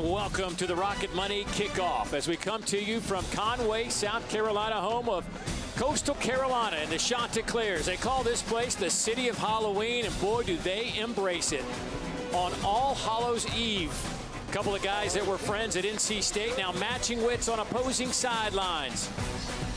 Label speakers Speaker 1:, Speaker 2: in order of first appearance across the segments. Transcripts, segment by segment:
Speaker 1: welcome to the Rocket Money Kickoff as we come to you from Conway, South Carolina, home of Coastal Carolina and the Chanticleers. They call this place the City of Halloween, and boy, do they embrace it. On All Hallows Eve, a couple of guys that were friends at NC State now matching wits on opposing sidelines.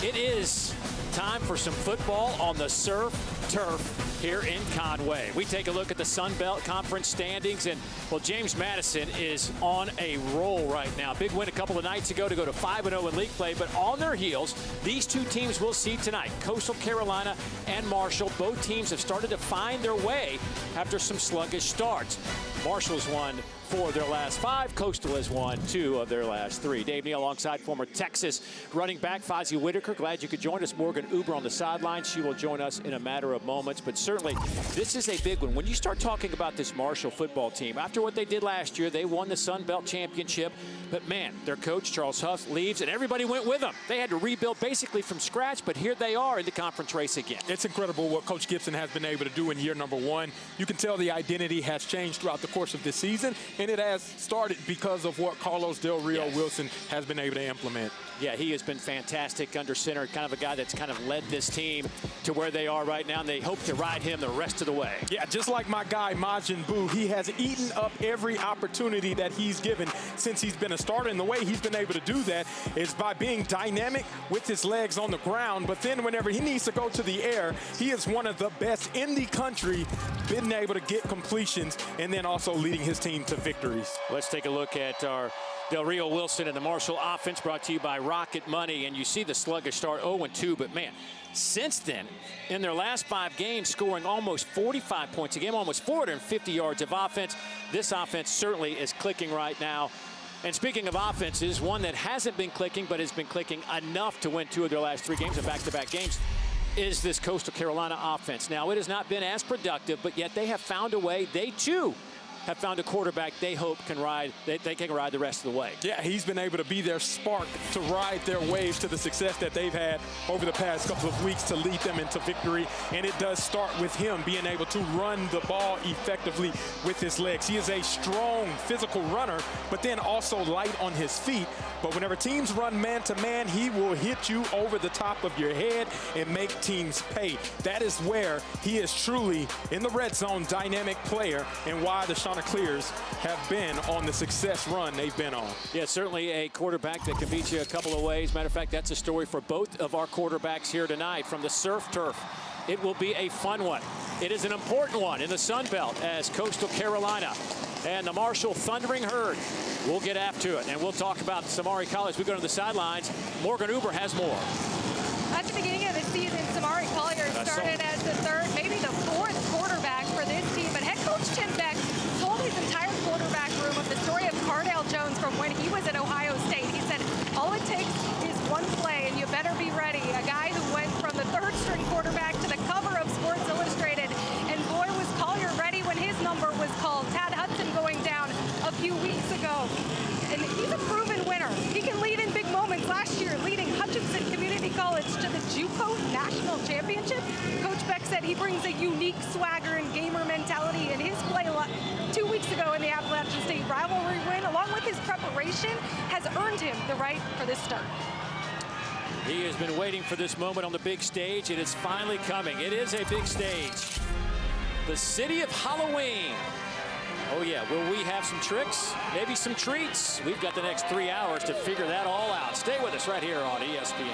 Speaker 1: It is time for some football on the surf turf here in Conway. We take a look at the Sun Belt Conference standings, and well, James Madison is on a roll right now. Big win a couple of nights ago to go to 5-0 in league play, but on their heels, these two teams we'll see tonight, Coastal Carolina and Marshall. Both teams have started to find their way after some sluggish starts. Marshall's won 4 of their last 5. Coastal has won 2 of their last 3. Dave Neal alongside former Texas running back Fozzie Whitaker. Glad you could join us. Morgan Uber on the sideline. She will join us in a matter of moments. But certainly, this is a big one. When you start talking about this Marshall football team, after what they did last year, they won the Sun Belt Championship. But man, their coach, Charles Huff, leaves, and everybody went with them. They had to rebuild basically from scratch, but here they are in the conference race again. It's
Speaker 2: incredible what Coach Gibson has been able to do in year number 1. You can tell the identity has changed throughout the course of this season, and it has started because of what Carlos Del Rio Wilson has been able to implement.
Speaker 1: Yeah, he has been fantastic under center, kind of a guy that's kind of led this team to where they are right now, and they hope to ride him the rest of the way.
Speaker 2: Yeah, just like my guy, Majin Buu, he has eaten up every opportunity that he's given since he's been a starter, and the way he's been able to do that is by being dynamic with his legs on the ground, but then whenever he needs to go to the air, he is one of the best in the country, been able to get completions, and then also leading his team to victories.
Speaker 1: Let's take a look at our Del Rio Wilson and the Marshall offense, brought to you by Rocket Money. And you see the sluggish start, 0-2, but man, since then, in their last 5 games, scoring almost 45 points a game, almost 450 yards of offense. This offense certainly is clicking right now. And speaking of offenses, one that hasn't been clicking, but has been clicking enough to win 2 of their last 3 games, in back-to-back games, is this Coastal Carolina offense. Now, it has not been as productive, but yet they have found a way. They, too, have found a quarterback they hope can ride, they can ride the rest of the way.
Speaker 2: Yeah, he's been able to be their spark to ride their wave to the success that they've had over the past couple of weeks to lead them into victory. And it does start with him being able to run the ball effectively with his legs. He is a strong physical runner, but then also light on his feet. But whenever teams run man-to-man, he will hit you over the top of your head and make teams pay. That is where he is truly, in the red zone, dynamic player, and why the Chanticleers have been on the success run they've been on.
Speaker 1: Yeah, certainly a quarterback that can beat you a couple of ways. Matter of fact, that's a story for both of our quarterbacks here tonight from the surf turf. It will be a fun one. It is an important one in the Sun Belt as Coastal Carolina and the Marshall Thundering Herd will get after it. And we'll talk about Samari College. We go to the sidelines. Morgan Uber has more.
Speaker 3: At the beginning of the season, Samari Collier started as the 3rd, maybe the 4th quarterback for this team. But head coach Tim Beck told his entire quarterback room of the story of Cardale Jones from when he was at Ohio State. He said, all it takes is one play, and you better be ready. A guy who went from the 3rd-string quarterback to the cover of Sports Illustrated. And boy, was Collier ready when his number was called. Tad Hudson going down a few weeks ago. And he's a proven winner. He can lead in big moments. Last year, leading Hutchinson Community College to the JUCO National Championship. Coach Beck said he brings a unique swagger and gamer mentality, in his play 2 weeks ago in the Appalachian State rivalry win, along with his preparation, has earned him the right for this start.
Speaker 1: He has been waiting for this moment on the big stage. It is finally coming. It is a big stage. The City of Halloween. Oh yeah, will we have some tricks? Maybe some treats? We've got the next 3 hours to figure that all out. Stay with us right here on ESPN.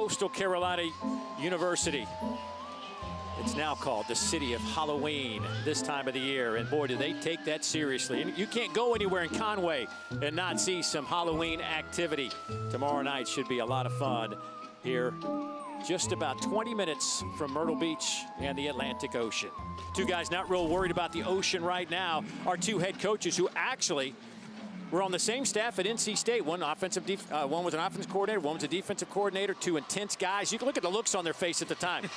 Speaker 1: Coastal Carolina University. It's now called the City of Halloween this time of the year. And boy, do they take that seriously. And you can't go anywhere in Conway and not see some Halloween activity. Tomorrow night should be a lot of fun here, just about 20 minutes from Myrtle Beach and the Atlantic Ocean. Two guys not real worried about the ocean right now are two head coaches who actually were on the same staff at NC State. One was an offensive coordinator, one was a defensive coordinator, two intense guys. You can look at the looks on their face at the time.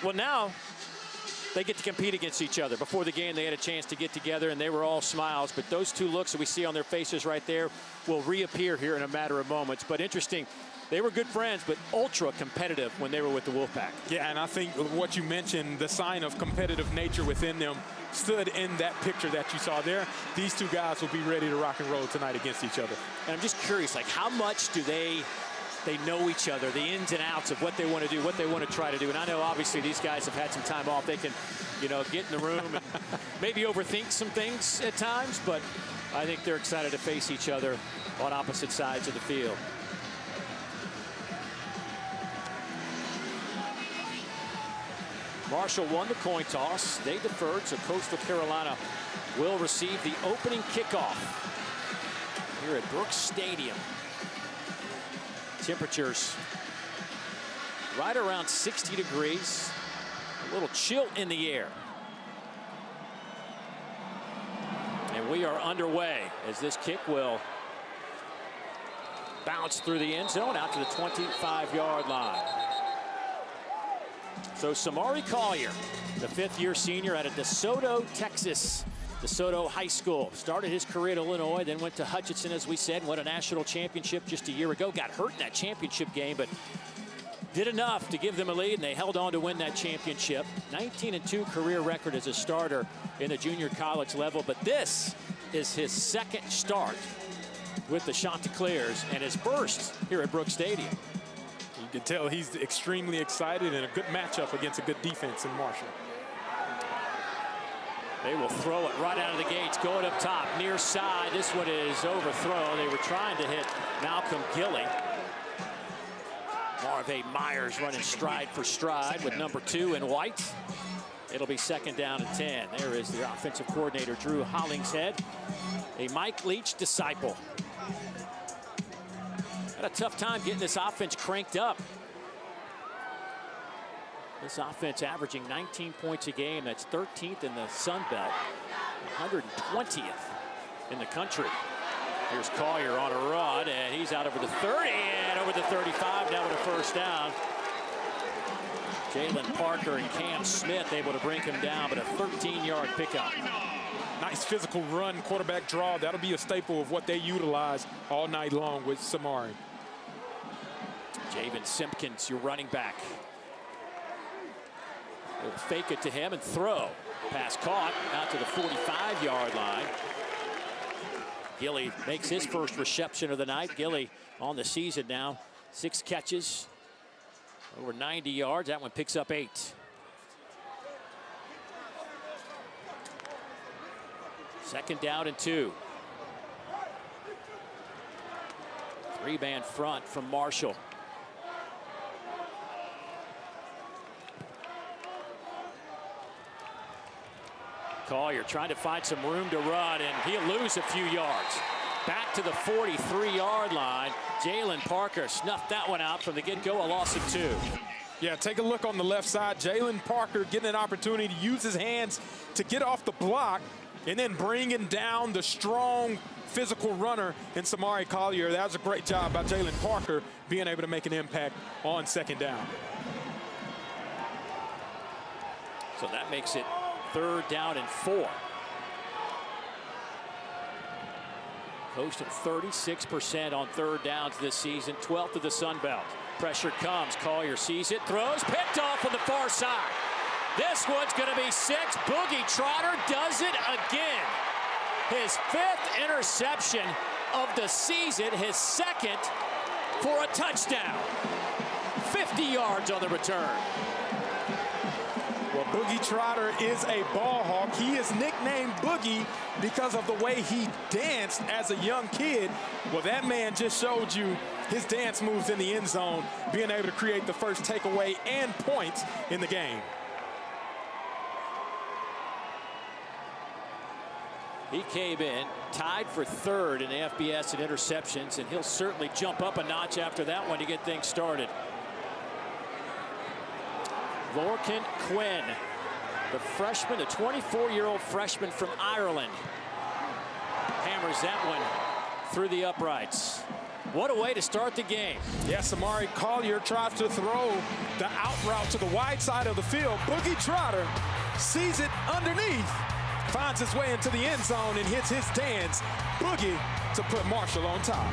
Speaker 1: Well, now they get to compete against each other. Before the game, they had a chance to get together, and they were all smiles. But those two looks that we see on their faces right there will reappear here in a matter of moments. But interesting, they were good friends, but ultra competitive when they were with the Wolfpack.
Speaker 2: Yeah, and I think what you mentioned, the sign of competitive nature within them, stood in that picture that you saw there. These two guys will be ready to rock and roll tonight against each other.
Speaker 1: And I'm just curious, like, how much do they know each other, the ins and outs of what they want to do, what they want to try to do. And I know obviously these guys have had some time off. They can, get in the room and maybe overthink some things at times, but I think they're excited to face each other on opposite sides of the field. Marshall won the coin toss. They deferred, so Coastal Carolina will receive the opening kickoff here at Brooks Stadium. Temperatures right around 60 degrees. A little chill in the air. And we are underway as this kick will bounce through the end zone out to the 25-yard line. So Samari Collier, the fifth-year senior out of DeSoto, Texas. DeSoto High School. Started his career at Illinois, then went to Hutchinson, as we said, won a national championship just a year ago. Got hurt in that championship game, but did enough to give them a lead, and they held on to win that championship. 19-2 career record as a starter in the junior college level, but this is his second start with the Chanticleers and his first here at Brooks Stadium.
Speaker 2: You can tell he's extremely excited, and a good matchup against a good defense in Marshall.
Speaker 1: They will throw it right out of the gates, going up top, near side. This one is overthrown. They were trying to hit Malcolm Gilly. Marvay Myers running stride for stride with number 2 in white. It'll be second down and 10. There is the offensive coordinator, Drew Hollingshead, a Mike Leach disciple. Had a tough time getting this offense cranked up. This offense averaging 19 points a game. That's 13th in the Sun Belt, 120th in the country. Here's Collier on a run, and he's out over the 30 and over the 35, now with a first down. Jalen Parker and Cam Smith able to bring him down, but a 13-yard pickup.
Speaker 2: Nice physical run, quarterback draw. That'll be a staple of what they utilize all night long with Samari.
Speaker 1: Javen Simpkins, your running back. They'll fake it to him and throw. Pass caught out to the 45-yard line. Gilly makes his first reception of the night. Gilly on the season now, 6 catches, over 90 yards. That one picks up 8. Second down and 2. 3-man front from Marshall. Collier trying to find some room to run, and he'll lose a few yards. Back to the 43-yard line. Jalen Parker snuffed that one out from the get-go, a loss of 2.
Speaker 2: Yeah, take a look on the left side. Jalen Parker getting an opportunity to use his hands to get off the block and then bringing down the strong physical runner in Samari Collier. That was a great job by Jalen Parker being able to make an impact on second down.
Speaker 1: So that makes it 3rd down and 4. Coastal 36% on 3rd downs this season, 12th of the Sun Belt. Pressure comes, Collier sees it, throws, picked off on the far side. This one's gonna be 6. Boogie Trotter does it again. His 5th interception of the season, his 2nd for a touchdown. 50 yards on the return.
Speaker 2: Well, Boogie Trotter is a ball hawk. He is nicknamed Boogie because of the way he danced as a young kid. Well, that man just showed you his dance moves in the end zone, being able to create the first takeaway and points in the game.
Speaker 1: He came in, tied for third in FBS in interceptions, and he'll certainly jump up a notch after that one to get things started. Lorcan Quinn, the freshman, the 24-year-old freshman from Ireland, hammers that one through the uprights. What a way to start the game.
Speaker 2: Yes, Amari Collier tries to throw the out route to the wide side of the field. Boogie Trotter sees it underneath, finds his way into the end zone and hits his dance, Boogie, to put Marshall on top.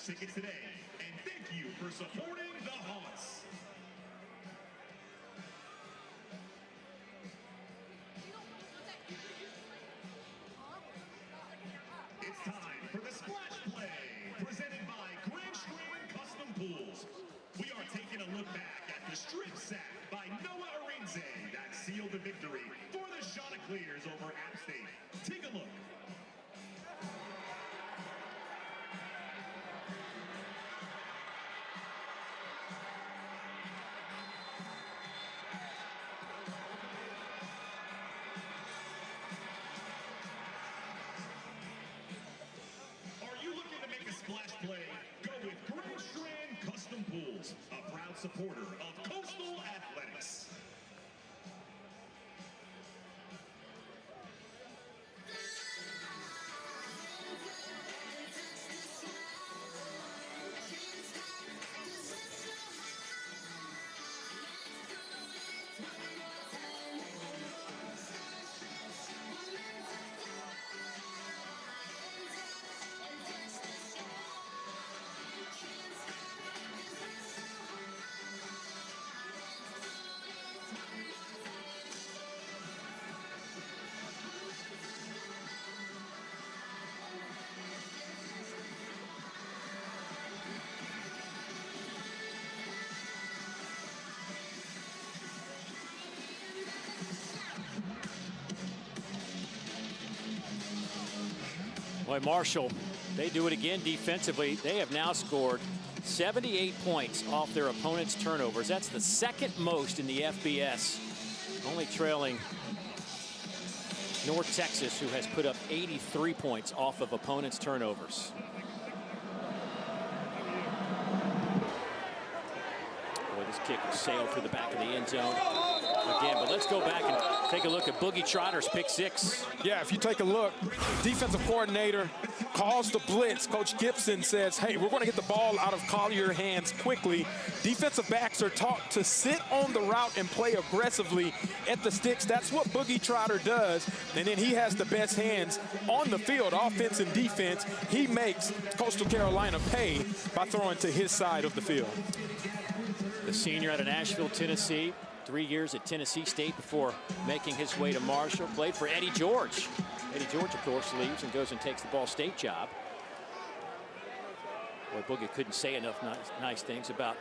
Speaker 4: Tickets today, and thank you for supporting the Hawks. It's time for the Splash Play, presented by Grand Strand Custom Pools. We are taking a look back at the strip sack by Noah Arinze that sealed the victory for the Chanticleers over App State. Take a look. Splash Play, go with Grand Strand Custom Pools, a proud supporter of Coastal Athletics.
Speaker 1: Boy, Marshall, they do it again defensively. They have now scored 78 points off their opponent's turnovers. That's the second most in the FBS, only trailing North Texas, who has put up 83 points off of opponent's turnovers. Boy, this kick will sail through the back of the end zone again. But let's go back and take a look at Boogie Trotter's pick six.
Speaker 2: Yeah, if you take a look, defensive coordinator calls the blitz. Coach Gibson says, hey, we're going to get the ball out of Collier's hands quickly. Defensive backs are taught to sit on the route and play aggressively at the sticks. That's what Boogie Trotter does. And then he has the best hands on the field, offense and defense. He makes Coastal Carolina pay by throwing to his side of the field.
Speaker 1: The senior out of Nashville, Tennessee. 3 years at Tennessee State before making his way to Marshall. Played for Eddie George. Eddie George, of course, leaves and goes and takes the Ball State job. Boy, Boogie couldn't say enough nice things about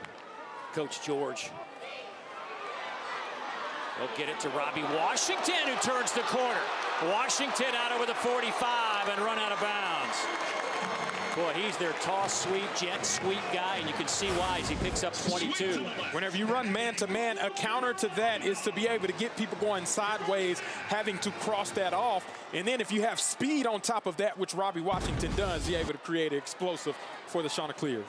Speaker 1: Coach George. He'll get it to Robbie Washington, who turns the corner. Washington out over the 45 and run out of bounds. Boy, he's their toss sweep, jet sweep guy, and you can see why as he picks up 22.
Speaker 2: Whenever you run man-to-man, a counter to that is to be able to get people going sideways, having to cross that off. And then if you have speed on top of that, which Robbie Washington does, he's able to create an explosive for the Chanticleers.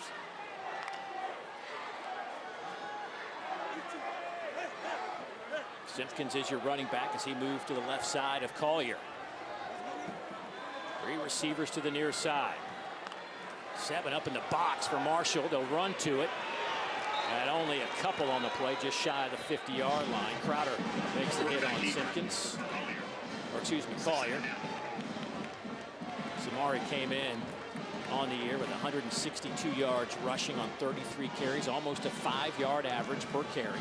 Speaker 1: Simpkins is your running back as he moves to the left side of Collier. 3 receivers to the near side. 7 up in the box for Marshall. They'll run to it. And only a couple on the play, just shy of the 50-yard line. Crowder makes the hit on Simpkins. Or excuse me, Collier. Samari came in on the year with 162 yards rushing on 33 carries, almost a 5-yard average per carry.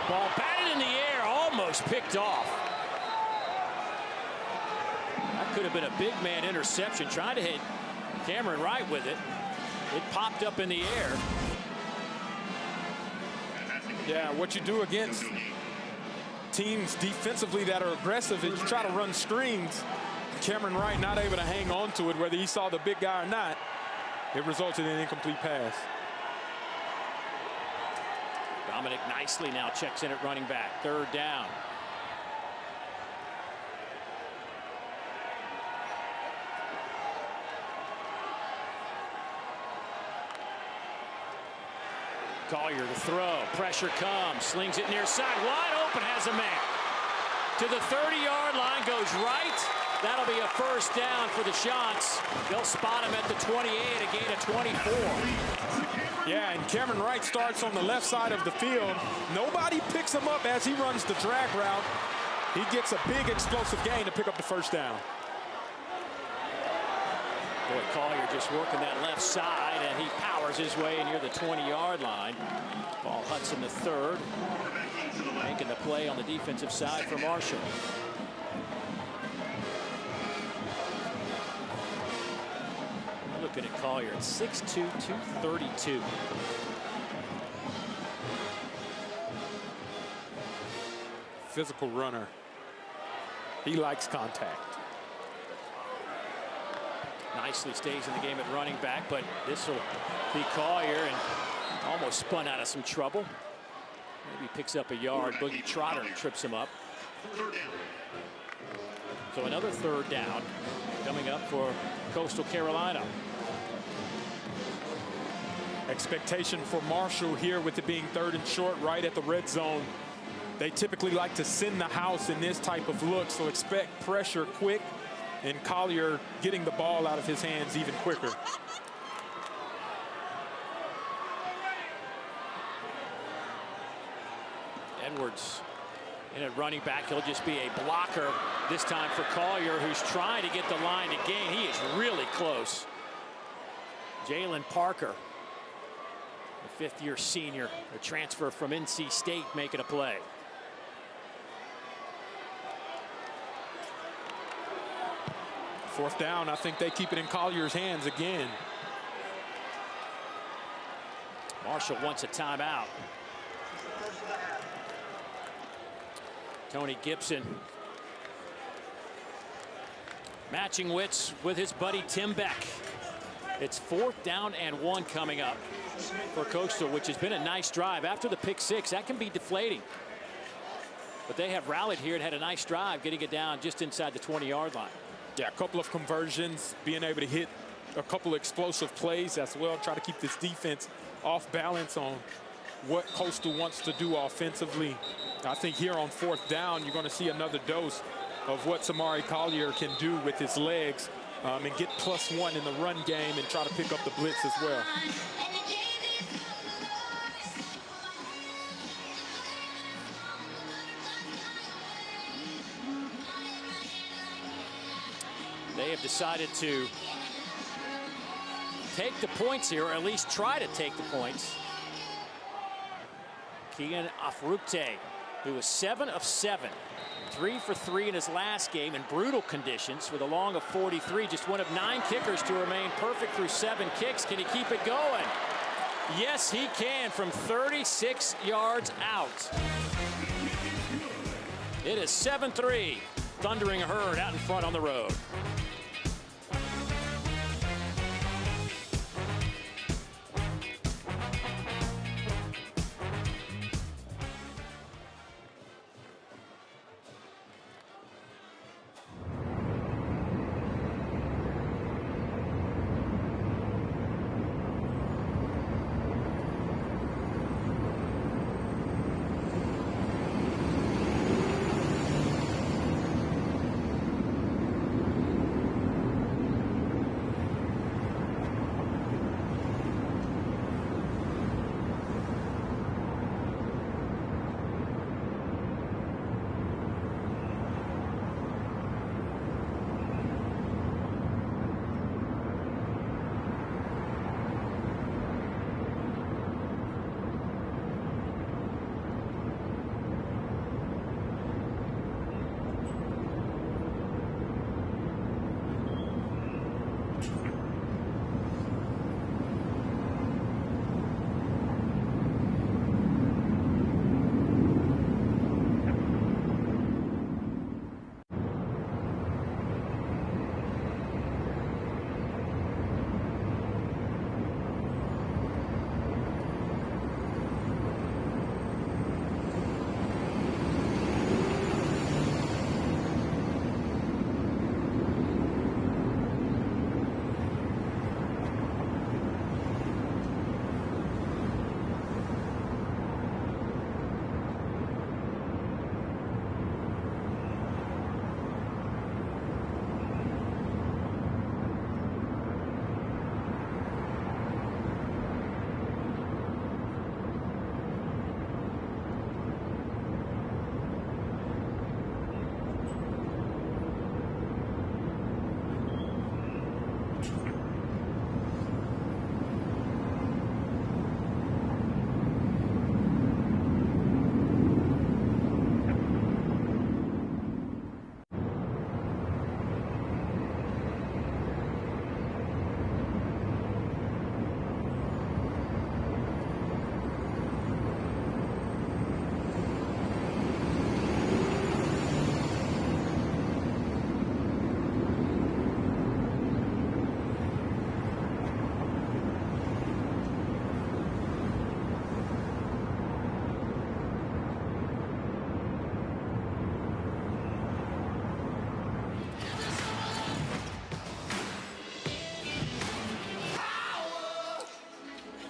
Speaker 1: Ball batted in the air, almost picked off. That could have been a big man interception. Trying to hit Cameron Wright with it. It popped up in the air.
Speaker 2: Yeah, what you do against teams defensively that are aggressive is you try to run screens. Cameron Wright not able to hang on to it, whether he saw the big guy or not. It resulted in an incomplete pass.
Speaker 1: Dominic nicely now checks in at running back. 3rd down. Collier to throw. Pressure comes. Slings it near side. Wide open. Has a man. To the 30-yard line. Goes right. That'll be a 1st down for the Chants. They'll spot him at the 28. A gain of 24.
Speaker 2: Yeah, and Cameron Wright starts on the left side of the field. Nobody picks him up as he runs the drag route. He gets a big explosive gain to pick up the 1st down.
Speaker 1: Boy, Collier just working that left side, and he powers his way near the 20-yard line. Paul Hudson, the 3rd, making the play on the defensive side for Marshall. Looking at Collier at 6'2", 232.
Speaker 2: Physical runner. He likes contact.
Speaker 1: Nicely stays in the game at running back, but this will be Collier, and almost spun out of some trouble. Maybe picks up a yard. Boogie Trotter trips him up. So another 3rd down coming up for Coastal Carolina.
Speaker 2: Expectation for Marshall here with it being 3rd and short right at the red zone. They typically like to send the house in this type of look, so expect pressure quick and Collier getting the ball out of his hands even quicker.
Speaker 1: Edwards in at running back. He'll just be a blocker this time for Collier, who's trying to get the line to gain. He is really close. Jalen Parker, the 5th-year senior, a transfer from NC State, making a play.
Speaker 2: Fourth down, I think they keep it in Collier's hands again.
Speaker 1: Marshall wants a timeout. Tony Gibson matching wits with his buddy Tim Beck. It's 4th down and 1 coming up for Coastal, which has been a nice drive. After the pick 6, that can be deflating. But they have rallied here and had a nice drive, getting it down just inside the 20-yard line.
Speaker 2: Yeah, a couple of conversions, being able to hit a couple of explosive plays as well. Try to keep this defense off balance on what Coastal wants to do offensively. I think here on 4th down, you're going to see another dose of what Samari Collier can do with his legs and get +1 in the run game and try to pick up the blitz as well.
Speaker 1: They have decided to take the points here, or at least try to take the points. Kian Afrukte, who was 7 of 7, 3 for 3 in his last game in brutal conditions with a long of 43. Just one of 9 kickers to remain perfect through 7 kicks. Can he keep it going? Yes, he can from 36 yards out. It is 7-3. Thundering Herd out in front on the road.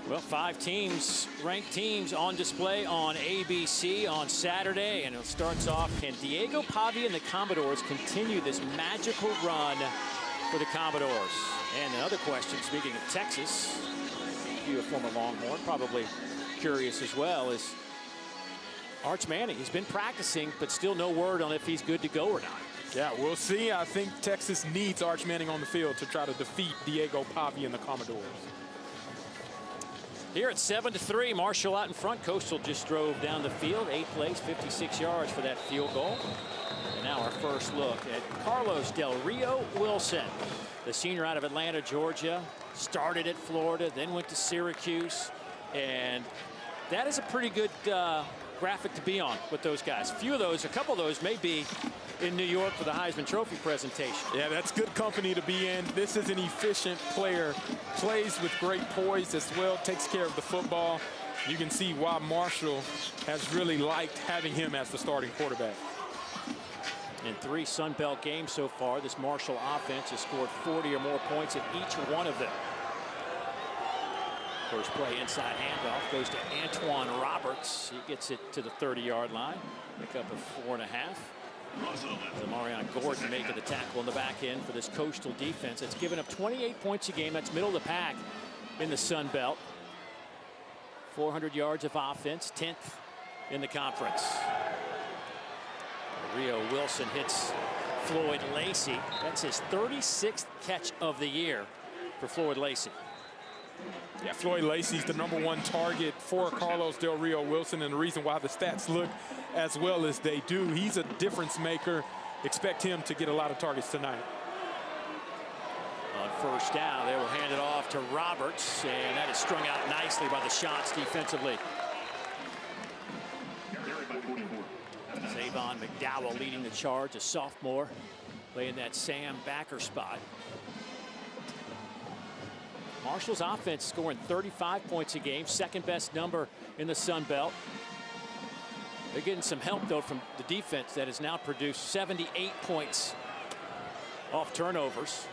Speaker 1: Well, 5 teams, ranked teams on display on ABC on Saturday, and it starts off, can Diego Pavia and the Commodores continue this magical run for the Commodores? And another question, speaking of Texas, you a former Longhorn, probably curious as well, is Arch Manning. He's been practicing, but still no word on if he's good to go or not.
Speaker 2: Yeah, we'll see. I think Texas needs Arch Manning on the field to try to defeat Diego Pavia and the Commodores.
Speaker 1: Here at 7-3, Marshall out in front. Coastal just drove down the field, 8 plays, 56 yards for that field goal. And now our first look at Carlos Del Rio Wilson, the senior out of Atlanta, Georgia. Started at Florida, then went to Syracuse. And that is a pretty good graphic to be on with those guys. A couple of those may be in New York for the Heisman Trophy presentation. Yeah,
Speaker 2: that's good company to be in. This is an efficient player, plays with great poise as well, takes care of the football. You can see why Marshall has really liked having him as the starting quarterback.
Speaker 1: In 3 Sun Belt games so far, this Marshall offense has scored 40 or more points in each one of them. First play, inside handoff, goes to Antoine Roberts. He gets it to the 30-yard line. Pick up a 4.5. Marion Gordon making the tackle in the back end for this Coastal defense. It's given up 28 points a game. That's middle of the pack in the Sun Belt. 400 yards of offense, 10th in the conference. Rio Wilson hits Floyd Lacey. That's his 36th catch of the year for Floyd Lacey.
Speaker 2: Yeah, Floyd Lacey's the #1 target for Carlos Del Rio Wilson, and the reason why the stats look as well as they do. He's a difference maker. Expect him to get a lot of targets tonight.
Speaker 1: On first down, they will hand it off to Roberts, and that is strung out nicely by the Shots defensively. Zavon McDowell leading the charge, a sophomore, playing that Sam backer spot. Marshall's offense scoring 35 points a game, second best number in the Sun Belt. They're getting some help, though, from the defense that has now produced 78 points off turnovers.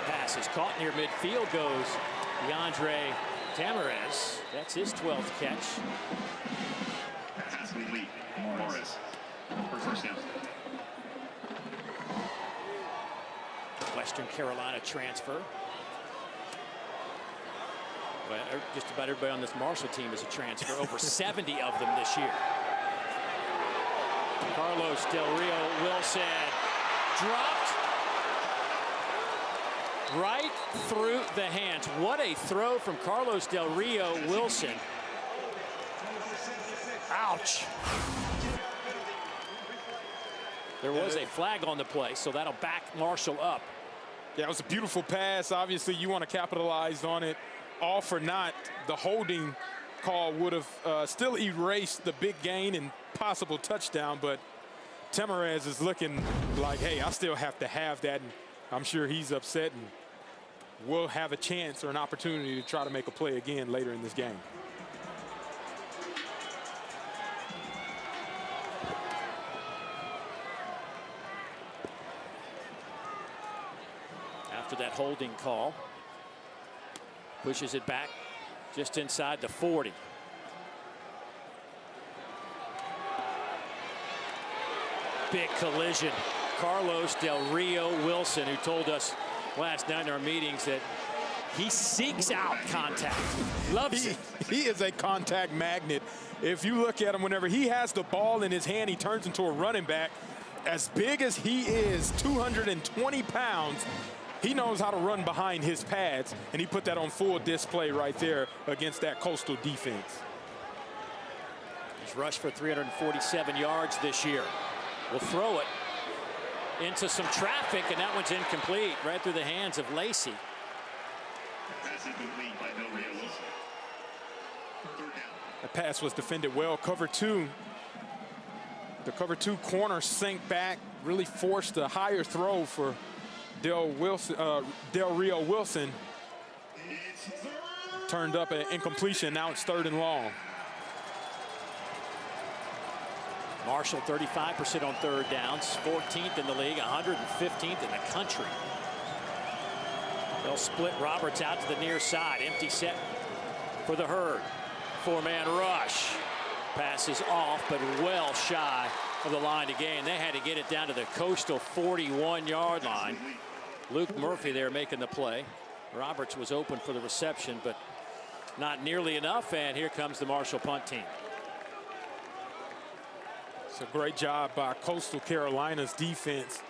Speaker 1: Pass is caught near midfield, goes DeAndre Tamarez. That's his 12th catch.
Speaker 4: Pass complete. Morris for first down.
Speaker 1: Western Carolina transfer. Well, just about everybody on this Marshall team is a transfer. Over 70 of them this year. Carlos Del Rio Wilson dropped right through the hands. What a throw from Carlos Del Rio Wilson. Ouch. There was a flag on the play, so that'll back Marshall up.
Speaker 2: Yeah, it was a beautiful pass. Obviously, you want to capitalize on it. All for naught. The holding call would have still erased the big gain and possible touchdown, but Tamarez is looking like, hey, I still have to have that. And I'm sure he's upset and will have a chance or an opportunity to try to make a play again later in this game.
Speaker 1: After that holding call, pushes it back just inside the 40. Big collision. Carlos Del Rio Wilson, who told us last night in our meetings that he seeks out contact. Loves it.
Speaker 2: He is a contact magnet. If you look at him, whenever he has the ball in his hand, he turns into a running back. As big as he is, 220 pounds, he knows how to run behind his pads, and he put that on full display right there against that Coastal defense.
Speaker 1: He's rushed for 347 yards this year. Will throw it into some traffic, and that one's incomplete, right through the hands of Lacey.
Speaker 4: Pass incomplete by Del Rio Wilson. Third down.
Speaker 2: The pass was defended well. Cover two. The cover two corner sank back, really forced a higher throw for Del Rio Wilson. Turned up an incompletion. Now it's 3rd and long.
Speaker 1: Marshall 35% on third downs, 14th in the league, 115th in the country. They'll split Roberts out to the near side. Empty set for the Herd. 4-man rush. Passes off, but well shy of the line to gain. They had to get it down to the Coastal 41-yard line. Luke Murphy there making the play. Roberts was open for the reception, but not nearly enough. And here comes the Marshall punt team.
Speaker 2: It's a great job by Coastal Carolina's defense,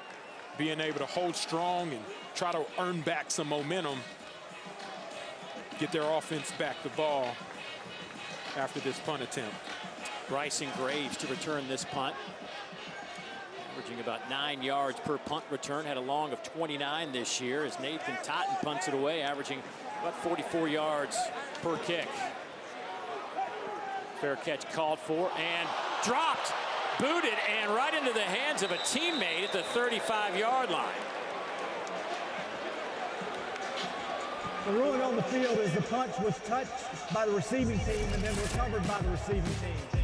Speaker 2: being able to hold strong and try to earn back some momentum, get their offense back the ball after this punt attempt.
Speaker 1: Bryson Graves to return this punt, averaging about 9 yards per punt return. Had a long of 29 this year as Nathan Totten punts it away, averaging about 44 yards per kick. Fair catch called for and dropped. Booted and right into the hands of a teammate at the 35-yard line.
Speaker 5: The ruling on the field is the punch was touched by the receiving team and then recovered by the receiving team.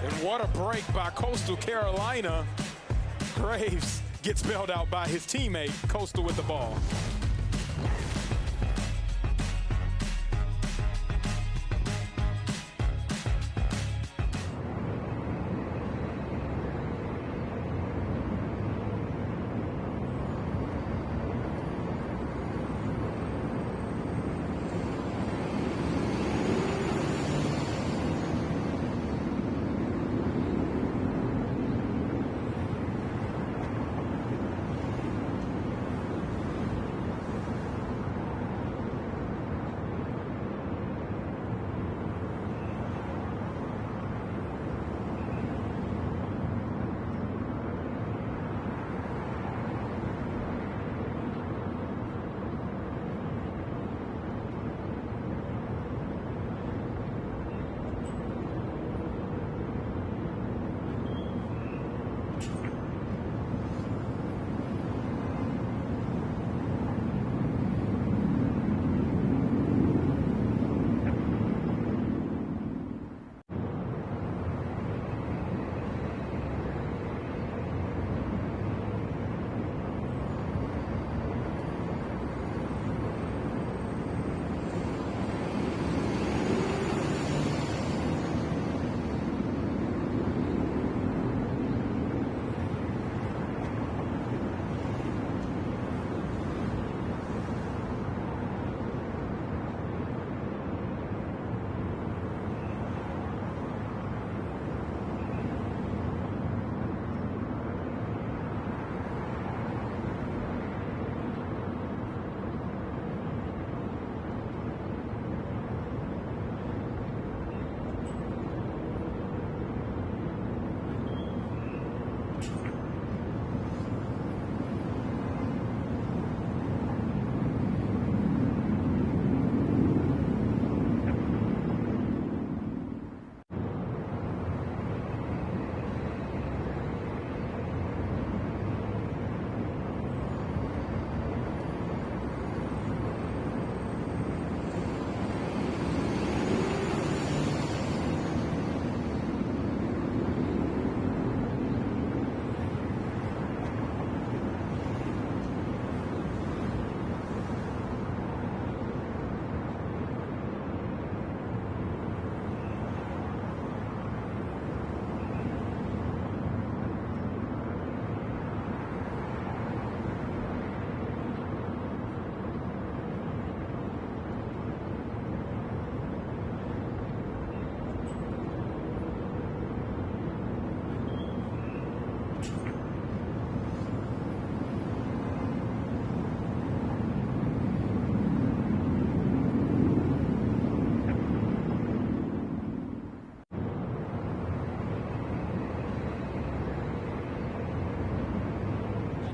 Speaker 2: And what a break by Coastal Carolina. Graves gets bailed out by his teammate. Coastal with the ball.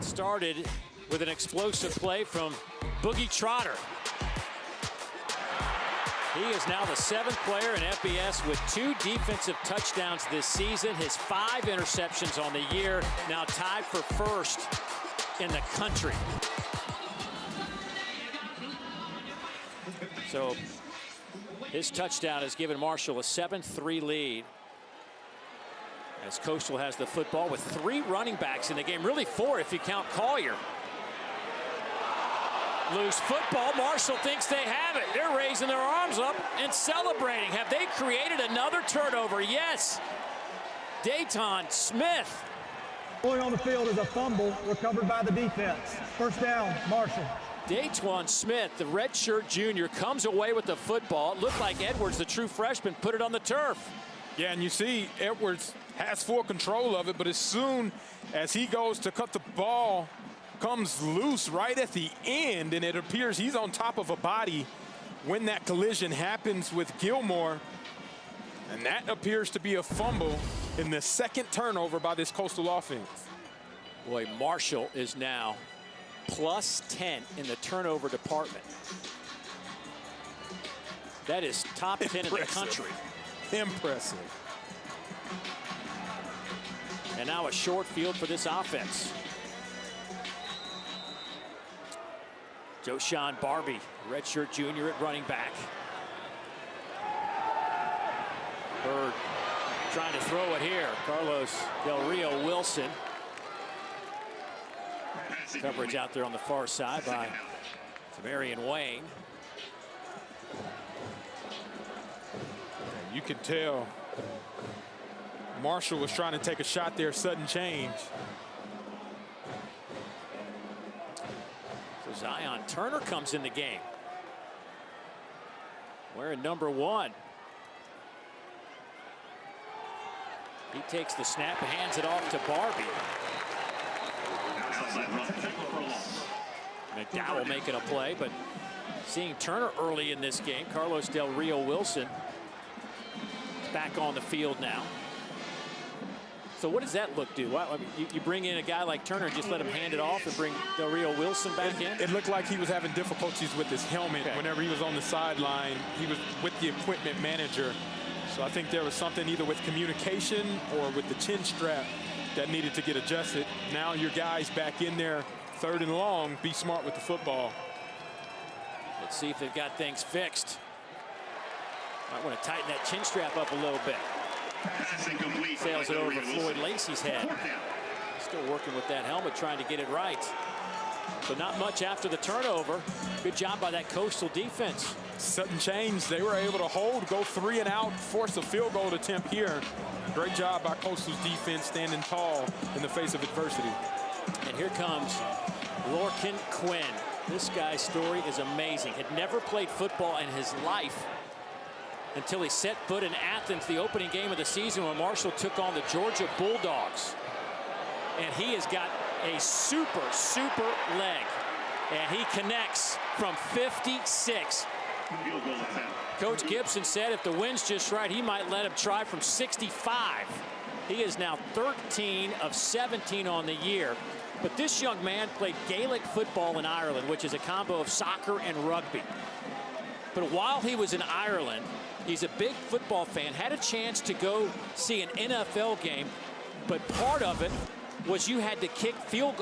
Speaker 1: It started with an explosive play from Boogie Trotter. He is now the 7th player in FBS with 2 defensive touchdowns this season. His 5 interceptions on the year, now tied for first in the country. So his touchdown has given Marshall a 7-3 lead. As Coastal has the football with 3 running backs in the game, really 4 if you count Collier. Loose football. Marshall thinks they have it. They're raising their arms up and celebrating. Have they created another turnover? Yes. Dayton Smith.
Speaker 5: Going on the field is a fumble recovered by the defense. First down, Marshall.
Speaker 1: Dayton Smith, the redshirt junior, comes away with the football. It looked like Edwards, the true freshman, put it on the turf.
Speaker 2: Yeah, and you see Edwards has full control of it, but as soon as he goes to cut the ball, comes loose right at the end, and it appears he's on top of a body when that collision happens with Gilmore. And that appears to be a fumble in the 2nd turnover by this Coastal offense.
Speaker 1: Boy, Marshall is now plus 10 in the turnover department. That is top 10 in the country.
Speaker 2: Impressive.
Speaker 1: And now a short field for this offense. Joshawn Barbie, redshirt junior at running back. Bird trying to throw it here. Carlos Del Rio Wilson. Coverage out there on the far side by Marion Wayne.
Speaker 2: You can tell Marshall was trying to take a shot there, sudden change.
Speaker 1: So Zion Turner comes in the game. Wearing number 1. He takes the snap, hands it off to Barbie. McDowell making a play, but seeing Turner early in this game. Carlos Del Rio Wilson back on the field now. So what does that look do? I mean, you bring in a guy like Turner and just let him hand it off and bring Del Rio Wilson back in?
Speaker 2: It looked like he was having difficulties with his helmet. Okay. Whenever he was on the sideline, he was with the equipment manager. So I think there was something either with communication or with the chin strap that needed to get adjusted. Now your guy's back in there, 3rd and long. Be smart with the football.
Speaker 1: Let's see if they've got things fixed. Might want to tighten that chin strap up a little bit. Sails it over Floyd Lacey's head. Still working with that helmet, trying to get it right. So not much after the turnover. Good job by that Coastal defense.
Speaker 2: Sudden change. They were able to hold, go 3 and out, force a field goal attempt here. Great job by Coastal's defense, standing tall in the face of adversity.
Speaker 1: And here comes Lorcan Quinn. This guy's story is amazing. Had never played football in his life until he set foot in Athens, the opening game of the season when Marshall took on the Georgia Bulldogs. And he has got a super leg. And he connects from 56. Coach Gibson said if the wind's just right, he might let him try from 65. He is now 13 of 17 on the year. But this young man played Gaelic football in Ireland, which is a combo of soccer and rugby. But while he was in Ireland, he's a big football fan, had a chance to go see an NFL game, but part of it was you had to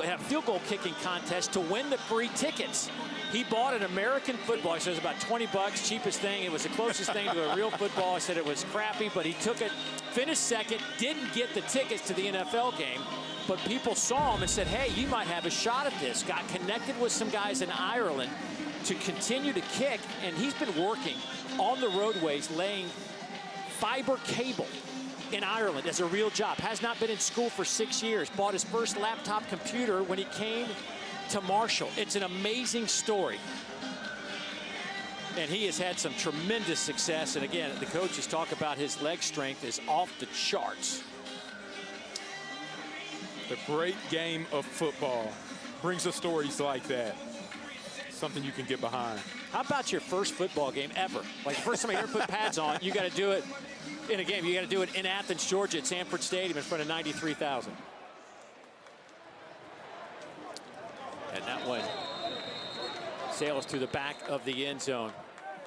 Speaker 1: have field goal kicking contest to win the free tickets. He bought an American football. He says about 20 bucks, cheapest thing. It was the closest thing to a real football. I said it was crappy, but he took it, finished 2nd, didn't get the tickets to the NFL game, but people saw him and said, hey, you might have a shot at this. Got connected with some guys in Ireland to continue to kick, and he's been working on the roadways laying fiber cable in Ireland as a real job. Has not been in school for 6 years. Bought his first laptop computer when he came to Marshall. It's an amazing story. And he has had some tremendous success. And again, the coaches talk about his leg strength is off the charts.
Speaker 2: The great game of football brings us stories like that. Something you can get behind.
Speaker 1: How about your first football game ever? Like the first time you ever put pads on, you got to do it in a game. You got to do it in Athens, Georgia at Sanford Stadium in front of 93,000. And that one sails to the back of the end zone.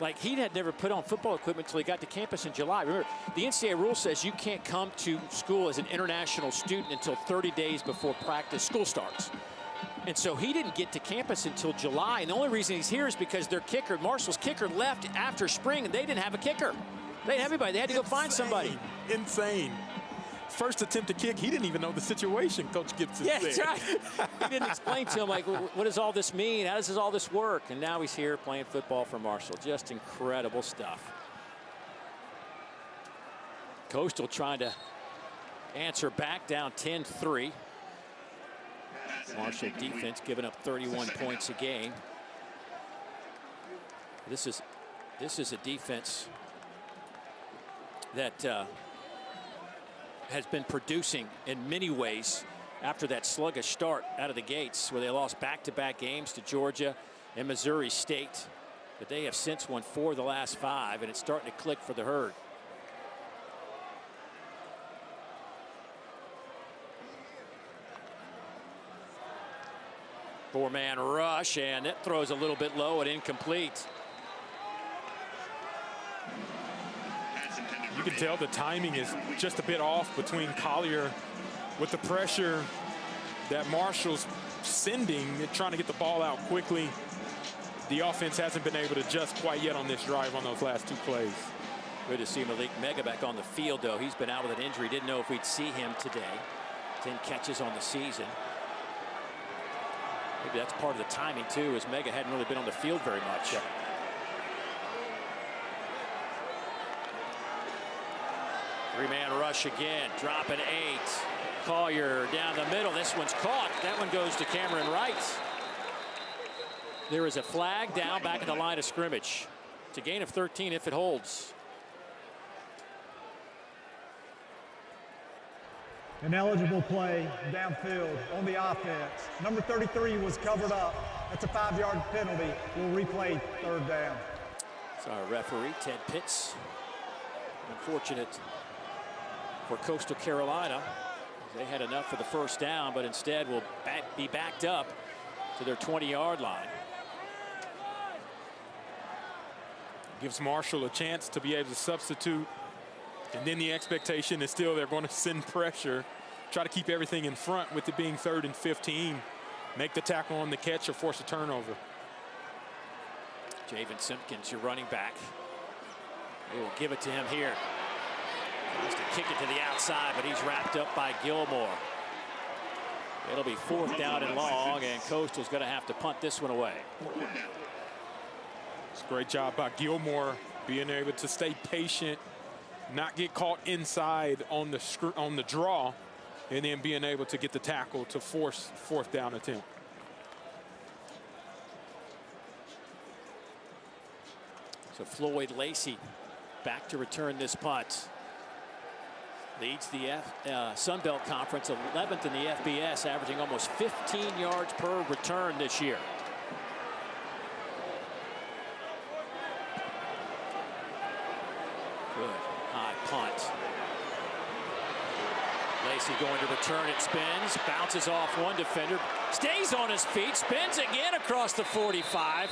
Speaker 1: Like, he had never put on football equipment until he got to campus in July. Remember, the NCAA rule says you can't come to school as an international student until 30 days before school starts. And so he didn't get to campus until July. And the only reason he's here is because their kicker, Marshall's kicker, left after spring, and they didn't have a kicker. They didn't have anybody. They had to go find somebody.
Speaker 2: Insane. First attempt to kick, he didn't even know the situation, Coach Gibson said.
Speaker 1: That's right. He didn't explain to him, like, what does all this mean? How does all this work? And now he's here playing football for Marshall. Just incredible stuff. Coastal trying to answer back, down 10-3. Marshall defense giving up 31 points a game. This is a defense that has been producing in many ways after that sluggish start out of the gates, where they lost back-to-back games to Georgia and Missouri State. But they have since won 4 of the last 5, and it's starting to click for the Herd. Four-man rush, and that throws a little bit low and incomplete.
Speaker 2: You can tell the timing is just a bit off between Collier with the pressure that Marshall's sending, trying to get the ball out quickly. The offense hasn't been able to adjust quite yet on this drive on those last 2 plays.
Speaker 1: Good to see Malik Mega back on the field, though. He's been out with an injury. Didn't know if we'd see him today. 10 catches on the season. Maybe that's part of the timing, too, as Mega hadn't really been on the field very much.
Speaker 2: Yeah.
Speaker 1: Three-man rush again, dropping 8. Collier down the middle. This one's caught. That one goes to Cameron Wright. There is a flag down back at the line of scrimmage. It's a gain of 13 if it holds.
Speaker 5: An eligible play downfield on the offense. Number 33 was covered up. That's a 5-yard penalty. We'll replay 3rd down.
Speaker 1: So our referee, Ted Pitts. Unfortunate for Coastal Carolina. They had enough for the 1st down, but instead will be backed up to their 20-yard line.
Speaker 2: Gives Marshall a chance to be able to substitute. And then the expectation is still they're going to send pressure, try to keep everything in front with it being 3rd and 15. Make the tackle on the catch or force a turnover.
Speaker 1: Javen Simpkins, your running back. They will give it to him here. Tries to kick it to the outside, but he's wrapped up by Gilmore. It'll be 4th down and long, and Coastal's going to have to punt this one away.
Speaker 2: It's a great job by Gilmore being able to stay patient, not get caught inside on the draw, and then being able to get the tackle to force 4th down attempt.
Speaker 1: So Floyd Lacey back to return this punt. Leads the Sun Belt Conference, 11th in the FBS, averaging almost 15 yards per return this year. Good high punt. Lacey going to return it, spins, bounces off one defender, stays on his feet, spins again across the 45.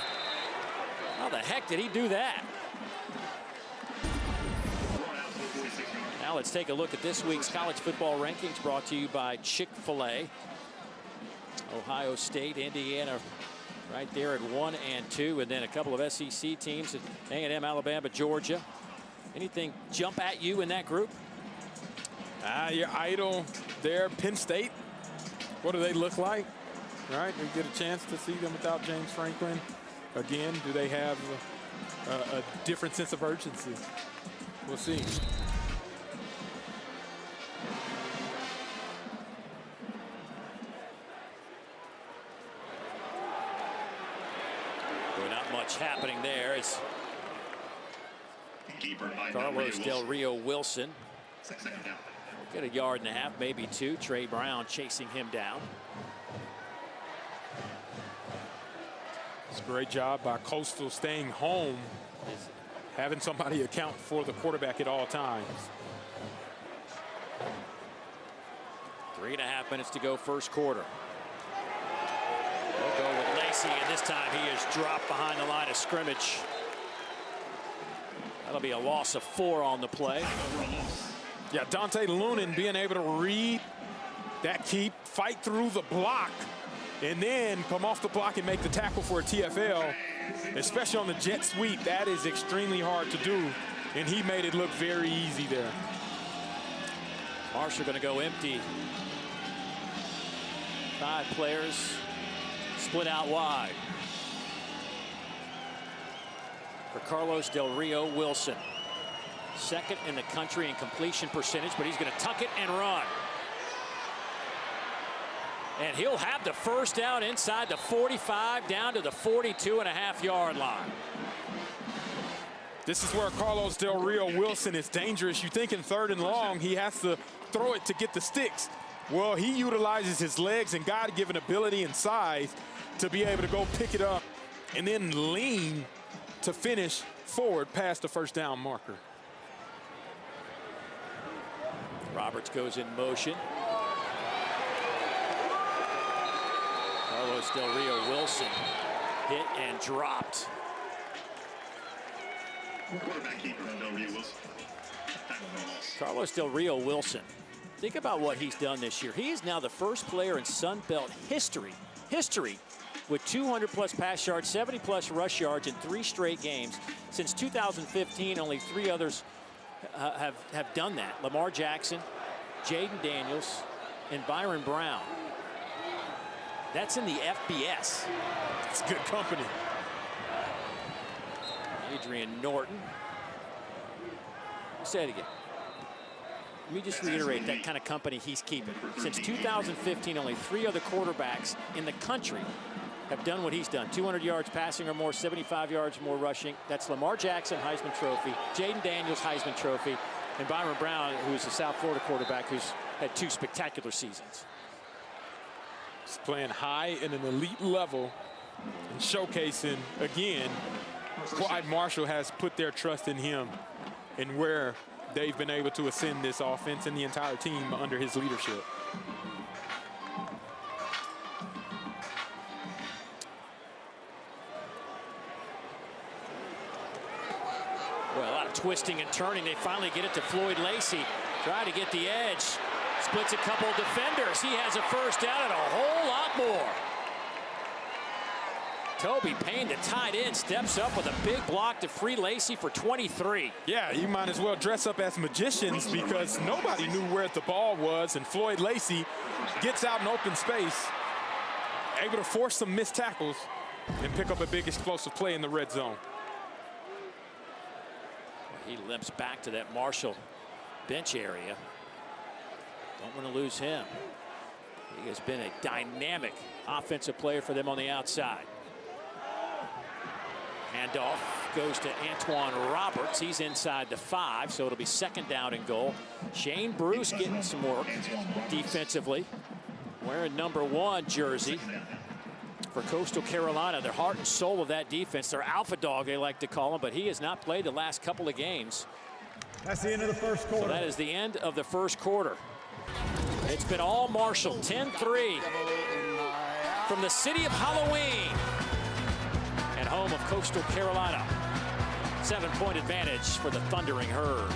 Speaker 1: How the heck did he do that? Now let's take a look at this week's college football rankings, brought to you by Chick-fil-A. Ohio State, Indiana right there at 1 and 2, and then a couple of SEC teams at A&M, Alabama, Georgia. Anything jump at you in that group?
Speaker 2: Your idol there, Penn State. What do they look like? Right? We get a chance to see them without James Franklin. Again, do they have a different sense of urgency? We'll see.
Speaker 1: Not much happening there. It's Carlos Del Rio Wilson. Get a yard and a half, maybe 2. Trey Brown chasing him down.
Speaker 2: It's a great job by Coastal staying home, having somebody account for the quarterback at all times.
Speaker 1: 3.5 minutes to go, 1st quarter. They'll go Lacey, and this time he is dropped behind the line of scrimmage. That'll be a loss of 4 on the play.
Speaker 2: Yeah, Dante Lunan being able to read that keep, fight through the block, and then come off the block and make the tackle for a TFL, especially on the jet sweep. That is extremely hard to do, and he made it look very easy there.
Speaker 1: Marshall going to go empty. 5 players split out wide. For Carlos Del Rio Wilson. Second in the country in completion percentage, but he's going to tuck it and run. And he'll have the first down inside the 45 down to the 42.5-yard line.
Speaker 2: This is where Carlos Del Rio Wilson is dangerous. You think in 3rd and long, he has to throw it to get the sticks. Well, he utilizes his legs and God-given ability and size to be able to go pick it up and then lean to finish forward past the first down marker.
Speaker 1: Roberts goes in motion. Carlos Del Rio Wilson hit and dropped. Carlos Del Rio Wilson. Think about what he's done this year. He is now the first player in Sun Belt history with 200+ pass yards, 70+ rush yards in 3 straight games. Since 2015, only 3 others have done that. Lamar Jackson, Jaden Daniels, and Byron Brown. That's in the FBS.
Speaker 2: It's good company.
Speaker 1: Adrian Norton. Say it again. Let me just reiterate that kind of company he's keeping. Since 2015, only 3 other quarterbacks in the country have done what he's done. 200 yards passing or more, 75 yards or more rushing. That's Lamar Jackson, Heisman Trophy, Jaden Daniels, Heisman Trophy, and Byron Brown, who's a South Florida quarterback who's had 2 spectacular seasons.
Speaker 2: He's playing high in an elite level and showcasing, again, Clyde Marshall has put their trust in him and where they've been able to ascend this offense and the entire team under his leadership.
Speaker 1: Well, a lot of twisting and turning. They finally get it to Floyd Lacey. Try to get the edge. Splits a couple of defenders. He has a first down and a whole lot more. Toby Payne, the tight end, steps up with a big block to free Lacey for 23.
Speaker 2: Yeah, you might as well dress up as magicians because nobody knew where the ball was, and Floyd Lacey gets out in open space, able to force some missed tackles and pick up a big explosive play in the red zone.
Speaker 1: He limps back to that Marshall bench area. Don't want to lose him. He has been a dynamic offensive player for them on the outside. Handoff goes to Antoine Roberts. He's inside the 5, so it'll be 2nd down and goal. Shane Bruce getting some work defensively. Wearing number 1 jersey for Coastal Carolina. Their heart and soul of that defense. Their alpha dog, they like to call him, but he has not played the last couple of games.
Speaker 5: That's the end of the first quarter.
Speaker 1: So that is the end of the first quarter. It's been all Marshall, 10-3 from the city of Halloween and home of Coastal Carolina. 7-point advantage for the Thundering Herd.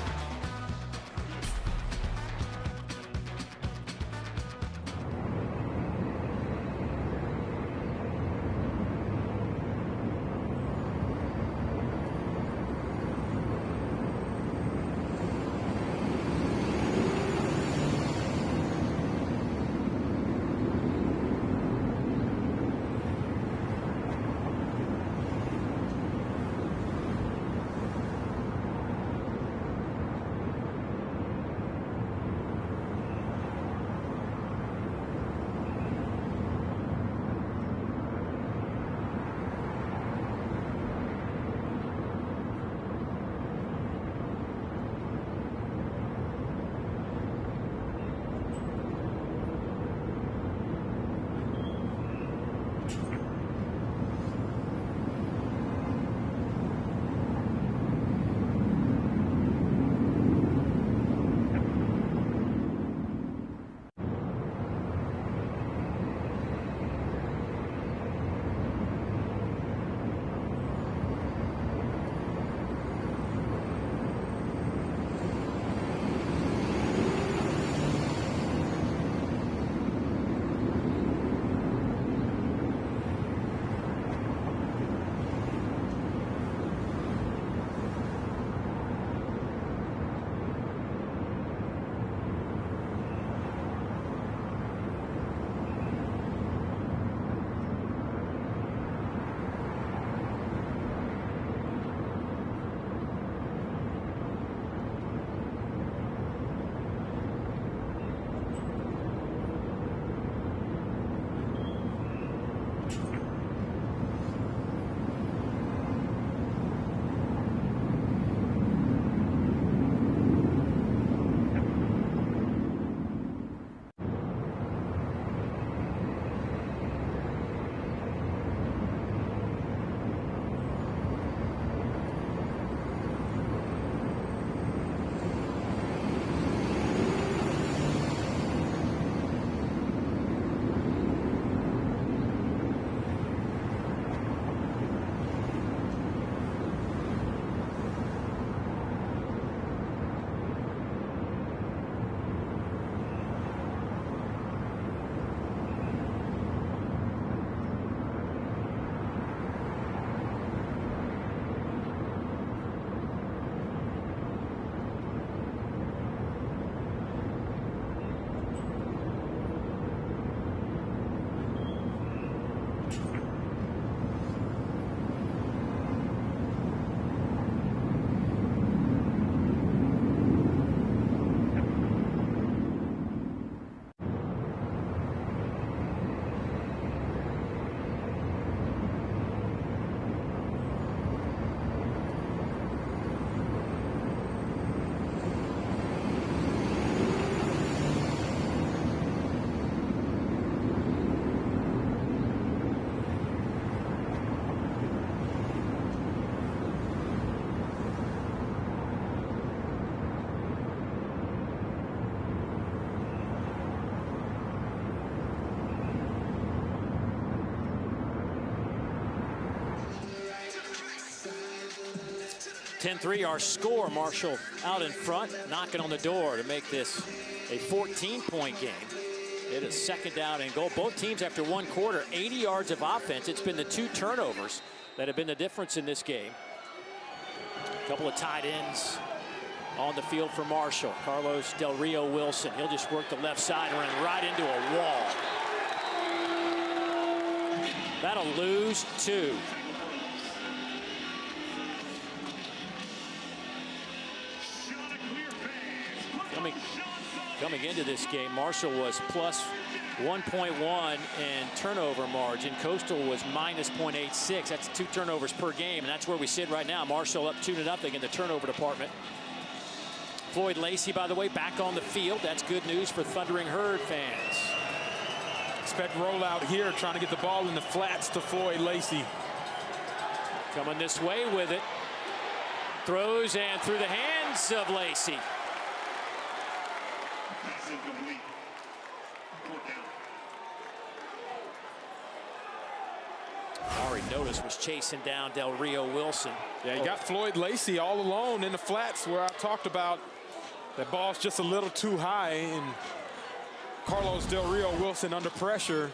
Speaker 1: 10-3 our score. Marshall out in front, knocking on the door to make this a 14-point game. It is second down and goal. Both teams after one quarter, 80 yards of offense. It's been the 2 turnovers that have been the difference in this game. A couple of tight ends on the field for Marshall. Carlos Del Rio Wilson. He'll just work the left side and run right into a wall. That'll lose 2. Coming into this game, Marshall was plus 1.1 in turnover margin. Coastal was minus 0.86. That's 2 turnovers per game, and that's where we sit right now. Marshall up 2-0 in the turnover department. Floyd Lacey, by the way, back on the field. That's good news for Thundering Herd fans.
Speaker 2: Expect rollout here, trying to get the ball in the flats to Floyd Lacey.
Speaker 1: Coming this way with it. Throws and through the hands of Lacey. Ari Notice was chasing down Del Rio Wilson.
Speaker 2: Yeah, you got Floyd Lacey all alone in the flats where I talked about that ball's just a little too high, and Carlos Del Rio Wilson under pressure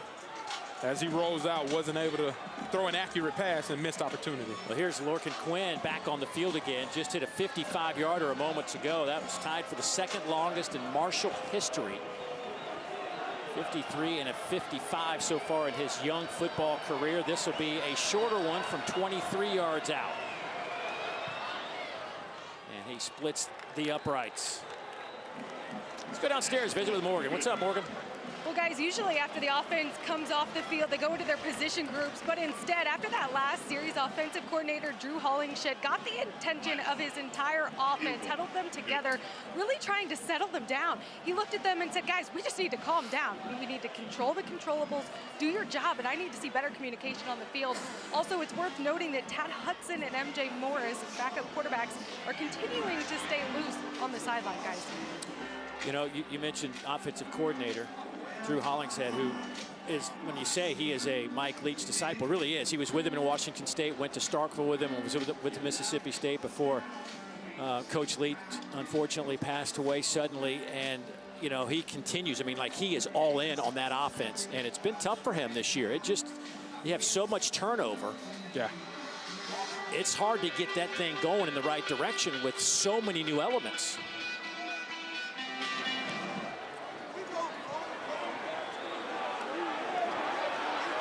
Speaker 2: as he rolls out wasn't able to throw an accurate pass and missed opportunity.
Speaker 1: Well, here's Lorcan Quinn back on the field again. Just hit a 55-yarder a moment ago. That was tied for the second longest in Marshall history. 53 and a 55 so far in his young football career. This will be a shorter one from 23 yards out. And he splits the uprights. Let's go downstairs, visit with Morgan. What's up, Morgan?
Speaker 3: Well, guys, usually after the offense comes off the field, they go into their position groups. But instead, after that last series, offensive coordinator Drew Hollingshed got the attention of his entire offense, huddled them together, really trying to settle them down. He looked at them and said, guys, we just need to calm down. We need to control the controllables, do your job, and I need to see better communication on the field. Also, it's worth noting that Tad Hudson and MJ Morris, backup quarterbacks, are continuing to stay loose on the sideline, guys.
Speaker 1: You know, you mentioned offensive coordinator Drew Hollingshead, who is, when you say he is a Mike Leach disciple, really is. He was with him in Washington State, went to Starkville with him, and was with the Mississippi State before Coach Leach unfortunately passed away suddenly. And, you know, he continues. I mean, like, he is all in on that offense, and it's been tough for him this year. It just, you have so much turnover.
Speaker 2: Yeah.
Speaker 1: It's hard to get that thing going in the right direction with so many new elements.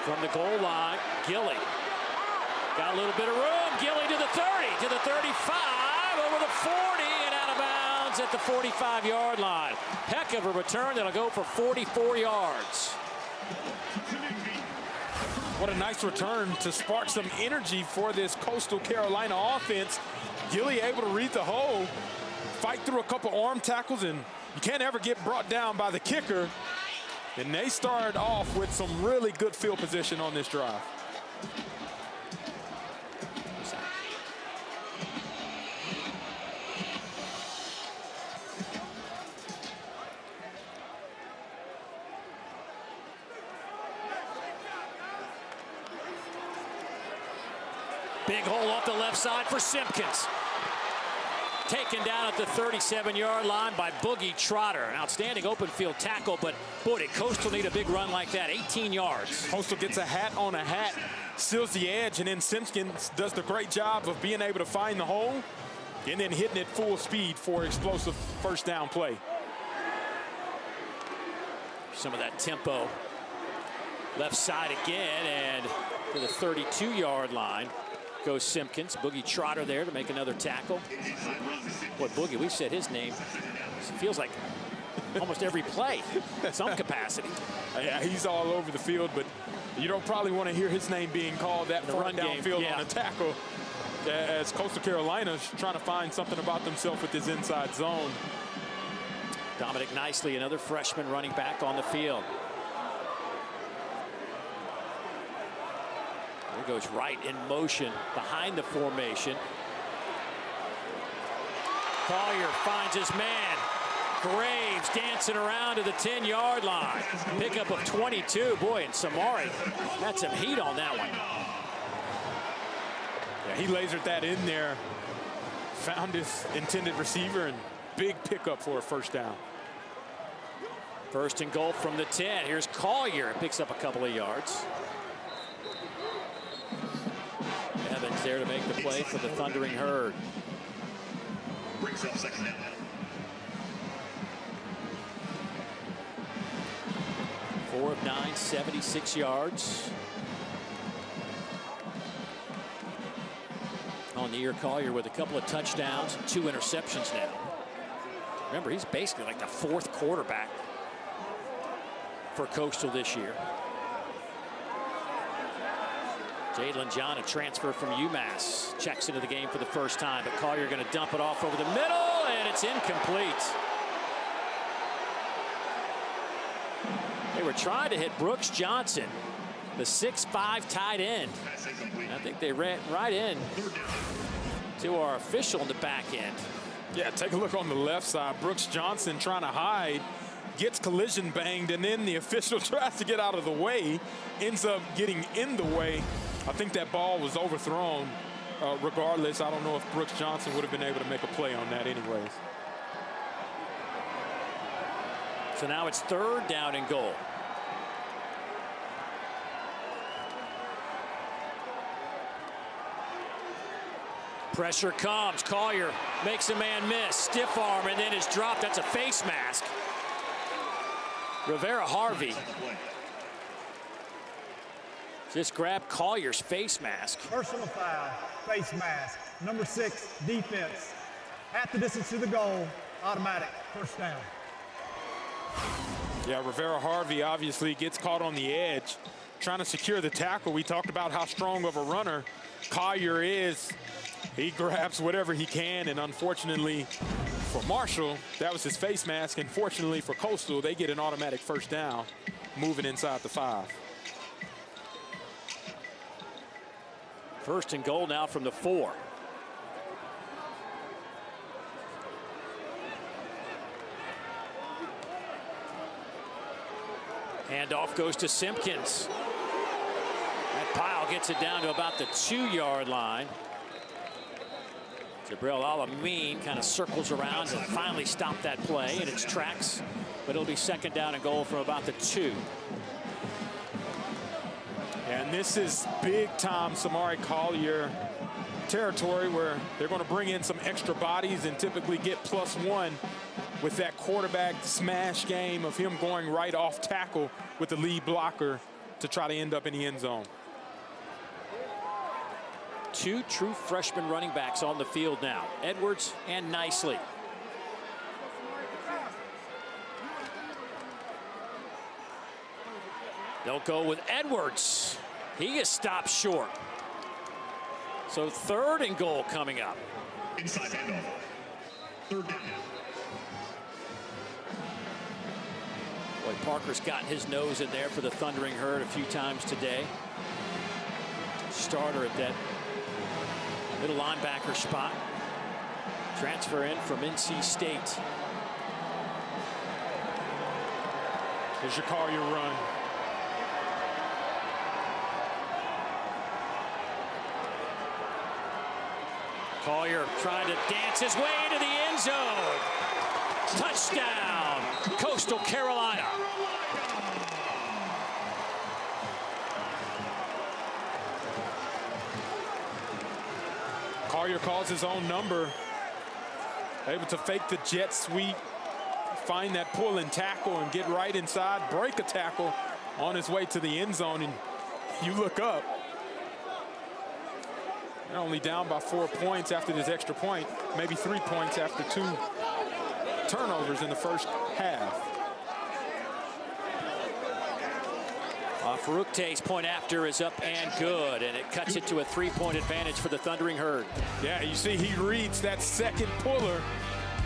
Speaker 1: From the goal line, Gilly. Got a little bit of room. Gilly to the 30, to the 35, over the 40, and out of bounds at the 45-yard line. Heck of a return that'll go for 44 yards.
Speaker 2: What a nice return to spark some energy for this Coastal Carolina offense. Gilly able to read the hole, fight through a couple arm tackles, and you can't ever get brought down by the kicker. And they started off with some really good field position on this drive.
Speaker 1: Big hole off the left side for Simpkins. Taken down at the 37-yard line by Boogie Trotter. An outstanding open field tackle, but boy, did Coastal need a big run like that. 18 yards.
Speaker 2: Coastal gets a hat on a hat, seals the edge, and then Simpkins does the great job of being able to find the hole and then hitting it full speed for explosive first down play.
Speaker 1: Some of that tempo. Left side again, and to the 32-yard line goes Simpkins. Boogie Trotter there to make another tackle. Boy, Boogie, we've said his name. It feels like almost every play in some capacity.
Speaker 2: Yeah, he's all over the field, but you don't probably want to hear his name being called that far downfield on a tackle, as Coastal Carolina's trying to find something about themselves with this inside zone.
Speaker 1: Dominic Nicely, another freshman running back on the field. There goes right in motion behind the formation. Collier finds his man. Graves dancing around to the 10-yard line. Pickup of 22. Boy, and Samari had some heat on that one.
Speaker 2: Yeah, he lasered that in there found his intended receiver, and big pickup for a first down.
Speaker 1: First and goal from the 10. Here's Collier. Picks up a couple of yards. Evans there to make the play for the Thundering Herd.
Speaker 4: Brings up second down.
Speaker 1: 4 of 9, 76 yards. On the year, Collier with a couple of touchdowns, 2 interceptions now. Remember, he's basically like the 4th quarterback for Coastal this year. Jalen John, a transfer from UMass, checks into the game for the first time, but Collier going to dump it off over the middle, and it's incomplete. They were trying to hit Brooks Johnson, the 6'5" tight end. I think they ran right in to our official in the back end.
Speaker 2: Yeah, take a look on the left side. Brooks Johnson trying to hide, gets collision banged, and then the official tries to get out of the way, ends up getting in the way. I think that ball was overthrown. Regardless, I don't know if Brooks Johnson would have been able to make a play on that anyways.
Speaker 1: So now it's 3rd down and goal. Pressure comes. Collier makes a man miss. Stiff arm and then is dropped. That's a face mask. Rivera Harvey just grabbed Collier's face mask.
Speaker 5: Personal foul, face mask. Number 6, defense. At the distance to the goal, automatic, first down.
Speaker 2: Yeah, Rivera Harvey obviously gets caught on the edge, trying to secure the tackle. We talked about how strong of a runner Collier is. He grabs whatever he can, and unfortunately for Marshall, that was his face mask. And fortunately for Coastal, they get an automatic first down, moving inside the 5.
Speaker 1: First and goal now from the 4. Handoff goes to Simpkins. That pile gets it down to about the 2-yard line. Jabril Alameen kind of circles around and finally stopped that play in its tracks, but it'll be 2nd down and goal from about the 2.
Speaker 2: And this is big-time Samari Collier territory, where they're going to bring in some extra bodies and typically get +1 with that quarterback smash game of him going right off tackle with the lead blocker to try to end up in the end zone.
Speaker 1: 2 true freshman running backs on the field now, Edwards and Nicely. They'll go with Edwards. He is stopped short. So 3rd and goal coming up.
Speaker 4: Inside handoff. 3rd down.
Speaker 1: Boy, Parker's gotten his nose in there for the Thundering Herd a few times today. Starter at that middle linebacker spot. Transfer in from NC State.
Speaker 2: Here's your Collier run.
Speaker 1: Collier trying to dance his way into the end zone. Touchdown, Coastal Carolina.
Speaker 2: Collier calls his own number. Able to fake the jet sweep, find that pull and tackle, and get right inside, break a tackle on his way to the end zone. And you look up, they're only down by 4 points after this extra point, maybe 3 points after 2 turnovers in the first half.
Speaker 1: Faroukte's point after is up and good, and it cuts it to a 3-point advantage for the Thundering Herd.
Speaker 2: Yeah, you see he reads that second puller.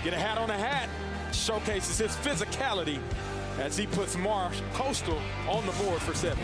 Speaker 2: Get a hat on a hat. Showcases his physicality as he puts Coastal on the board for 7.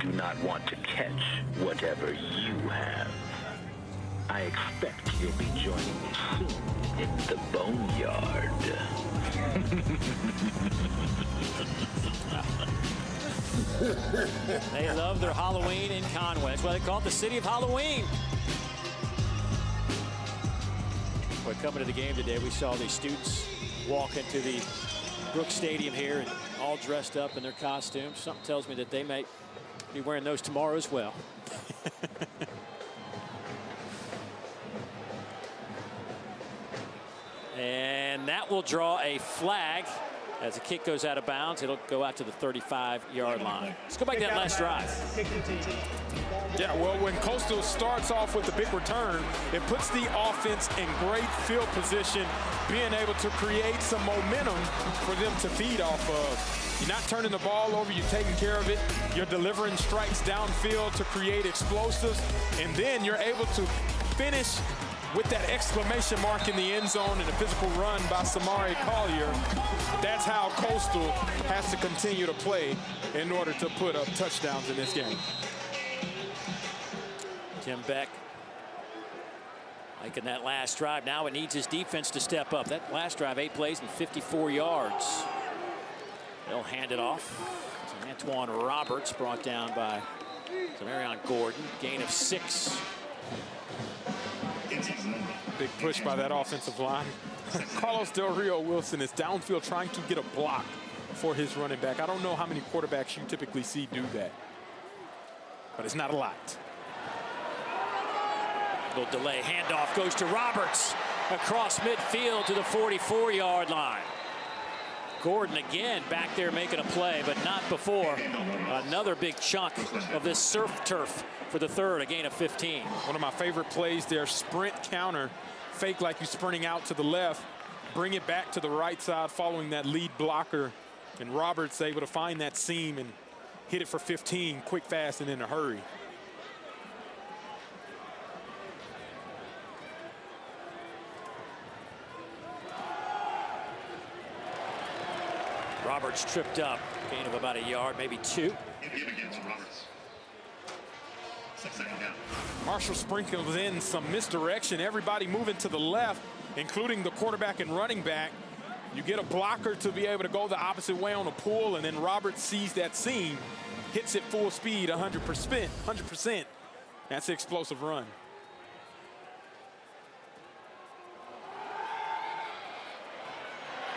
Speaker 6: do not want to catch whatever you have. I expect you'll be joining me soon in the boneyard.
Speaker 1: They love their Halloween in Conway. That's why they call it the city of Halloween. We're coming to the game today. We saw these students walk into the Brooks Stadium here and all dressed up in their costumes. Something tells me that they may be wearing those tomorrow as well. And that will draw a flag. As the kick goes out of bounds, it'll go out to the 35-yard line. Let's go back to that last drive.
Speaker 2: Yeah, well, when Coastal starts off with a big return, it puts the offense in great field position, being able to create some momentum for them to feed off of. You're not turning the ball over, you're taking care of it. You're delivering strikes downfield to create explosives, and then you're able to finish with that exclamation mark in the end zone and a physical run by Samari Collier. That's how Coastal has to continue to play in order to put up touchdowns in this game.
Speaker 1: Tim Beck like in that last drive. Now it needs his defense to step up. That last drive, 8 plays and 54 yards. They'll hand it off to Antoine Roberts, brought down by Marion Gordon. Gain of 6.
Speaker 2: Big push by that offensive line. Carlos Del Rio Wilson is downfield trying to get a block for his running back. I don't know how many quarterbacks you typically see do that, but it's not a lot.
Speaker 1: Little delay, handoff goes to Roberts across midfield to the 44-yard line. Gordon again back there making a play, but not before. Another big chunk of this surf turf for the third, a gain of 15.
Speaker 2: One of my favorite plays there, sprint counter, fake like you're sprinting out to the left, bring it back to the right side following that lead blocker, and Roberts able to find that seam and hit it for 15, quick, fast, and in a hurry.
Speaker 1: Roberts tripped up, gain of about a yard, maybe 2.
Speaker 2: Marshall sprinkles in some misdirection. Everybody moving to the left, including the quarterback and running back. You get a blocker to be able to go the opposite way on a pull, and then Roberts sees that seam, hits it full speed, 100%. That's an explosive run.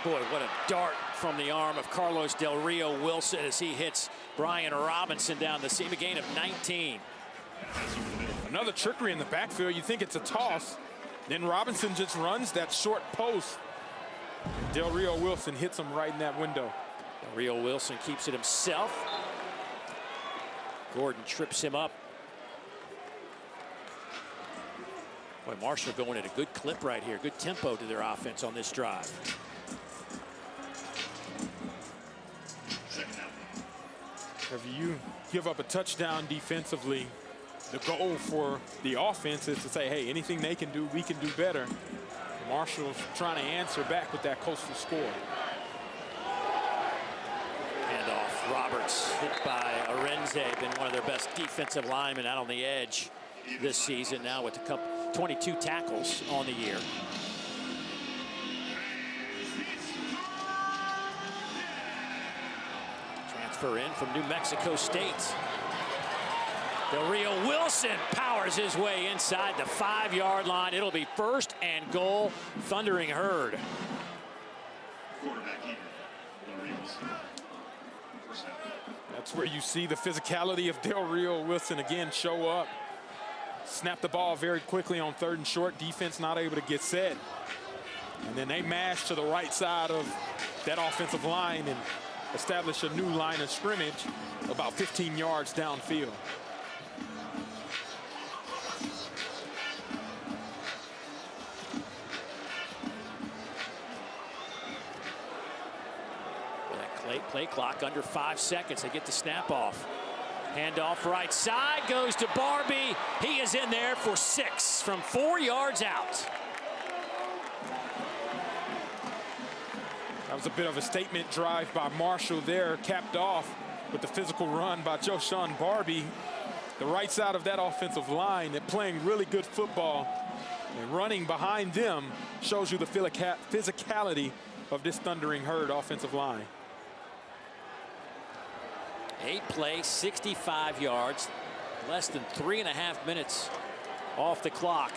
Speaker 1: Boy, what a dart from the arm of Carlos Del Rio Wilson as he hits Brian Robinson down the seam, a gain of 19.
Speaker 2: Another trickery in the backfield. You think it's a toss. Then Robinson just runs that short post. Del Rio Wilson hits him right in that window.
Speaker 1: Del Rio Wilson keeps it himself. Gordon trips him up. Boy, Marshall going at a good clip right here. Good tempo to their offense on this drive.
Speaker 2: If you give up a touchdown defensively, the goal for the offense is to say, hey, anything they can do, we can do better. Marshall's trying to answer back with that Coastal score.
Speaker 1: Handoff, Roberts hit by Arenze, been one of their best defensive linemen out on the edge this season, now with 22 tackles on the year. Transfer in from New Mexico State. Del Rio Wilson powers his way inside the 5-yard line. It'll be 1st and goal. Thundering Herd.
Speaker 2: That's where you see the physicality of Del Rio Wilson again show up. Snap the ball very quickly on 3rd and short. Defense not able to get set. And then they mash to the right side of that offensive line and establish a new line of scrimmage about 15 yards downfield.
Speaker 1: Play clock under 5 seconds. They get the snap off. Handoff right side goes to Barbie. He is in there for 6 from 4 yards out.
Speaker 2: That was a bit of a statement drive by Marshall there, capped off with the physical run by Joshawn Barbie. The right side of that offensive line, they're playing really good football. And running behind them shows you the physicality of this Thundering Herd offensive line.
Speaker 1: 8 plays, 65 yards, less than 3.5 minutes off the clock.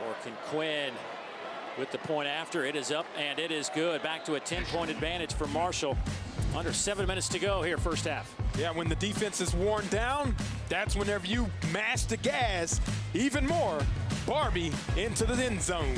Speaker 1: Or can Quinn with the point after? It is up and it is good. Back to a 10-point advantage for Marshall. Under 7 minutes to go here, first half.
Speaker 2: Yeah, when the defense is worn down, that's whenever you mash the gas even more. Barbie into the end zone.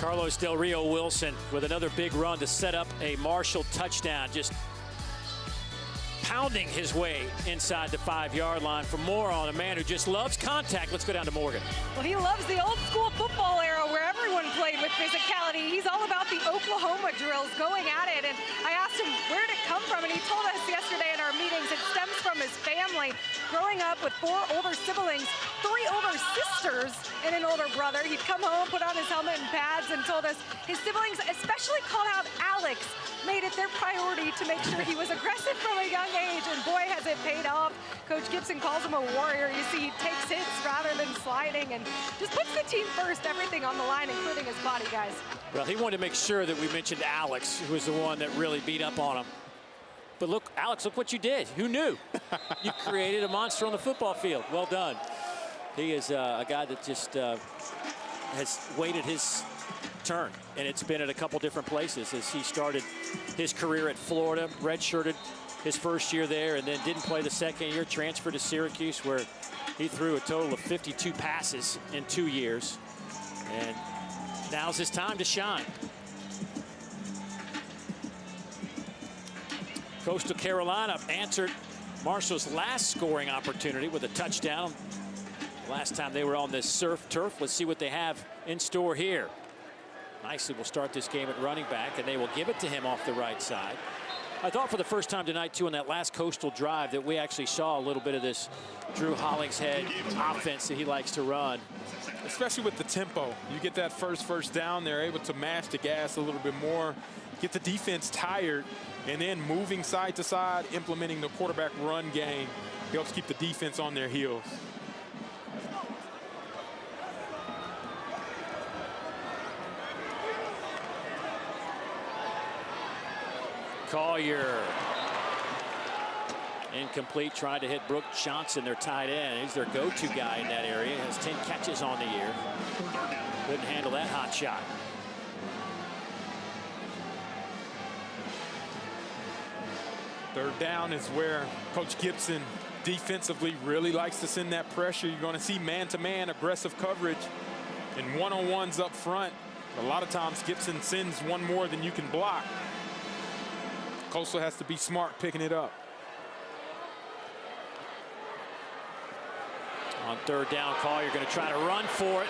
Speaker 1: Carlos Del Rio Wilson with another big run to set up a Marshall touchdown. Just pounding his way inside the 5-yard line. For more on a man who just loves contact, let's go down to Morgan.
Speaker 3: Well, he loves the old school football era where everyone played with physicality. He's all about the Oklahoma drills, going at it. And I asked him, where did it come from? And he told us yesterday in our meetings it stems from his family. Growing up with 4 older siblings, 3 older sisters, and an older brother. He'd come home, put on his helmet and pads, and told us his siblings, especially called out Alex, made it their priority to make sure he was aggressive from a young age, and boy, has it paid off. Coach Gibson calls him a warrior. You see, he takes hits rather than sliding and just puts the team first, everything on the line, including his body, guys.
Speaker 1: Well, he wanted to make sure that we mentioned Alex, who was the one that really beat up on him. But look, Alex, look what you did. Who knew? You created a monster on the football field. Well done. He is a guy that just has waited his turn, and it's been at a couple different places as he started his career at Florida, redshirted his first year there, and then didn't play the second year, transferred to Syracuse, where he threw a total of 52 passes in 2 years. And now's his time to shine. Coastal Carolina answered Marshall's last scoring opportunity with a touchdown. Last time they were on this surf turf. Let's see what they have in store here. Nicely will start this game at running back, and they will give it to him off the right side. I thought for the first time tonight, too, on that last Coastal drive that we actually saw a little bit of this Drew Hollingshead offense that he likes to run.
Speaker 2: Especially with the tempo. You get that first down, they're able to mash the gas a little bit more, get the defense tired, and then moving side to side, implementing the quarterback run game helps keep the defense on their heels.
Speaker 1: Collier. Incomplete, tried to hit Brooke Johnson, their tight end. He's their go-to guy in that area. Has 10 catches on the year. Couldn't handle that hot shot.
Speaker 2: Third down is where Coach Gibson defensively really likes to send that pressure. You're going to see man-to-man aggressive coverage and one-on-ones up front. A lot of times Gibson sends one more than you can block. Coastal has to be smart picking it up.
Speaker 1: On third down, Collier going to try to run for it.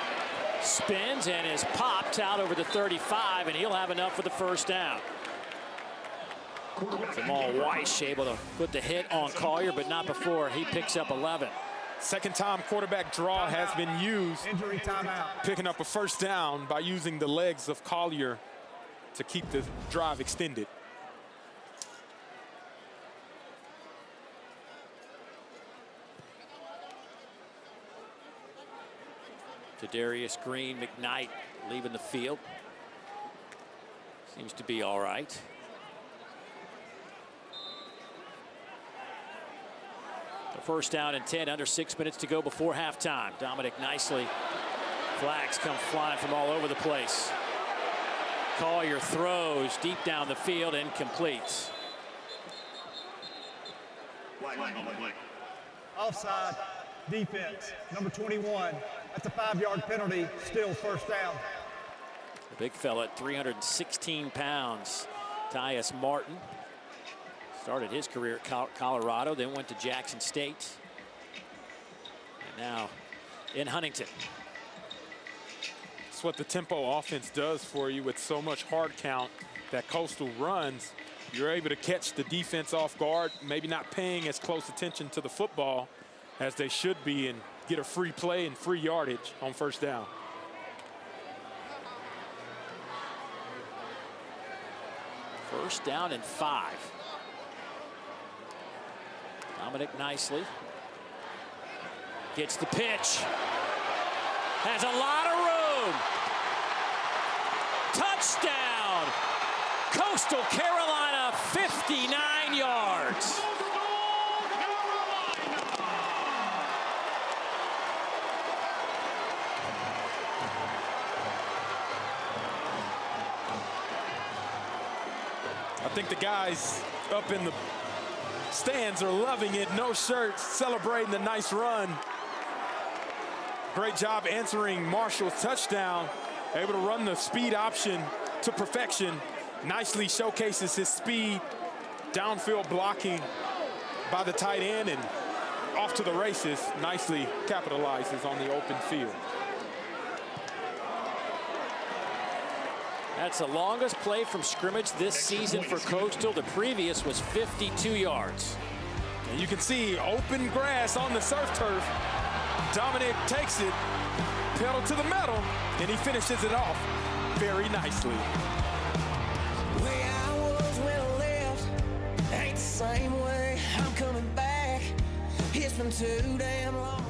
Speaker 1: Spins and is popped out over the 35, and he'll have enough for the first down. Jamal Weiss able to put the hit on Collier, but not before he picks up 11.
Speaker 2: Second time quarterback draw has been used.
Speaker 5: Injury timeout.
Speaker 2: Picking up a first down by using the legs of Collier to keep the drive extended.
Speaker 1: Darius Green, McKnight leaving the field. Seems to be all right. The first down and 10, under 6 minutes to go before halftime. Dominic nicely. Flags come flying from all over the place. Collier throws deep down the field and completes.
Speaker 5: Offside. Defense. Number 21. That's a 5-yard penalty. Still first down.
Speaker 1: The big fella at 316 pounds. Tyus Martin. Started his career at Colorado, then went to Jackson State. And now in Huntington.
Speaker 2: It's what the tempo offense does for you with so much hard count that Coastal runs. You're able to catch the defense off guard, maybe not paying as close attention to the football as they should be, and get a free play and free yardage on first down.
Speaker 1: First down and 5. Dominic nicely gets the pitch. Has a lot of room. Touchdown. Coastal Carolina, 59 yards.
Speaker 2: I think the guys up in the stands are loving it. No shirts, celebrating the nice run. Great job answering Marshall's touchdown. Able to run the speed option to perfection. Nicely showcases his speed. Downfield blocking by the tight end and off to the races. Nicely capitalizes on the open field.
Speaker 1: That's the longest play from scrimmage this season for Coastal. The previous was 52 yards.
Speaker 2: And you can see open grass on the surf turf. Dominic takes it, pedal to the metal, and he finishes it off very nicely.
Speaker 7: Way I was when I left ain't the same way I'm coming back. It's been too damn long.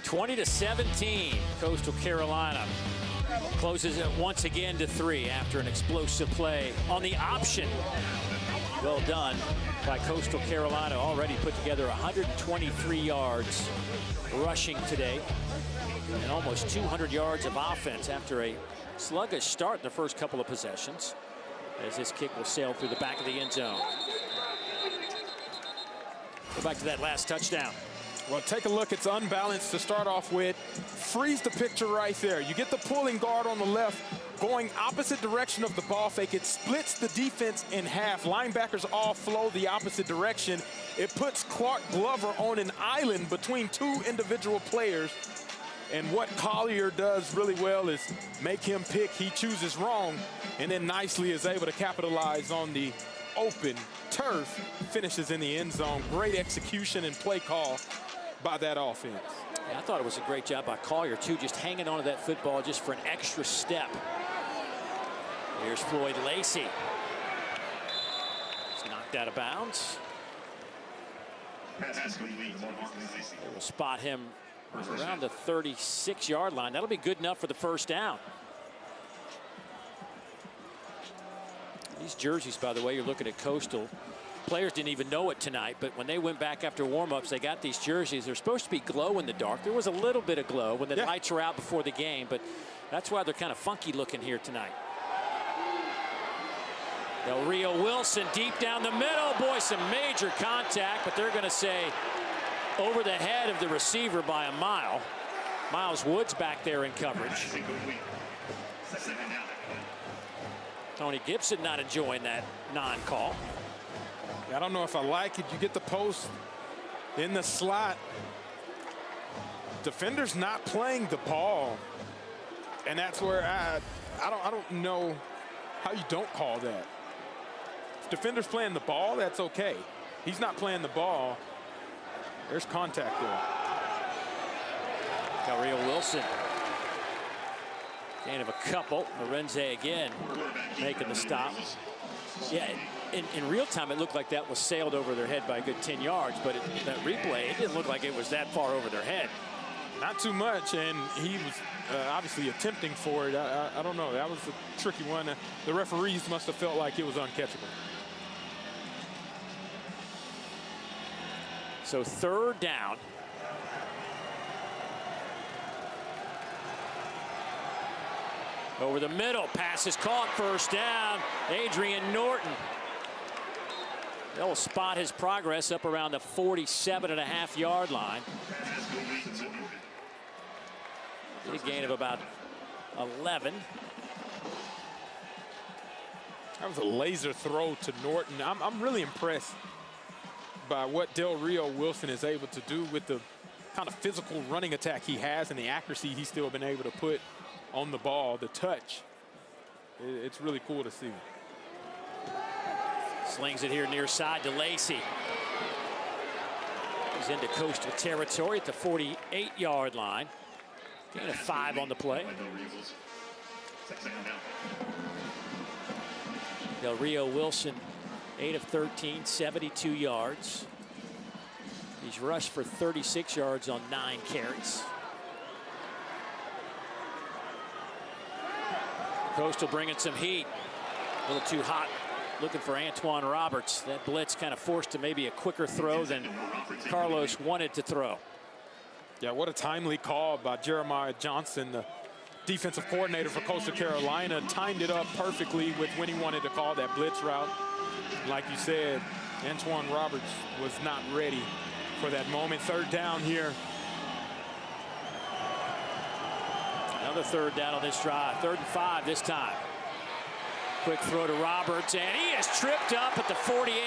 Speaker 1: 20-17. Coastal Carolina closes it once again to 3 after an explosive play on the option. Well done by Coastal Carolina. Already put together 123 yards rushing today and almost 200 yards of offense after a sluggish start in the first couple of possessions, as this kick will sail through the back of the end zone. Go back to that last touchdown.
Speaker 2: Well, take a look. It's unbalanced to start off with. Freeze the picture right there. You get the pulling guard on the left going opposite direction of the ball fake. It splits the defense in half. Linebackers all flow the opposite direction. It puts Clark Glover on an island between two individual players. And what Collier does really well is make him pick. He chooses wrong and then nicely is able to capitalize on the open turf. Finishes in the end zone. Great execution and play call by that offense.
Speaker 1: Yeah, I thought it was a great job by Collier, too, just hanging on to that football just for an extra step. Here's Floyd Lacey. He's knocked out of bounds. We'll spot him around the 36-yard line. That'll be good enough for the first down. These jerseys, by the way, you're looking at Coastal. Players didn't even know it tonight, but when they went back after warm-ups, they got these jerseys. They're supposed to be glow in the dark. There was a little bit of glow when the lights were out before the game, but that's why they're kind of funky looking here tonight. Del Rio Wilson deep down the middle. Boy, some major contact, but they're going to say over the head of the receiver by a mile. Miles Woods back there in coverage. Tony Gibson not enjoying that non-call.
Speaker 2: I don't know if I like it. You get the post in the slot. Defender's not playing the ball. And that's where I don't know how you don't call that. If defender's playing the ball, that's okay. He's not playing the ball. There's contact there.
Speaker 1: Del Rio Wilson. Gain of a couple. Lorenze again making the stop. Yeah, in real time, it looked like that was sailed over their head by a good 10 yards, but that replay, it didn't look like it was that far over their head.
Speaker 2: Not too much, and he was obviously attempting for it. I don't know. That was a tricky one. The referees must have felt like it was uncatchable.
Speaker 1: So third down. Over the middle, pass is caught, first down. Adrian Norton. They'll spot his progress up around the 47.5-yard line. A gain of about 11.
Speaker 2: That was a laser throw to Norton. I'm really impressed by what Del Rio Wilson is able to do with the kind of physical running attack he has and the accuracy he's still been able to put on the ball, the touch. It's really cool to see.
Speaker 1: Slings it here near side to Lacey. He's into Coastal territory at the 48-yard line. Gain of 5 on the play. Del Rio Wilson, 8 of 13, 72 yards. He's rushed for 36 yards on 9 carries. Coastal bringing some heat. A little too hot, looking for Antoine Roberts. That blitz kind of forced to maybe a quicker throw than Carlos wanted to throw.
Speaker 2: Yeah, what a timely call by Jeremiah Johnson, the defensive coordinator for Coastal Carolina. Timed it up perfectly with when he wanted to call that blitz route. Like you said, Antoine Roberts was not ready for that moment. Third down here.
Speaker 1: Another third down on this drive. 3rd and 5 this time. Quick throw to Roberts, and he is tripped up at the 48.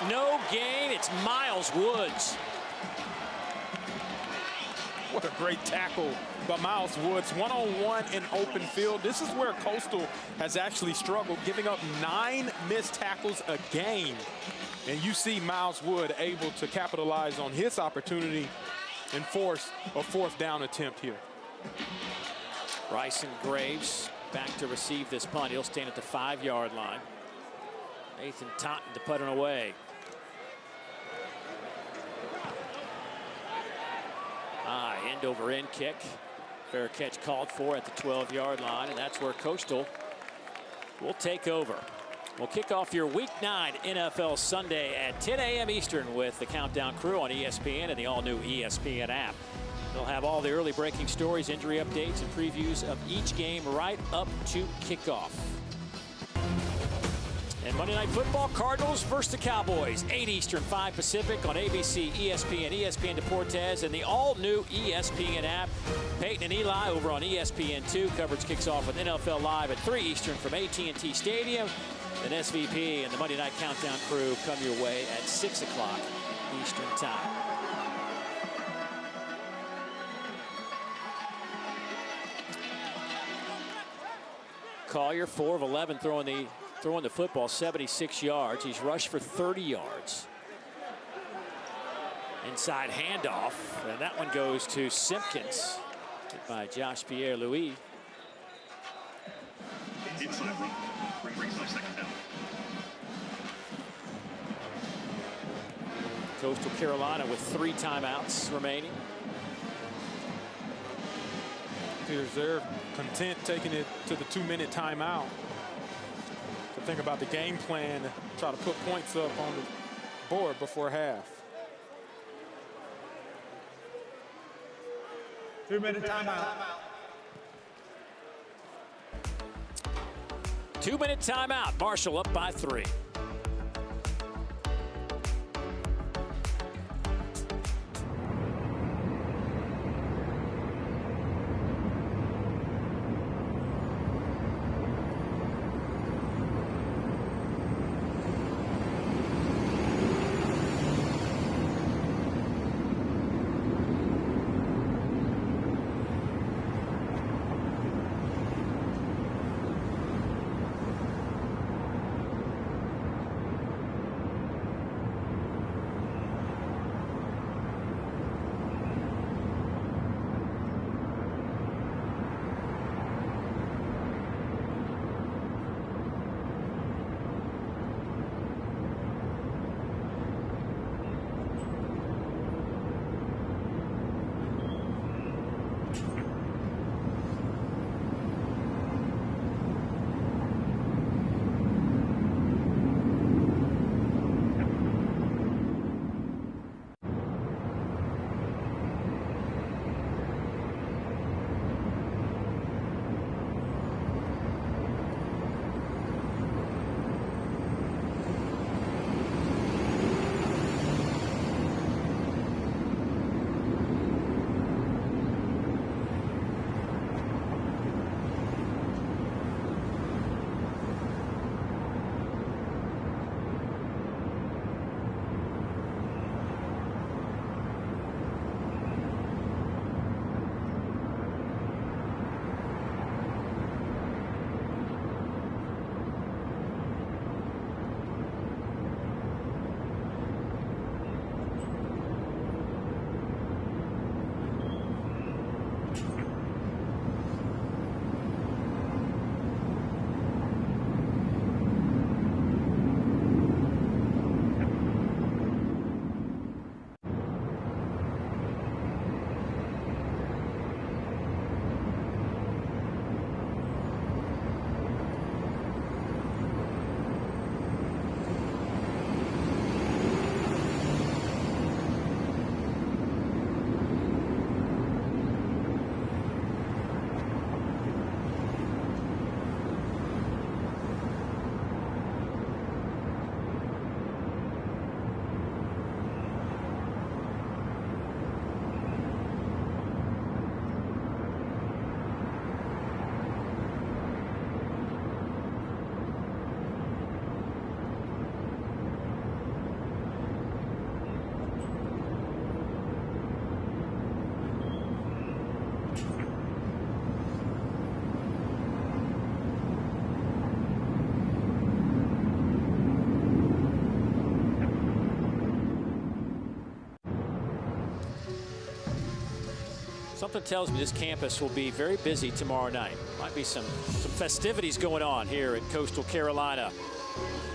Speaker 1: No gain. It's Miles Woods.
Speaker 2: What a great tackle by Miles Woods. One-on-one in open field. This is where Coastal has actually struggled, giving up 9 missed tackles a game. And you see Miles Wood able to capitalize on his opportunity and force a 4th down attempt here.
Speaker 1: Bryson Graves back to receive this punt. He'll stand at the 5-yard line. Nathan Totten to put it away. End over end kick. Fair catch called for at the 12-yard line, and that's where Coastal will take over. We'll kick off your Week 9 NFL Sunday at 10 a.m. Eastern with the Countdown Crew on ESPN and the all-new ESPN app. They'll have all the early breaking stories, injury updates, and previews of each game right up to kickoff. And Monday Night Football, Cardinals versus the Cowboys, 8 Eastern, 5 Pacific on ABC, ESPN, ESPN Deportes, and the all-new ESPN app. Peyton and Eli over on ESPN2. Coverage kicks off with NFL Live at 3 Eastern from AT&T Stadium. Then SVP and the Monday Night Countdown Crew come your way at 6 o'clock Eastern Time. Collier, 4 of 11, throwing the football, 76 yards. He's rushed for 30 yards. Inside handoff, and that one goes to Simpkins. Hit by Josh Pierre-Louis. Coastal Carolina with 3 timeouts remaining.
Speaker 2: Appears they're content taking it to the 2-minute timeout to think about the game plan, try to put points up on the board before half.
Speaker 5: 2-minute timeout.
Speaker 1: 2-minute timeout. Marshall up by 3. Something tells me this campus will be very busy tomorrow night. Might be some festivities going on here at Coastal Carolina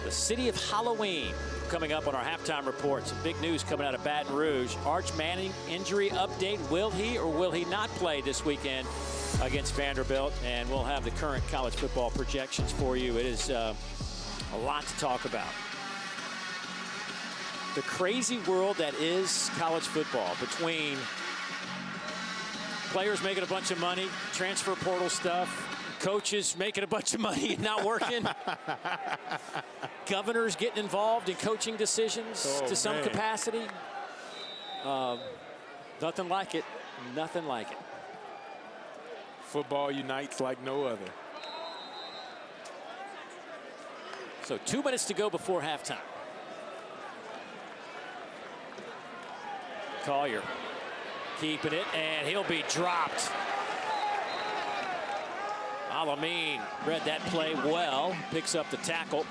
Speaker 1: The city of Halloween coming up on our halftime report. Some big news coming out of Baton Rouge. Arch Manning injury update. Will he or will he not play this weekend against Vanderbilt? And we'll have the current college football projections for you. It is a lot to talk about. The crazy world that is college football, between players making a bunch of money, transfer portal stuff, coaches making a bunch of money and not working, governors getting involved in coaching decisions to some capacity. Nothing like it. Nothing like it.
Speaker 2: Football unites like no other.
Speaker 1: So 2 minutes to go before halftime. Collier keeping it, and he'll be dropped. Alameen read that play well, picks up the tackle.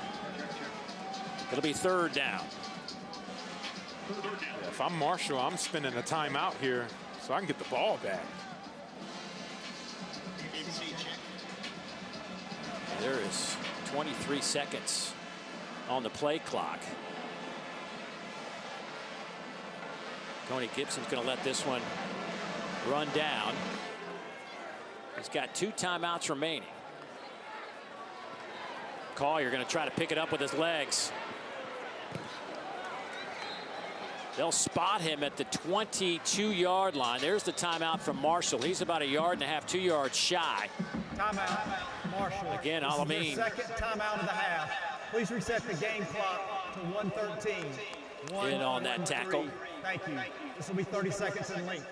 Speaker 1: It'll be third down.
Speaker 2: If I'm Marshall, I'm spending a timeout here so I can get the ball back.
Speaker 1: There is 23 seconds on the play clock. Tony Gibson's going to let this one run down. He's got 2 timeouts remaining. Collier going to try to pick it up with his legs. They'll spot him at the 22-yard line. There's the timeout from Marshall. He's about 1.5 yards, 2 yards shy.
Speaker 5: Timeout, Marshall.
Speaker 1: Again,
Speaker 5: This is
Speaker 1: Alameen.
Speaker 5: your second timeout of the half. Please reset the game clock to 1:13.
Speaker 1: In on that tackle.
Speaker 5: Thank you. This will be 30 seconds in length.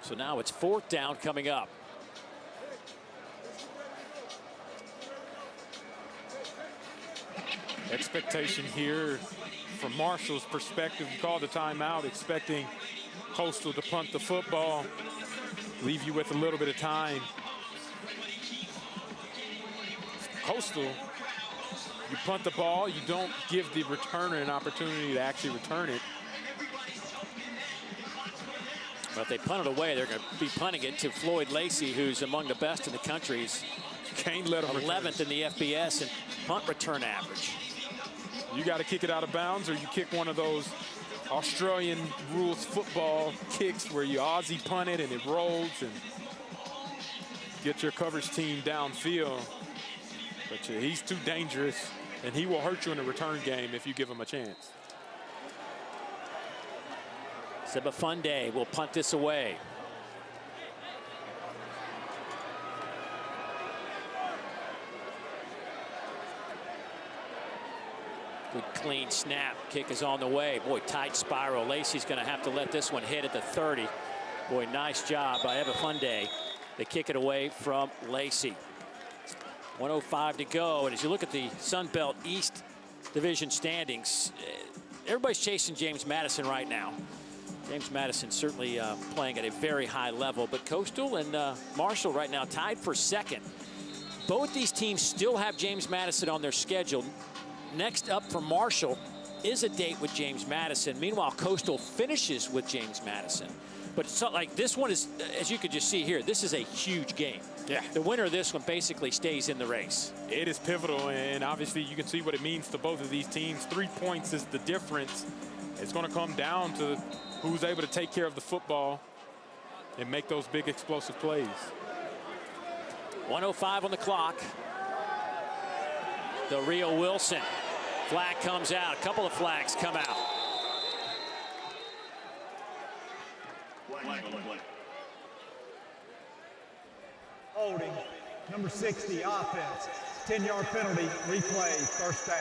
Speaker 1: So now it's 4th down coming up.
Speaker 2: Expectation here from Marshall's perspective, call the timeout, expecting Coastal to punt the football, leave you with a little bit of time. Coastal, you punt the ball, you don't give the returner an opportunity to actually return it.
Speaker 1: But if they punt it away, they're going to be punting it to Floyd Lacey, who's among the best in the country. He's
Speaker 2: Can't let him
Speaker 1: 11th in the FBS in punt return average.
Speaker 2: You got to kick it out of bounds, or you kick one of those Australian rules football kicks where you Aussie punt it and it rolls and get your coverage team downfield. But he's too dangerous, and he will hurt you in the return game if you give him a chance.
Speaker 1: Sebafunde will punt this away. Good clean snap. Kick is on the way. Boy, tight spiral. Lacey's going to have to let this one hit at the 30. Boy, nice job by Sebafunde. They kick it away from Lacey. 1:05 to go. And as you look at the Sun Belt East Division standings, everybody's chasing James Madison right now. James Madison certainly playing at a very high level, but Coastal and Marshall right now tied for 2nd. Both these teams still have James Madison on their schedule. Next up for Marshall is a date with James Madison. Meanwhile, Coastal finishes with James Madison. But it's not like this one is, as you could just see here, this is a huge game.
Speaker 2: Yeah.
Speaker 1: The winner of this one basically stays in the race.
Speaker 2: It is pivotal, and obviously you can see what it means to both of these teams. 3 points is the difference. It's going to come down to who's able to take care of the football and make those big explosive plays.
Speaker 1: 1:05 on the clock. The Rio Wilson flag comes out. A couple of flags come out.
Speaker 5: Holding. Number 60, offense. 10-yard penalty, replay, first down.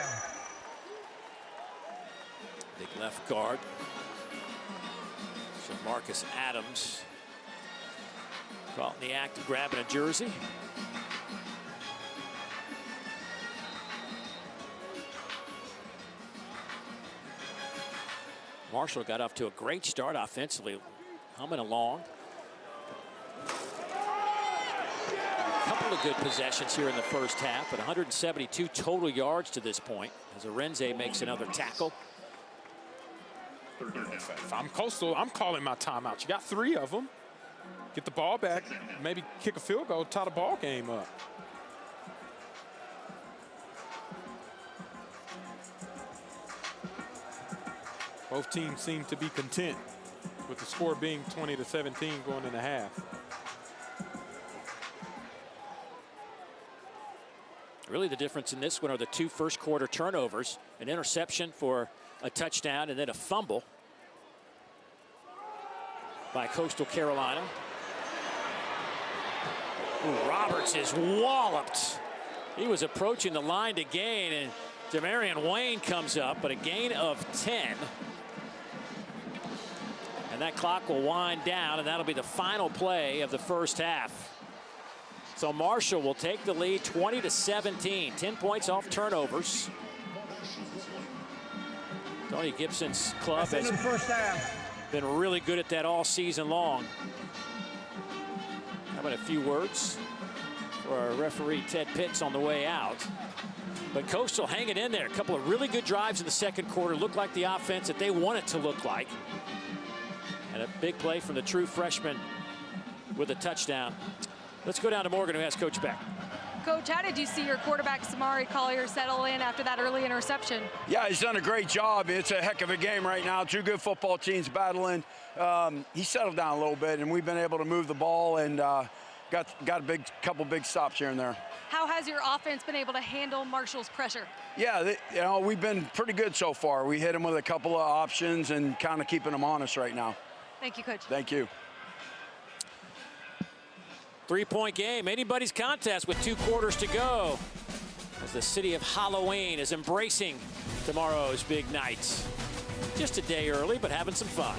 Speaker 1: Big left guard. So Marcus Adams caught in the act of grabbing a jersey. Marshall got off to a great start offensively, humming along. A couple of good possessions here in the first half, but 172 total yards to this point as Arenze makes another tackle.
Speaker 2: If I'm Coastal, I'm calling my timeout. You got 3 of them. Get the ball back, maybe kick a field goal, tie the ball game up. Both teams seem to be content with the score being 20-17 going in the half.
Speaker 1: Really the difference in this one are the 2 first-quarter turnovers, an interception for a touchdown and then a fumble by Coastal Carolina. Ooh, Roberts is walloped. He was approaching the line to gain, and Demarion Wayne comes up, but a gain of 10. And that clock will wind down, and that'll be the final play of the first half. So Marshall will take the lead 20-17, 10 points off turnovers. Tony Gibson's club has
Speaker 5: the first half.
Speaker 1: been really good at that all season long. How about a few words for our referee Ted Pitts on the way out? But Coastal hanging in there. A couple of really good drives in the second quarter. Looked like the offense that they want it to look like. And a big play from the true freshman with a touchdown. Let's go down to Morgan, who has Coach back.
Speaker 3: Coach, how did you see your quarterback Samari Collier settle in after that early interception?
Speaker 8: Yeah, he's done a great job. It's a heck of a game right now. 2 good football teams battling. He settled down a little bit, and we've been able to move the ball and got a couple big stops here and there.
Speaker 3: How has your offense been able to handle Marshall's pressure?
Speaker 8: Yeah, we've been pretty good so far. We hit them with a couple of options and kind of keeping them honest right now.
Speaker 3: Thank you, Coach.
Speaker 8: Thank you.
Speaker 1: 3-point game, anybody's contest with 2 quarters to go as the city of Halloween is embracing tomorrow's big night. Just a day early, but having some fun.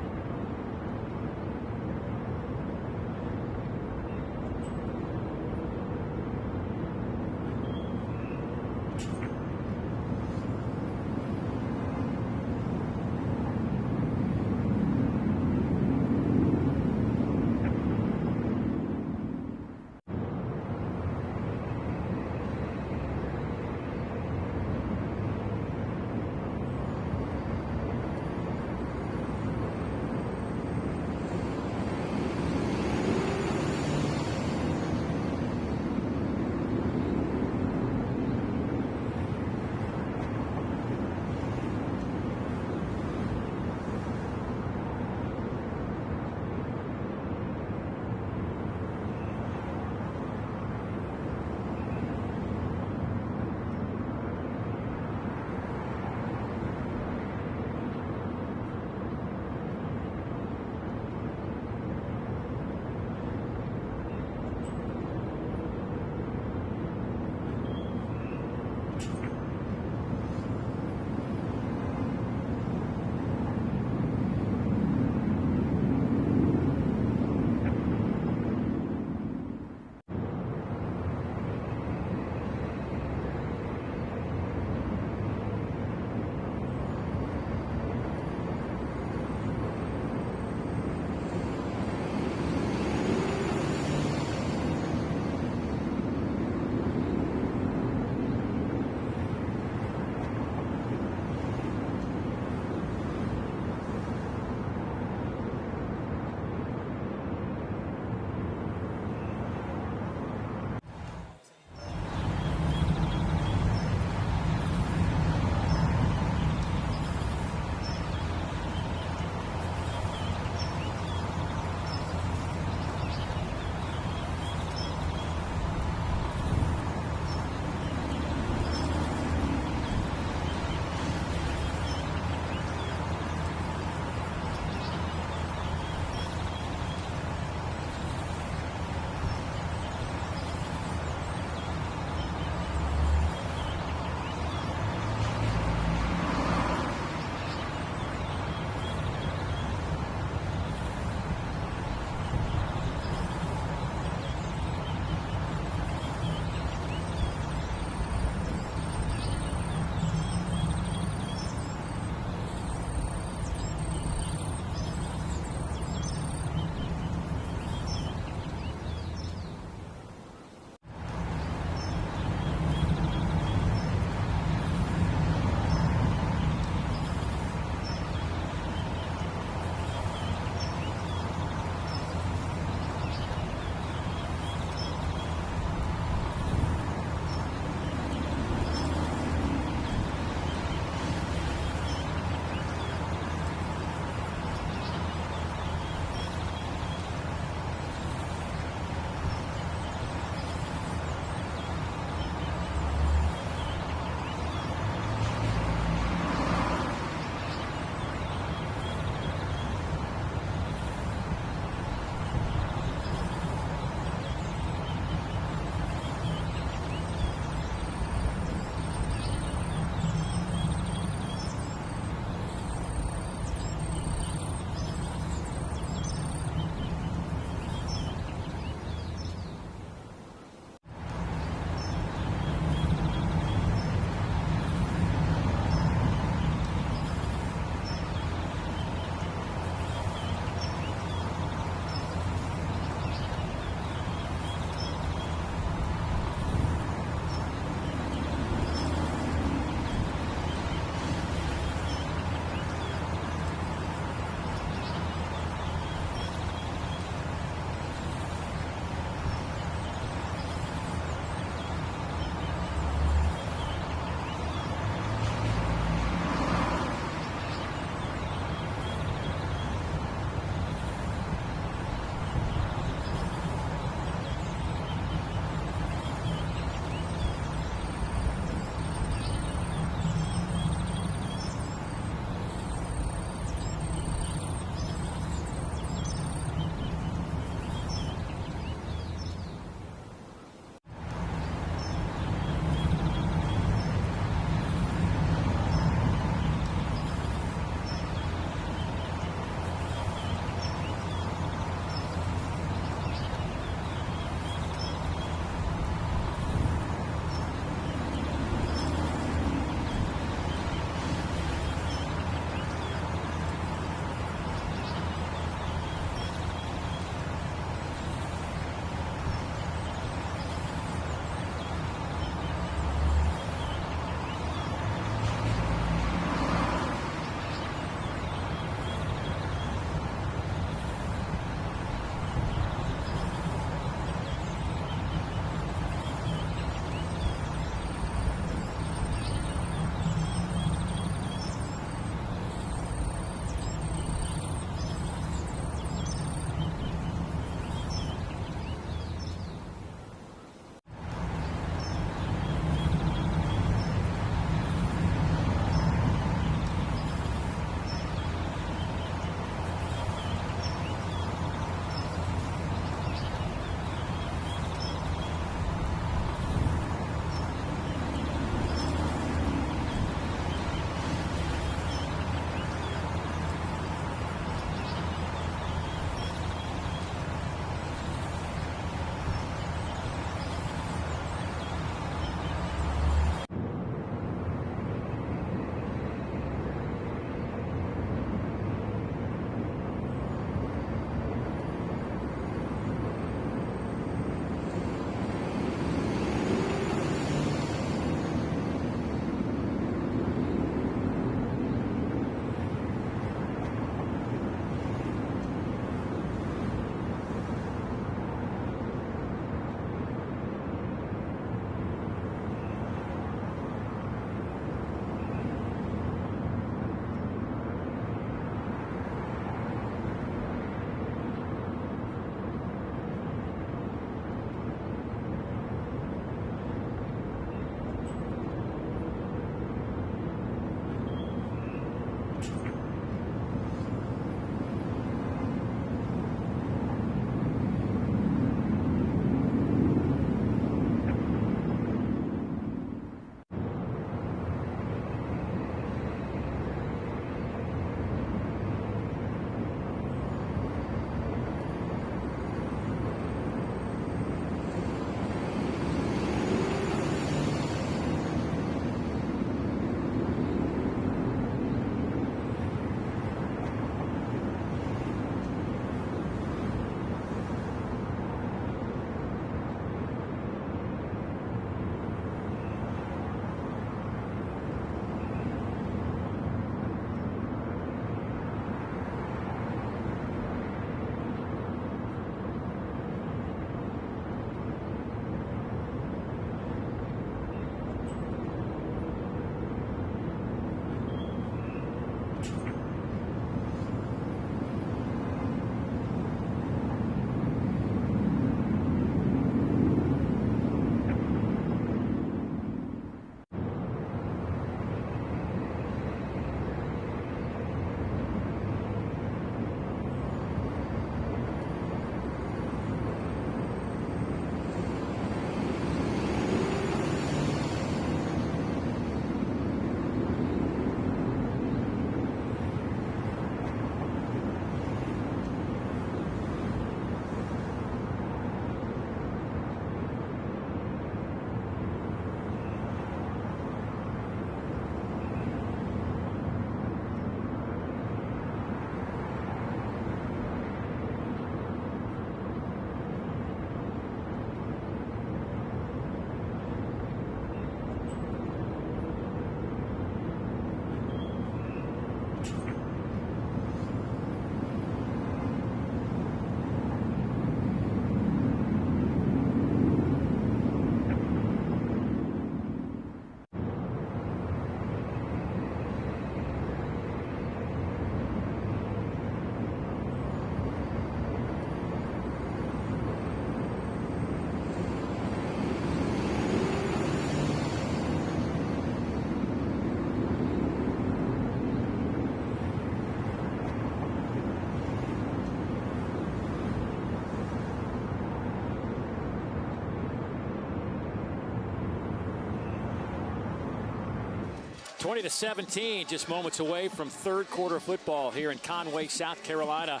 Speaker 1: 20-17, just moments away from third quarter football here in Conway, South Carolina.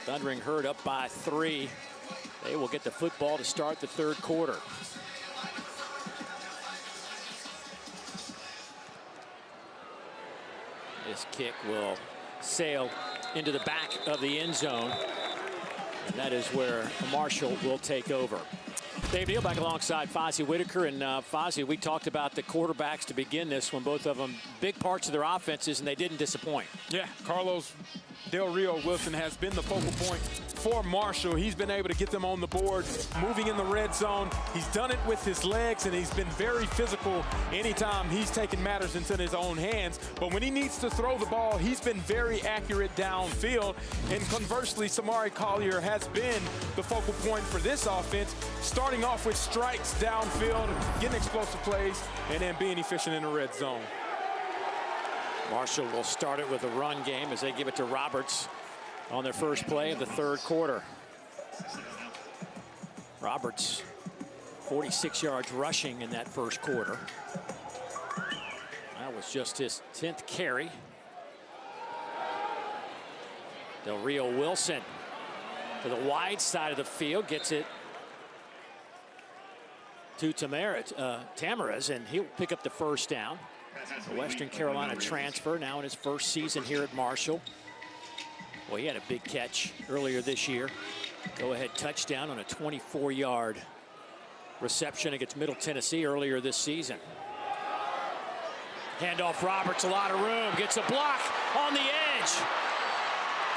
Speaker 1: Thundering Herd up by 3. They will get the football to start the third quarter. This kick will sail into the back of the end zone. And that is where Marshall will take over. Dave Neal back alongside Fozzie Whitaker. And Fozzie, we talked about the quarterbacks to begin this when both of them big parts of their offenses, and they didn't disappoint.
Speaker 2: Yeah, Carlos Del Rio Wilson has been the focal point for Marshall. He's been able to get them on the board, moving in the red zone. He's done it with his legs, and he's been very physical anytime he's taken matters into his own hands. But when he needs to throw the ball, he's been very accurate downfield. And conversely, Samari Collier has been the focal point for this offense, starting off with strikes downfield, getting explosive plays, and then being efficient in the red zone.
Speaker 1: Marshall will start it with a run game as they give it to Roberts on their first play of the third quarter. Roberts, 46 yards rushing in that first quarter. That was just his 10th carry. Del Rio Wilson to the wide side of the field, gets it to Tamarez, and he'll pick up the first down. A Western Carolina transfer, now in his first season here at Marshall. Well, he had a big catch earlier this year. Go-ahead touchdown on a 24-yard reception against Middle Tennessee earlier this season. Handoff Roberts, a lot of room, gets a block on the edge.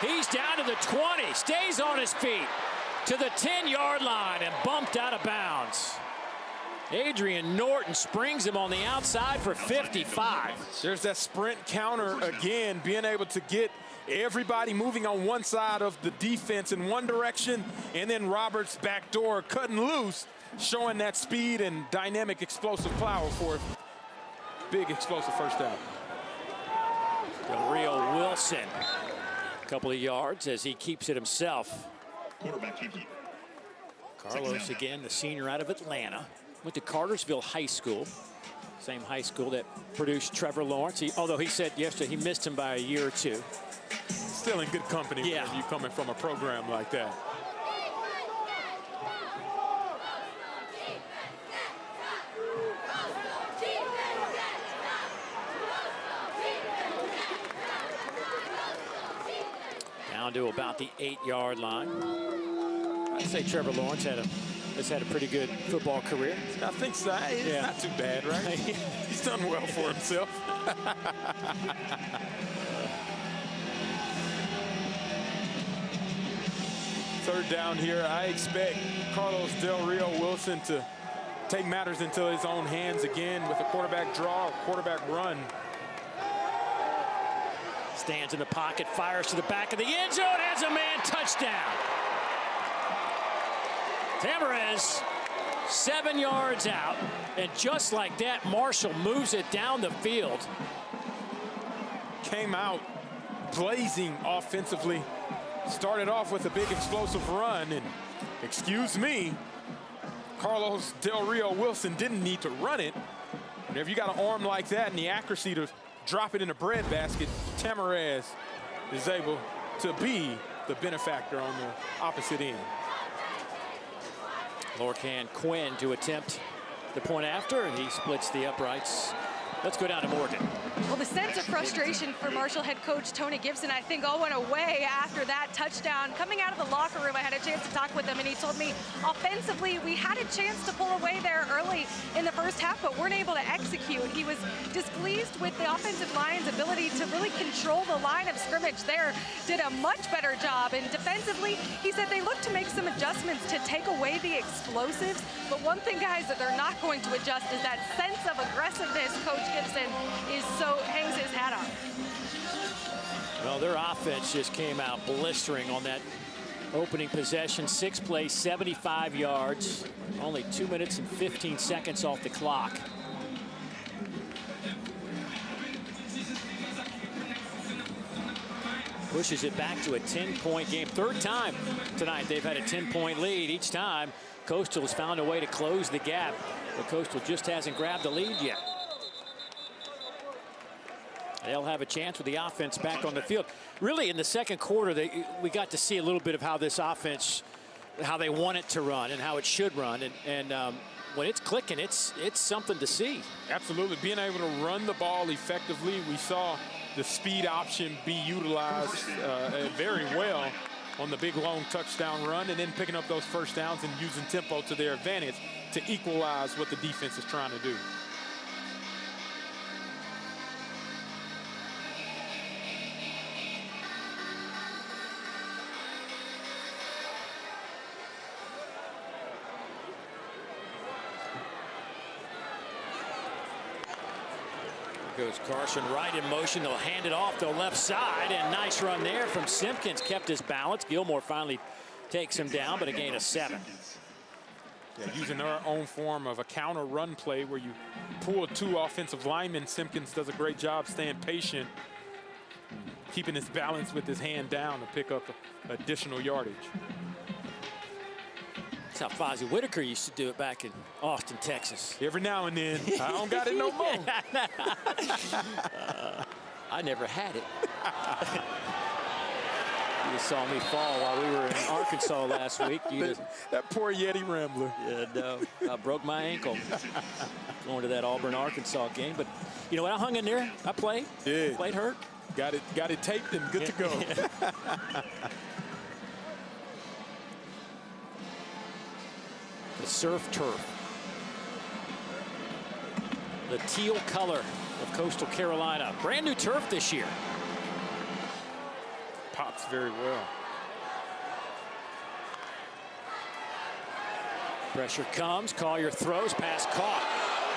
Speaker 1: He's down to the 20, stays on his feet to the 10-yard line and bumped out of bounds. Adrian Norton springs him on the outside for 55.
Speaker 2: There's that sprint counter again, being able to get everybody moving on one side of the defense in one direction, and then Roberts backdoor cutting loose, showing that speed and dynamic explosive power for a big explosive first down.
Speaker 1: Del Rio Wilson, a couple of yards as he keeps it himself. Carlos again, the senior out of Atlanta. Went to Cartersville High School, same high school that produced Trevor Lawrence. Although he said yesterday he missed him by a year or two.
Speaker 2: Still in good company when you coming from a program like that.
Speaker 1: Down to about the 8-yard line. I'd say Trevor Lawrence has had a pretty good football career.
Speaker 2: I think so. It's not too bad, right? He's done well for himself. Third down here. I expect Carlos Del Rio Wilson to take matters into his own hands again with a quarterback draw, quarterback run.
Speaker 1: Stands in the pocket, fires to the back of the end zone, has a man, touchdown. Tamarez, 7 yards out, and just like that, Marshall moves it down the field.
Speaker 2: Came out blazing offensively. Started off with a big explosive run, and excuse me, Carlos Del Rio Wilson didn't need to run it. And if you got an arm like that and the accuracy to drop it in a breadbasket, Tamarez is able to be the benefactor on the opposite end.
Speaker 1: Lorcan Quinn to attempt the point after, and he splits the uprights. Let's go down to Morgan.
Speaker 3: Well, the sense of frustration for Marshall head coach Tony Gibson, I think, all went away after that touchdown. Coming out of the locker room, I had a chance to talk with him, and he told me offensively we had a chance to pull away there early in the first half, but weren't able to execute. He was displeased with the offensive line's ability to really control the line of scrimmage there. Did a much better job, and defensively, he said they looked to make some adjustments to take away the explosives, but one thing, guys, that they're not going to adjust is that sense of aggressiveness Coach Gibson hangs his hat on.
Speaker 1: Well, their offense just came out blistering on that opening possession. 6 plays, 75 yards, only 2 minutes and 15 seconds off the clock. Pushes it back to a 10-point game. Third time tonight they've had a 10-point lead. Each time Coastal has found a way to close the gap, but Coastal just hasn't grabbed the lead yet. They'll have a chance with the offense back on the field. Really, in the second quarter, we got to see a little bit of how this offense, how they want it to run and how it should run. And when it's clicking, it's something to see.
Speaker 2: Absolutely. Being able to run the ball effectively. We saw the speed option be utilized very well on the big, long touchdown run, and then picking up those first downs and using tempo to their advantage to equalize what the defense is trying to do.
Speaker 1: Goes Carson right in motion. They'll hand it off to the left side, and nice run there from Simpkins. Kept his balance. Gilmore finally takes him down, but a gain of 7.
Speaker 2: Yeah, using their own form of a counter run play where you pull 2 offensive linemen. Simpkins does a great job staying patient, keeping his balance with his hand down to pick up additional yardage.
Speaker 1: That's how Fozzie Whitaker used to do it back in Austin, Texas.
Speaker 2: Every now and then. I don't got it no more.
Speaker 1: I never had it. You saw me fall while we were in Arkansas last week.
Speaker 2: That poor Yeti Rambler.
Speaker 1: Yeah, no, I broke my ankle going to that Auburn, Arkansas game. But you know what? I hung in there. I played.
Speaker 2: Yeah.
Speaker 1: Played hurt.
Speaker 2: Got it taped and good to go.
Speaker 1: The surf turf. The teal color of Coastal Carolina. Brand new turf this year.
Speaker 2: Pops very well.
Speaker 1: Pressure comes. Collier throws. Pass caught.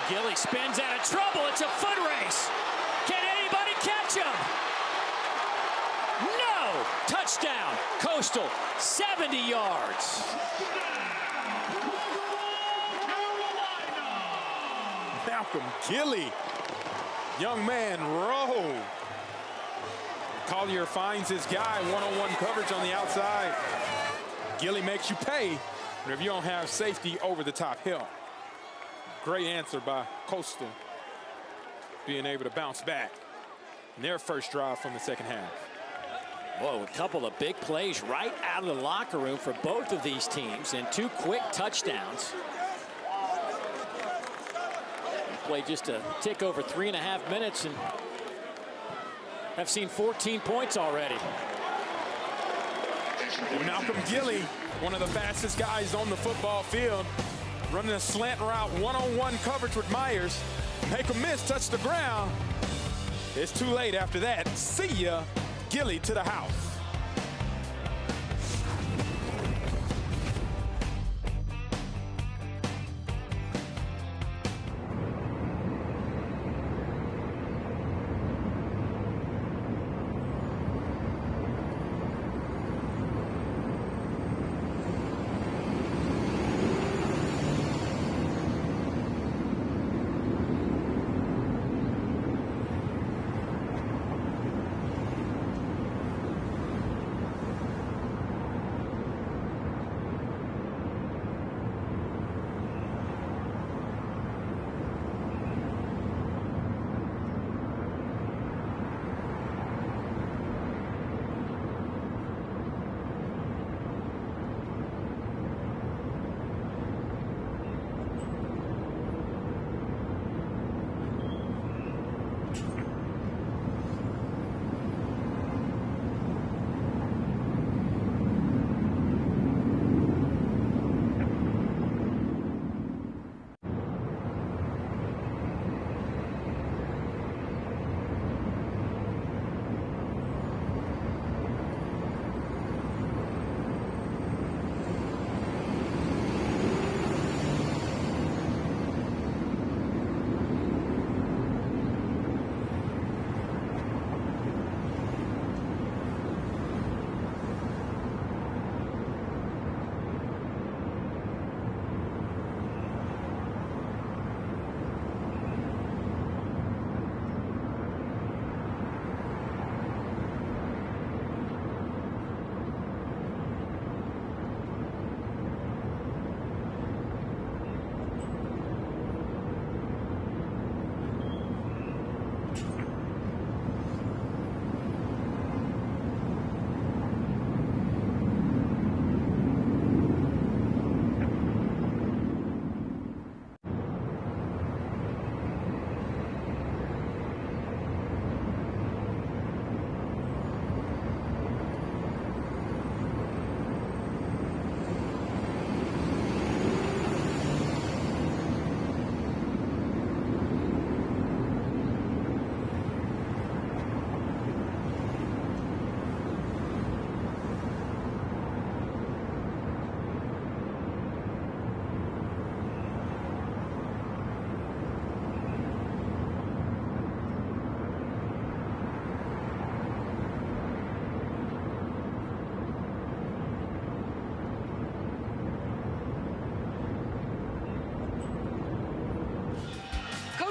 Speaker 1: Gilly spins out of trouble. It's a foot race. Can anybody catch him? No! Touchdown. Coastal, 70 yards.
Speaker 2: Malcolm Gilly. Young man, roll. Collier finds his guy, one-on-one coverage on the outside. Gilly makes you pay, but if you don't have safety over the top hill. Great answer by Coastal, being able to bounce back in their first drive from the second half.
Speaker 1: Whoa, a couple of big plays right out of the locker room for both of these teams, and 2 quick touchdowns. Played just a tick over 3.5 minutes, and I've seen 14 points already.
Speaker 2: Malcolm Gilly, one of the fastest guys on the football field, running a slant route, one-on-one coverage with Myers. Make a miss, touch the ground. It's too late after that. See ya, Gilly to the house.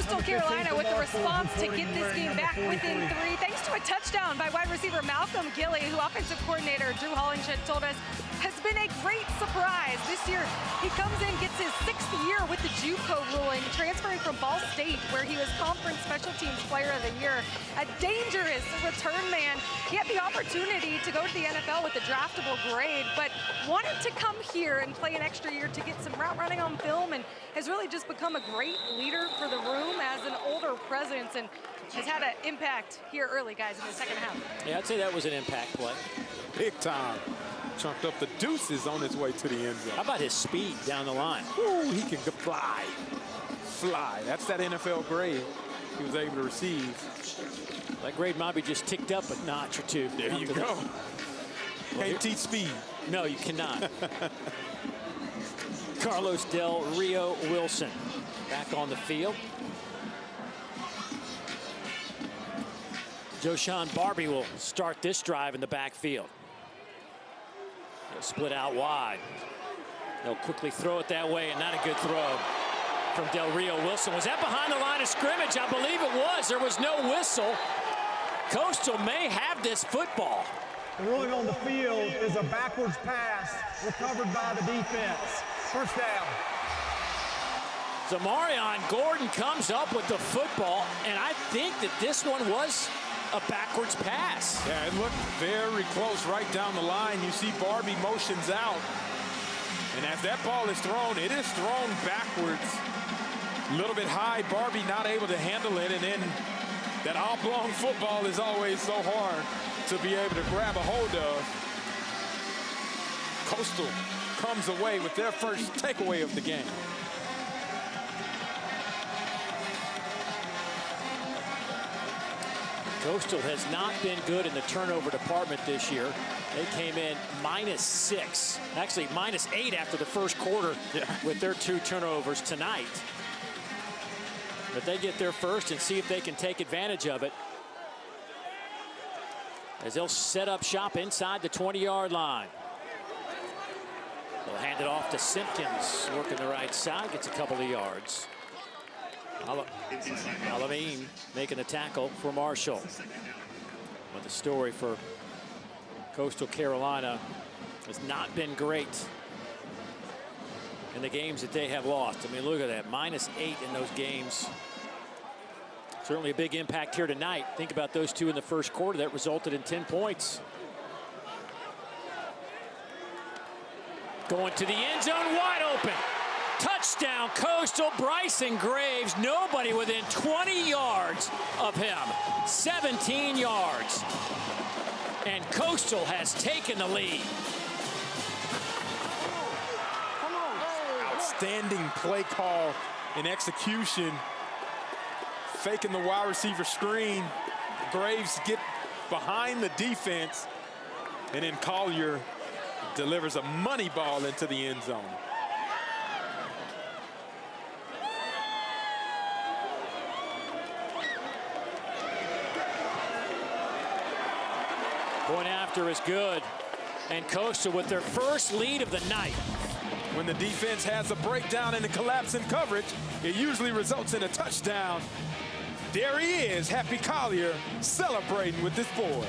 Speaker 3: Coastal Carolina with the response to get this game back within 3, thanks to a touchdown by wide receiver Malcolm Gilley, who offensive coordinator Drew Hollingshed told us has been a great surprise. This year, he comes in, gets his 6th year with the JUCO ruling, transferring from Ball State, where he was Conference Special Teams Player of the Year. A dangerous return man. He had the opportunity to go to the NFL with a draftable grade, but wanted to come here and play an extra year to get some route running on film, and has really just become a great leader for the room as an older presence, and has had an impact here early, guys, in the second half.
Speaker 1: Yeah, I'd say that was an impact play.
Speaker 2: Big time. Chunked up the deuces on his way to the end zone.
Speaker 1: How about his speed down the line?
Speaker 2: Ooh, he can fly. Fly. That's that NFL grade he was able to receive.
Speaker 1: That grade might be just ticked up a notch or two.
Speaker 2: There you go. Can't teach speed.
Speaker 1: No, you cannot. Carlos Del Rio Wilson back on the field. Joshawn Barbie will start this drive in the backfield. They'll split out wide. They'll quickly throw it that way, and not a good throw from Del Rio Wilson. Was that behind the line of scrimmage? I believe it was. There was no whistle. Coastal may have this football.
Speaker 5: The ruling on the field is a backwards pass recovered by the defense. First down.
Speaker 1: Zamarion Gordon comes up with the football, and I think that this one was a backwards pass.
Speaker 2: Yeah, it looked very close right down the line. You see Barbie motions out, and as that ball is thrown, it is thrown backwards. A little bit high. Barbie not able to handle it, and then that oblong football is always so hard to be able to grab a hold of. Coastal comes away with their first takeaway of the game.
Speaker 1: Coastal has not been good in the turnover department this year. They came in -6, actually -8 after the first quarter with their 2 turnovers tonight. But they get their first and see if they can take advantage of it, as they'll set up shop inside the 20-yard line. They'll hand it off to Simpkins, working the right side, gets a couple of yards. Alameen making the tackle for Marshall. But the story for Coastal Carolina has not been great in the games that they have lost. I mean, look at that, -8 in those games. Certainly a big impact here tonight. Think about those 2 in the first quarter that resulted in 10 points. Going to the end zone, wide open. Touchdown, Coastal. Bryson Graves, nobody within 20 yards of him. 17 yards. And Coastal has taken the lead.
Speaker 2: Outstanding play call and execution. Faking the wide receiver screen. Graves get behind the defense, and then Collier delivers a money ball into the end zone.
Speaker 1: Point after is good, and Coastal with their first lead of the night.
Speaker 2: When the defense has a breakdown and a collapse in coverage, it usually results in a touchdown. There he is, Happy Collier, celebrating with his boys.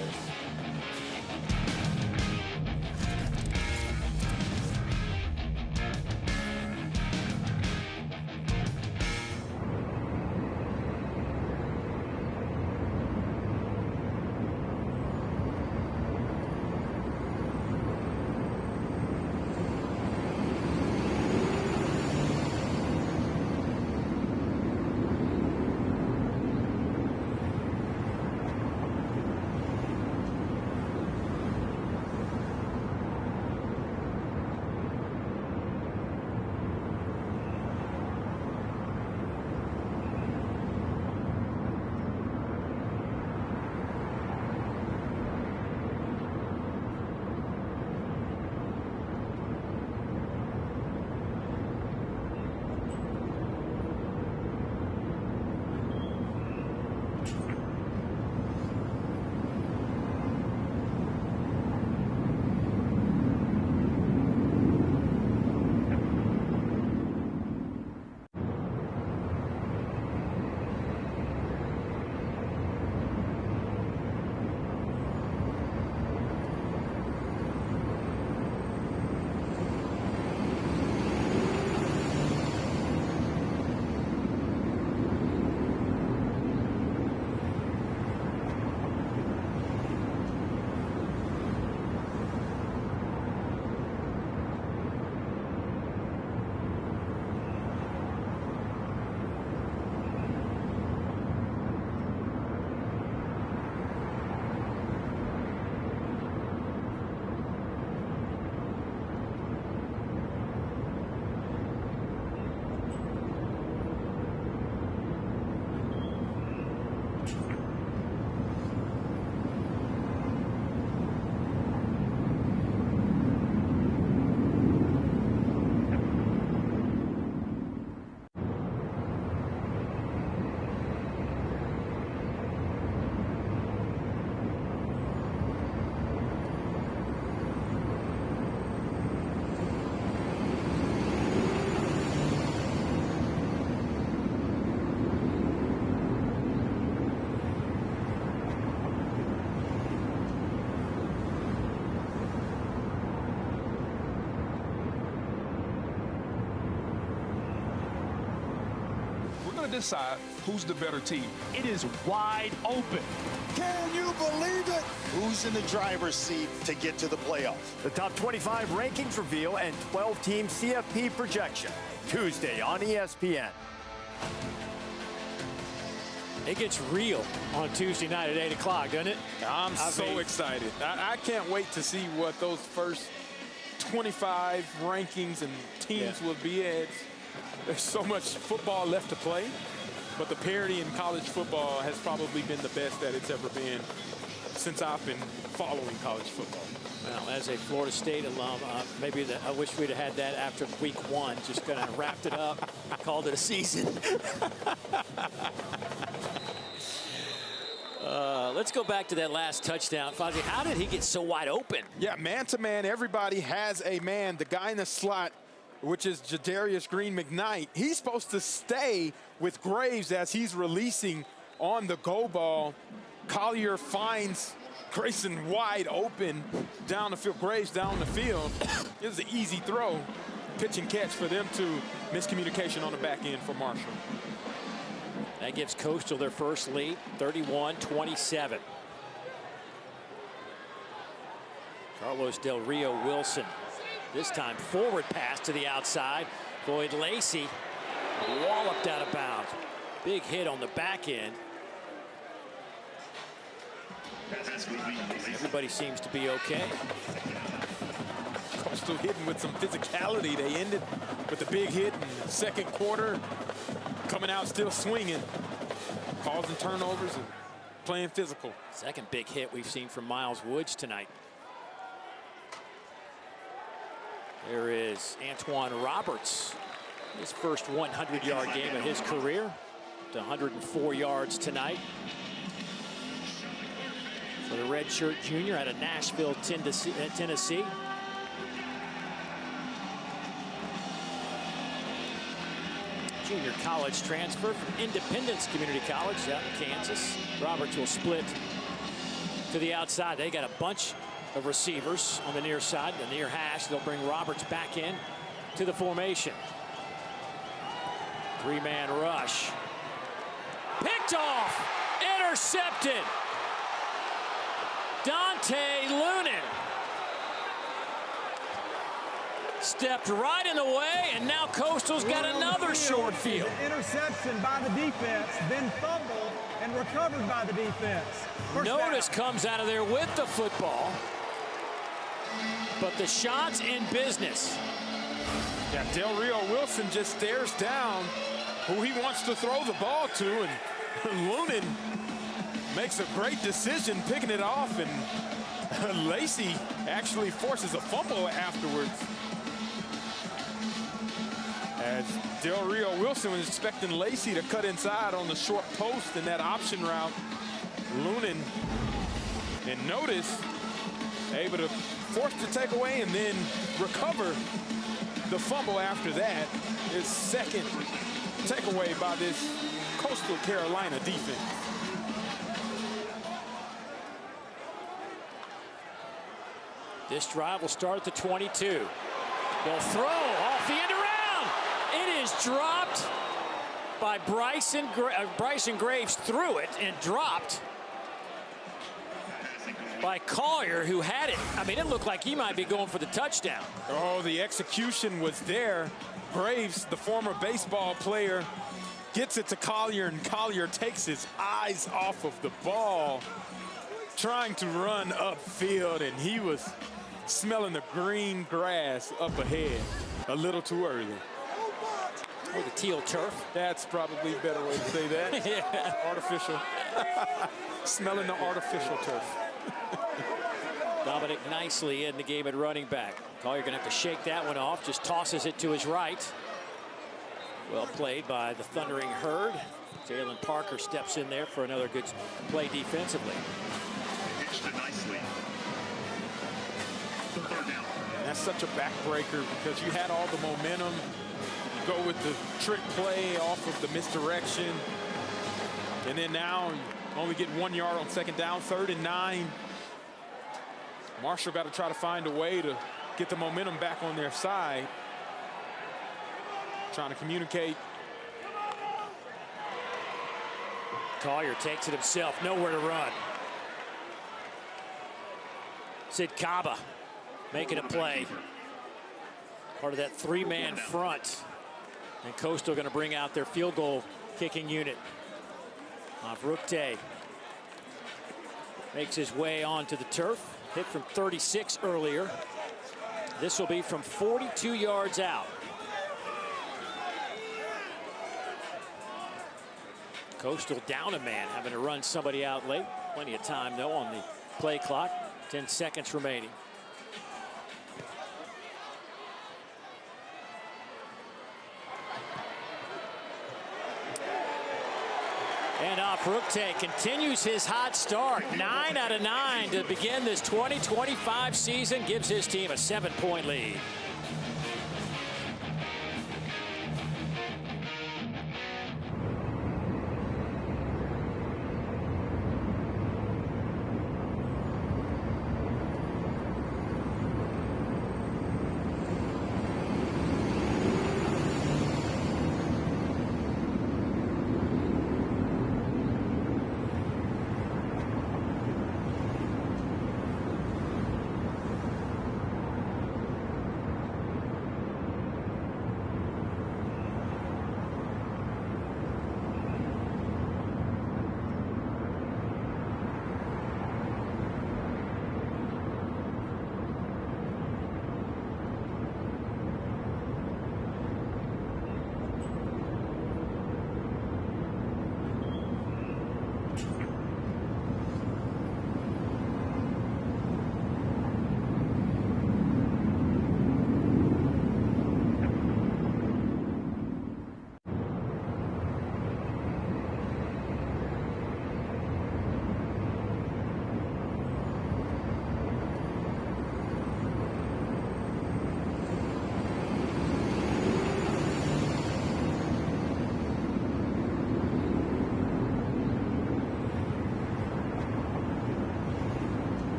Speaker 9: going to decide who's the better team.
Speaker 10: It is wide open.
Speaker 11: Can you believe it? Who's in the driver's seat to get to the playoffs?
Speaker 12: The top 25 rankings reveal and 12-team CFP projection. Tuesday on ESPN.
Speaker 1: It gets real on Tuesday night at 8 o'clock, doesn't it?
Speaker 2: I'm so excited. I can't wait to see what those first 25 rankings and teams will be at. There's so much football left to play, but the parity in college football has probably been the best that it's ever been since I've been following college football.
Speaker 1: Well, as a Florida State alum, I wish we'd have had that after week 1. Just kind of wrapped it up, called it a season. Let's go back to that last touchdown. Fozzie, how did he get so wide open?
Speaker 2: Yeah, man-to-man, everybody has a man. The guy in the slot, which is Jadarius Green McKnight, he's supposed to stay with Graves as he's releasing on the go ball. Collier finds Grayson wide open down the field. Graves down the field. It was an easy throw. Pitch and catch for them to miscommunication on the back end for Marshall.
Speaker 1: That gives Coastal their first lead, 31-27. Carlos Del Rio Wilson. This time forward pass to the outside. Boyd Lacey walloped out of bounds. Big hit on the back end. Everybody seems to be okay.
Speaker 2: Coastal hitting with some physicality. They ended with a big hit in the second quarter. Coming out still swinging, causing turnovers and playing physical.
Speaker 1: Second big hit we've seen from Miles Woods tonight. There is Antoine Roberts. His first 100-yard game of his career. To 104 yards tonight. For the redshirt junior out of Nashville, Tennessee. Junior college transfer from Independence Community College out in Kansas. Roberts will split to the outside. They got a bunch of receivers on the near side, the near hash. They'll bring Roberts back in to the formation. 3-man rush. Picked off. Intercepted. Dante Lunan stepped right in the way, and now Coastal's got another short field.
Speaker 5: Interception by the defense, then fumbled and recovered by the defense.
Speaker 1: Notice comes out of there with the football, but the shot's in business.
Speaker 2: Yeah, Del Rio Wilson just stares down who he wants to throw the ball to, and Lunan makes a great decision picking it off, and Lacey actually forces a fumble afterwards. As Del Rio Wilson was expecting Lacey to cut inside on the short post in that option route. Lunan, and notice, able to force the takeaway and then recover the fumble after that. His second takeaway by this Coastal Carolina defense.
Speaker 1: This drive will start at the 22. They'll throw off the end around. It is dropped by Bryson Graves. Threw it and dropped by Collier, who had it. I mean, it looked like he might be going for the touchdown.
Speaker 2: Oh, the execution was there. Graves, the former baseball player, gets it to Collier, and Collier takes his eyes off of the ball, trying to run upfield, and he was smelling the green grass up ahead a little too early.
Speaker 1: Or the teal turf.
Speaker 2: That's probably a better way to say that.
Speaker 1: Yeah.
Speaker 2: Artificial. Smelling the artificial turf.
Speaker 1: Dominic nicely in the game at running back. Collier gonna have to shake that one off. Just tosses it to his right. Well played by the Thundering Herd. Jalen Parker steps in there for another good play defensively.
Speaker 2: And that's such a backbreaker because you had all the momentum. You go with the trick play off of the misdirection. And then now you only get 1 yard on second down, 3rd and 9. Marshall got to try to find a way to get the momentum back on their side. Trying to communicate
Speaker 1: Collier takes it himself, nowhere to run. Sid Kaba making a play. Part of that three-man front. And Coastal going to bring out their field goal kicking unit. Avrukte makes his way onto the turf. Hit from 36 earlier. This will be from 42 yards out. Coastal down a man, having to run somebody out late. Plenty of time, though, on the play clock. 10 seconds remaining. And Avrukte continues his hot start. 9 out of 9 to begin this 2025 season. Gives his team a 7-point lead.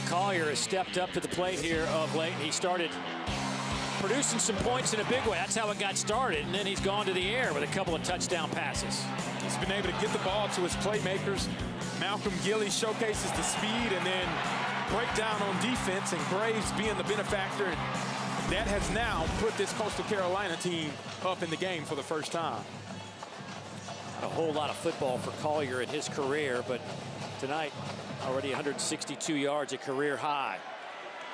Speaker 1: Collier has stepped up to the plate here of late. He started producing some points in a big way. That's how it got started, and then he's gone to the air with a couple of touchdown passes.
Speaker 2: He's been able to get the ball to his playmakers. Malcolm Gilly showcases the speed and then break down on defense, and Graves being the benefactor. And that has now put this Coastal Carolina team up in the game for the first time.
Speaker 1: A whole lot of football for Collier in his career, but tonight already 162 yards, a career high.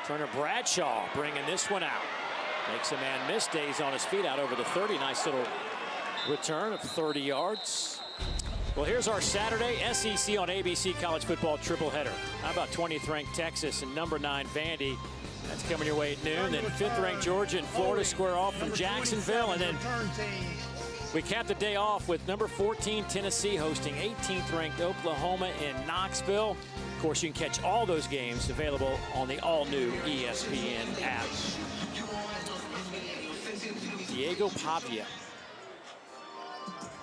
Speaker 1: Turner Bradshaw bringing this one out. Makes a man miss, stays on his feet out over the 30. Nice little return of 30 yards. Well, here's our Saturday SEC on ABC College Football triple header. How about 20th ranked Texas and number 9 Vandy? That's coming your way at noon. Then 5th ranked Georgia and Florida square off from Jacksonville, and then We cap the day off with number 14 Tennessee hosting 18th ranked Oklahoma in Knoxville. Of course, you can catch all those games available on the all-new ESPN app. Diego Pavia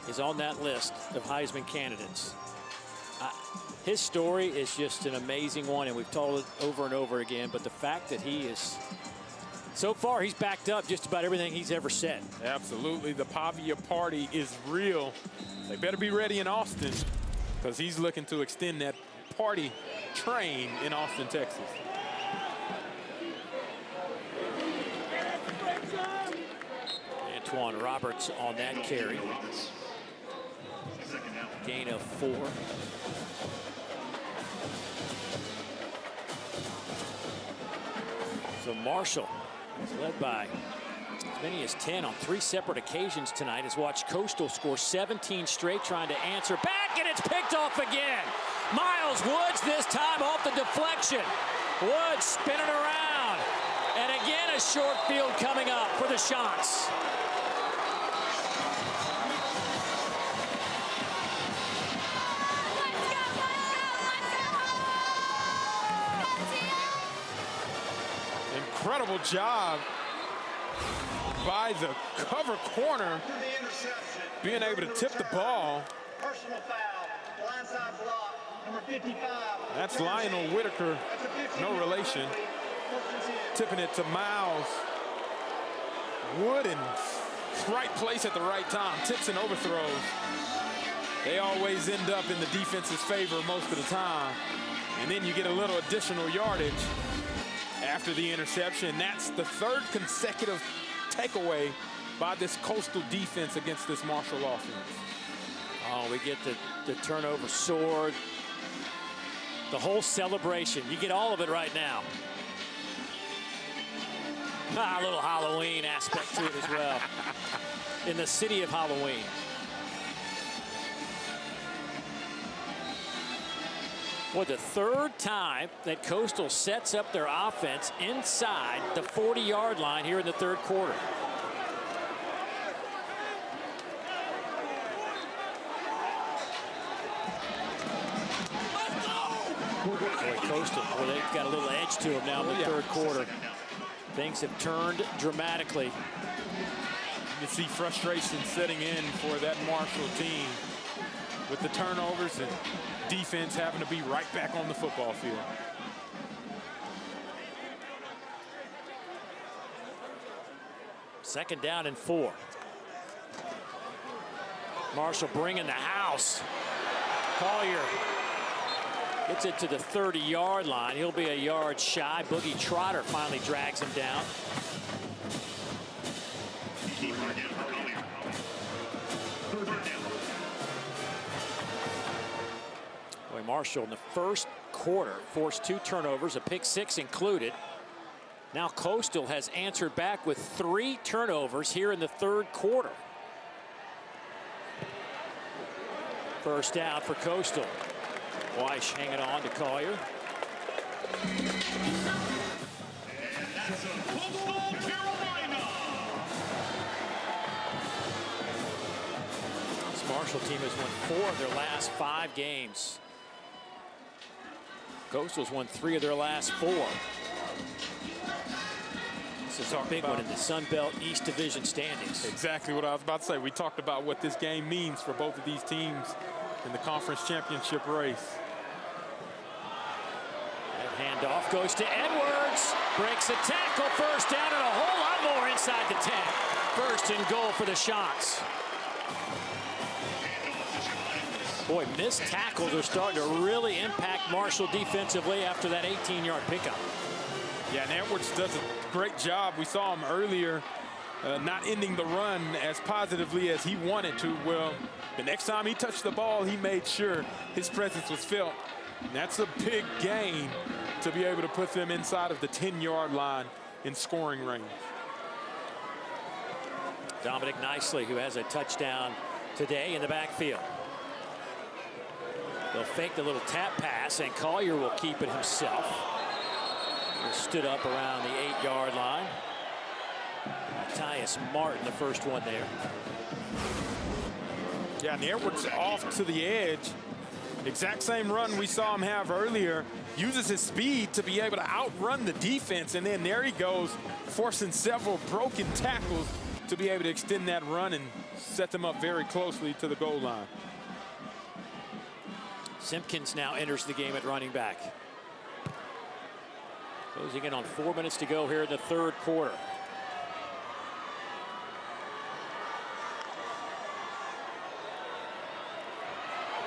Speaker 1: is on that list of Heisman candidates. His story is just an amazing one, and we've told it over and over again, but the fact that he is, so far, he's backed up just about everything he's ever said.
Speaker 2: Absolutely. The Pavia party is real. They better be ready in Austin, because he's looking to extend that party train in Austin, Texas.
Speaker 1: Antoine Roberts on that carry. Gain of 4. So Marshall is led by as many as 10 on 3 separate occasions tonight. Has watched Coastal score 17 straight, trying to answer back, and it's picked off again. Miles Woods this time off the deflection. Woods spinning around, and again a short field coming up for the Chants.
Speaker 2: Incredible job by the cover corner, being able to tip the ball.
Speaker 5: Personal foul, blindside block, number 55.
Speaker 2: That's Lionel Whitaker, no relation. Tipping it to Miles. Wooden, right place at the right time. Tips and overthrows. They always end up in the defense's favor most of the time. And then you get a little additional yardage after the interception. That's the 3rd consecutive takeaway by this Coastal defense against this Marshall offense.
Speaker 1: Oh, we get the turnover sword, the whole celebration. You get all of it right now. A little Halloween aspect to it as well. In the city of Halloween. For the 3rd time that Coastal sets up their offense inside the 40-yard line here in the 3rd quarter. Boy, Coastal, boy, they've got a little edge to them now in the 3rd quarter. Things have turned dramatically.
Speaker 2: You see frustration setting in for that Marshall team with the turnovers and defense having to be right back on the football field.
Speaker 1: Second down and 4. Marshall bringing the house. Collier gets it to the 30-yard line. He'll be a yard shy. Boogie Trotter finally drags him down. Boy, Marshall in the 1st quarter forced 2 turnovers, a pick 6 included. Now Coastal has answered back with 3 turnovers here in the 3rd quarter. First down for Coastal. Weish hanging on to Collier. This Marshall team has won 4 of their last 5 games. Coastal's won 3 of their last 4. This is a big one in the Sun Belt East Division standings.
Speaker 2: Exactly what I was about to say. We talked about what this game means for both of these teams in the conference championship race.
Speaker 1: That handoff goes to Edwards. Breaks a tackle, first down, and a whole lot more inside the 10. First and goal for the Chants. Boy, missed tackles are starting to really impact Marshall defensively after that 18-yard pickup.
Speaker 2: Yeah, and Edwards does a great job. We saw him earlier not ending the run as positively as he wanted to. Well, the next time he touched the ball, he made sure his presence was felt. And that's a big gain to be able to put them inside of the 10-yard line in scoring range.
Speaker 1: Dominic Nicely, who has a touchdown today in the backfield. They'll fake the little tap pass, and Collier will keep it himself. He stood up around the 8-yard line. Matthias Martin, the first one there.
Speaker 2: Yeah, and Edwards off to the edge. Exact same run we saw him have earlier. Uses his speed to be able to outrun the defense, and then there he goes, forcing several broken tackles to be able to extend that run and set them up very closely to the goal line.
Speaker 1: Simpkins now enters the game at running back. Closing in on 4 minutes to go here in the third quarter.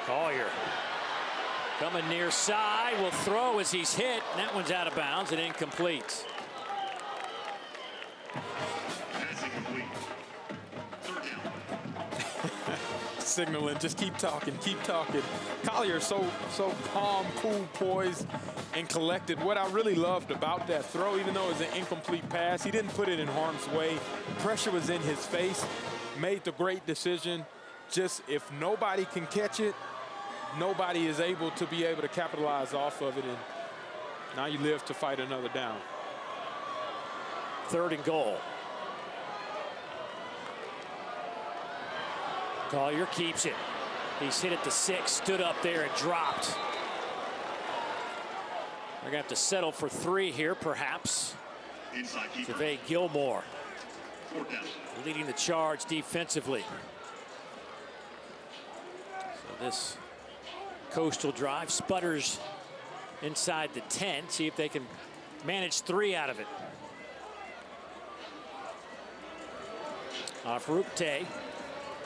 Speaker 1: Collier coming near side, will throw as he's hit. And that one's out of bounds and incomplete.
Speaker 2: Signaling, just keep talking, keep talking. Collier so calm, cool, poised, and collected. What I really loved about that throw, even though it was an incomplete pass, he didn't put it in harm's way. Pressure was in his face, made the great decision. Just if nobody can catch it, nobody is able to be able to capitalize off of it, and now you live to fight another down.
Speaker 1: 3rd and goal. Collier keeps it. He's hit at the 6, stood up there and dropped. They're going to have to settle for 3 here, perhaps. Gervais Gilmore leading the charge defensively. So this Coastal drive sputters inside the 10. See if they can manage 3 out of it. Farukte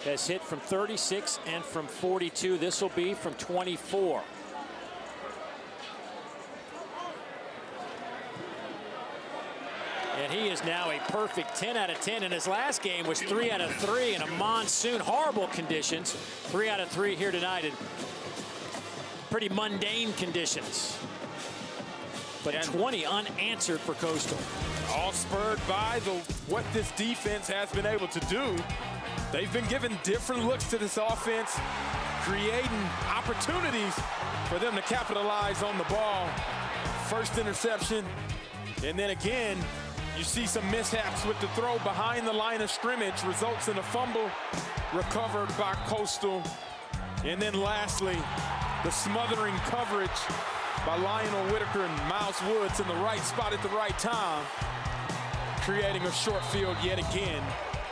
Speaker 1: has hit from 36 and from 42. This will be from 24. And he is now a perfect 10 out of 10. And his last game was 3 out of 3 in a monsoon, horrible conditions. 3 out of 3 here tonight in pretty mundane conditions. But 20 unanswered for Coastal.
Speaker 2: All spurred by what this defense has been able to do. They've been given different looks to this offense, creating opportunities for them to capitalize on the ball. First interception, and then again, you see some mishaps with the throw behind the line of scrimmage, results in a fumble recovered by Coastal. And then lastly, the smothering coverage by Lionel Whitaker and Miles Woods in the right spot at the right time, creating a short field yet again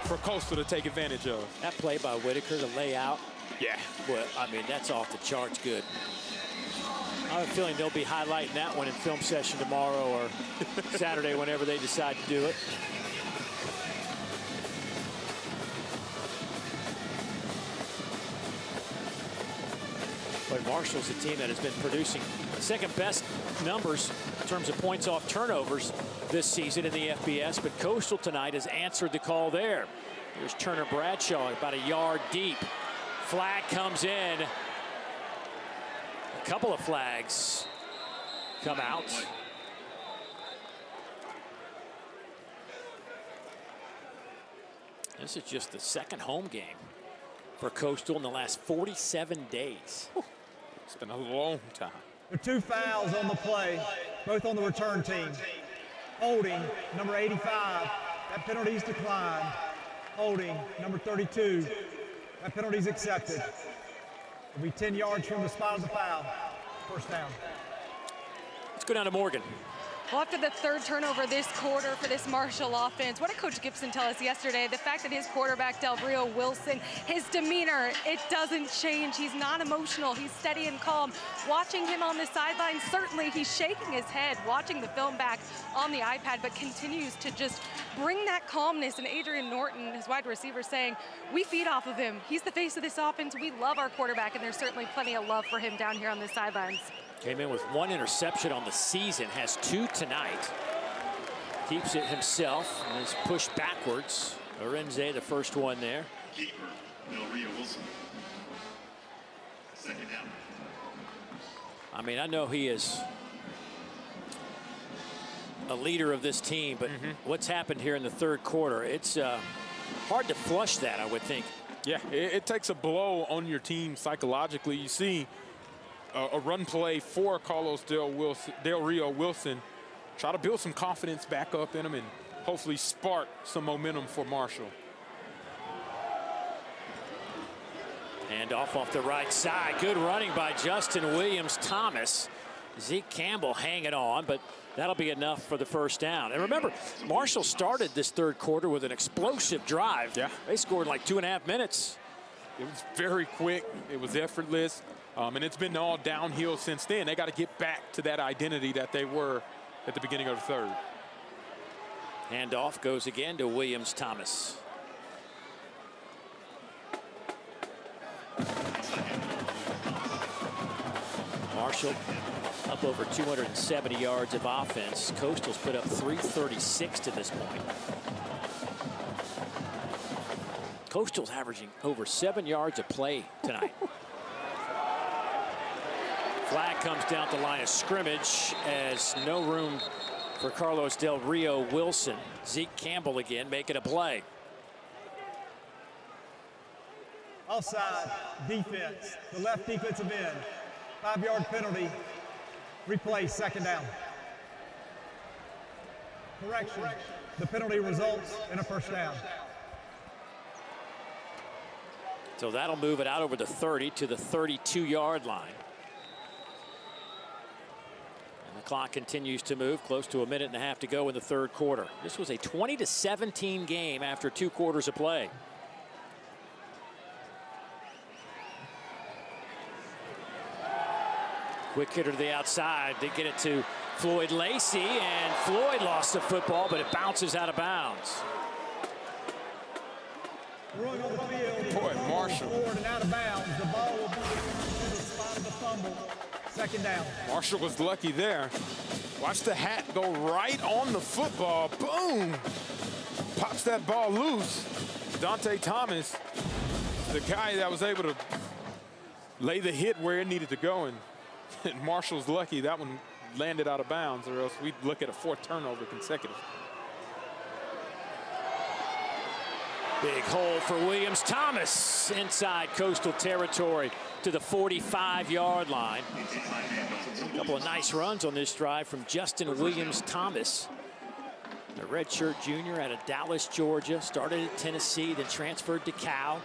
Speaker 2: for Coastal to take advantage of.
Speaker 1: That play by Whitaker to lay out.
Speaker 2: Yeah.
Speaker 1: Well, I mean, that's off the charts good. I have a feeling they'll be highlighting that one in film session tomorrow or Saturday, whenever they decide to do it. But Marshall's a team that has been producing second best numbers in terms of points off turnovers this season in the FBS, but Coastal tonight has answered the call there. Here's Turner Bradshaw about a yard deep. Flag comes in. A couple of flags come out. This is just the second home game for Coastal in the last 47 days.
Speaker 2: It's been a long time.
Speaker 5: There are 2 fouls on the play, both on the return team. Holding, number 85, that penalty is declined. Holding, number 32, that penalty is accepted. It'll be 10 yards from the spot of the foul. First down.
Speaker 1: Let's go down to Morgan.
Speaker 3: Well, after the 3rd turnover this quarter for this Marshall offense, what did Coach Gibson tell us yesterday? The fact that his quarterback, Del Rio Wilson, his demeanor, it doesn't change. He's not emotional. He's steady and calm. Watching him on the sideline, certainly he's shaking his head, watching the film back on the iPad, but continues to just bring that calmness. And Adrian Norton, his wide receiver, saying, we feed off of him. He's the face of this offense. We love our quarterback, and there's certainly plenty of love for him down here on the sidelines.
Speaker 1: Came in with 1 interception on the season, has 2 tonight. Keeps it himself and is pushed backwards. Arinze, the first one there.
Speaker 4: Keeper, Del Rio Wilson. Second down.
Speaker 1: I mean, I know he is a leader of this team, but what's happened here in the 3rd quarter, it's hard to flush that, I would think.
Speaker 2: Yeah, it takes a blow on your team psychologically. You see a run play for Carlos Del Rio Wilson, try to build some confidence back up in him and hopefully spark some momentum for Marshall.
Speaker 1: And off the right side. Good running by Justin Williams-Thomas. Zeke Campbell hanging on, but that'll be enough for the first down. And remember, Marshall started this third quarter with an explosive drive.
Speaker 2: Yeah.
Speaker 1: They scored in like 2.5 minutes.
Speaker 2: It was very quick. It was effortless. And it's been all downhill since then. They got to get back to that identity that they were at the beginning of the third.
Speaker 1: Handoff goes again to Williams-Thomas. Marshall up over 270 yards of offense. Coastal's put up 336 to this point. Coastal's averaging over 7 yards a play tonight. Flag comes down the line of scrimmage as no room for Carlos Del Rio Wilson. Zeke Campbell again making a play.
Speaker 5: Offside defense, the left defensive end. 5-yard penalty. Replay, second down. Correction. The penalty results in a first down.
Speaker 1: So that'll move it out over the 30 to the 32-yard line. And the clock continues to move. Close to 1.5 minutes to go in the third quarter. This was a 20-17 game after 2 quarters of play. Quick hitter to the outside. They get it to Floyd Lacey, and Floyd lost the football, but it bounces out of bounds.
Speaker 2: Boy, Marshall.
Speaker 5: Forward and out of bounds. The ball will be to the spot of the fumble. Second down.
Speaker 2: Marshall was lucky there. Watch the hat go right on the football. Boom! Pops that ball loose. Dante Thomas, the guy that was able to lay the hit where it needed to go, and Marshall's lucky that one landed out of bounds, or else we'd look at a 4th turnover consecutive.
Speaker 1: Big hole for Williams-Thomas inside Coastal territory to the 45-yard line. A couple of nice runs on this drive from Justin Williams-Thomas. A redshirt junior out of Dallas, Georgia. Started at Tennessee, then transferred to Cal.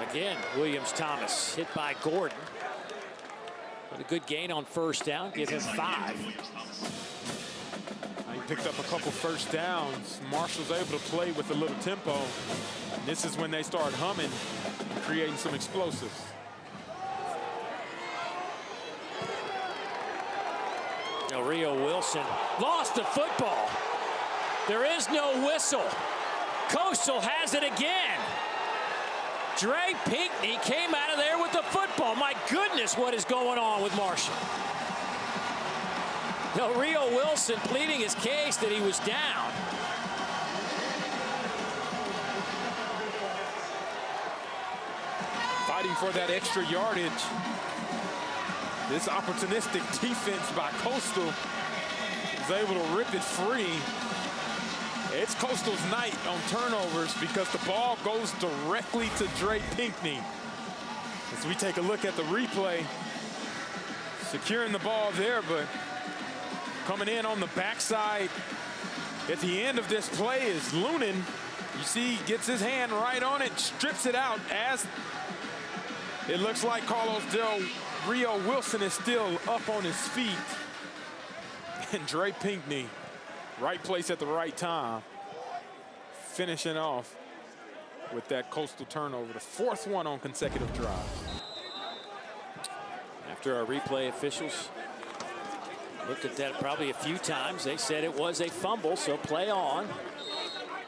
Speaker 1: Again, Williams-Thomas hit by Gordon. But a good gain on first down, give him 5.
Speaker 2: He picked up a couple first downs. Marshall's able to play with a little tempo. And this is when they start humming and creating some explosives.
Speaker 1: Del Rio Wilson lost the football. There is no whistle. Coastal has it again. Dre Pinckney came out of there with the football. My goodness, what is going on with Marshall? Del Rio Wilson pleading his case that he was down.
Speaker 2: Fighting for that extra yardage. This opportunistic defense by Coastal is able to rip it free. It's Coastal's night on turnovers because the ball goes directly to Dre Pinckney. As we take a look at the replay, securing the ball there, but coming in on the backside at the end of this play is Lunan. You see, he gets his hand right on it, strips it out as it looks like Carlos Del Rio Wilson is still up on his feet. And Dre Pinckney, right place at the right time, finishing off with that Coastal turnover, the 4th one on consecutive drives.
Speaker 1: After our replay officials looked at that probably a few times, they said it was a fumble, so play on.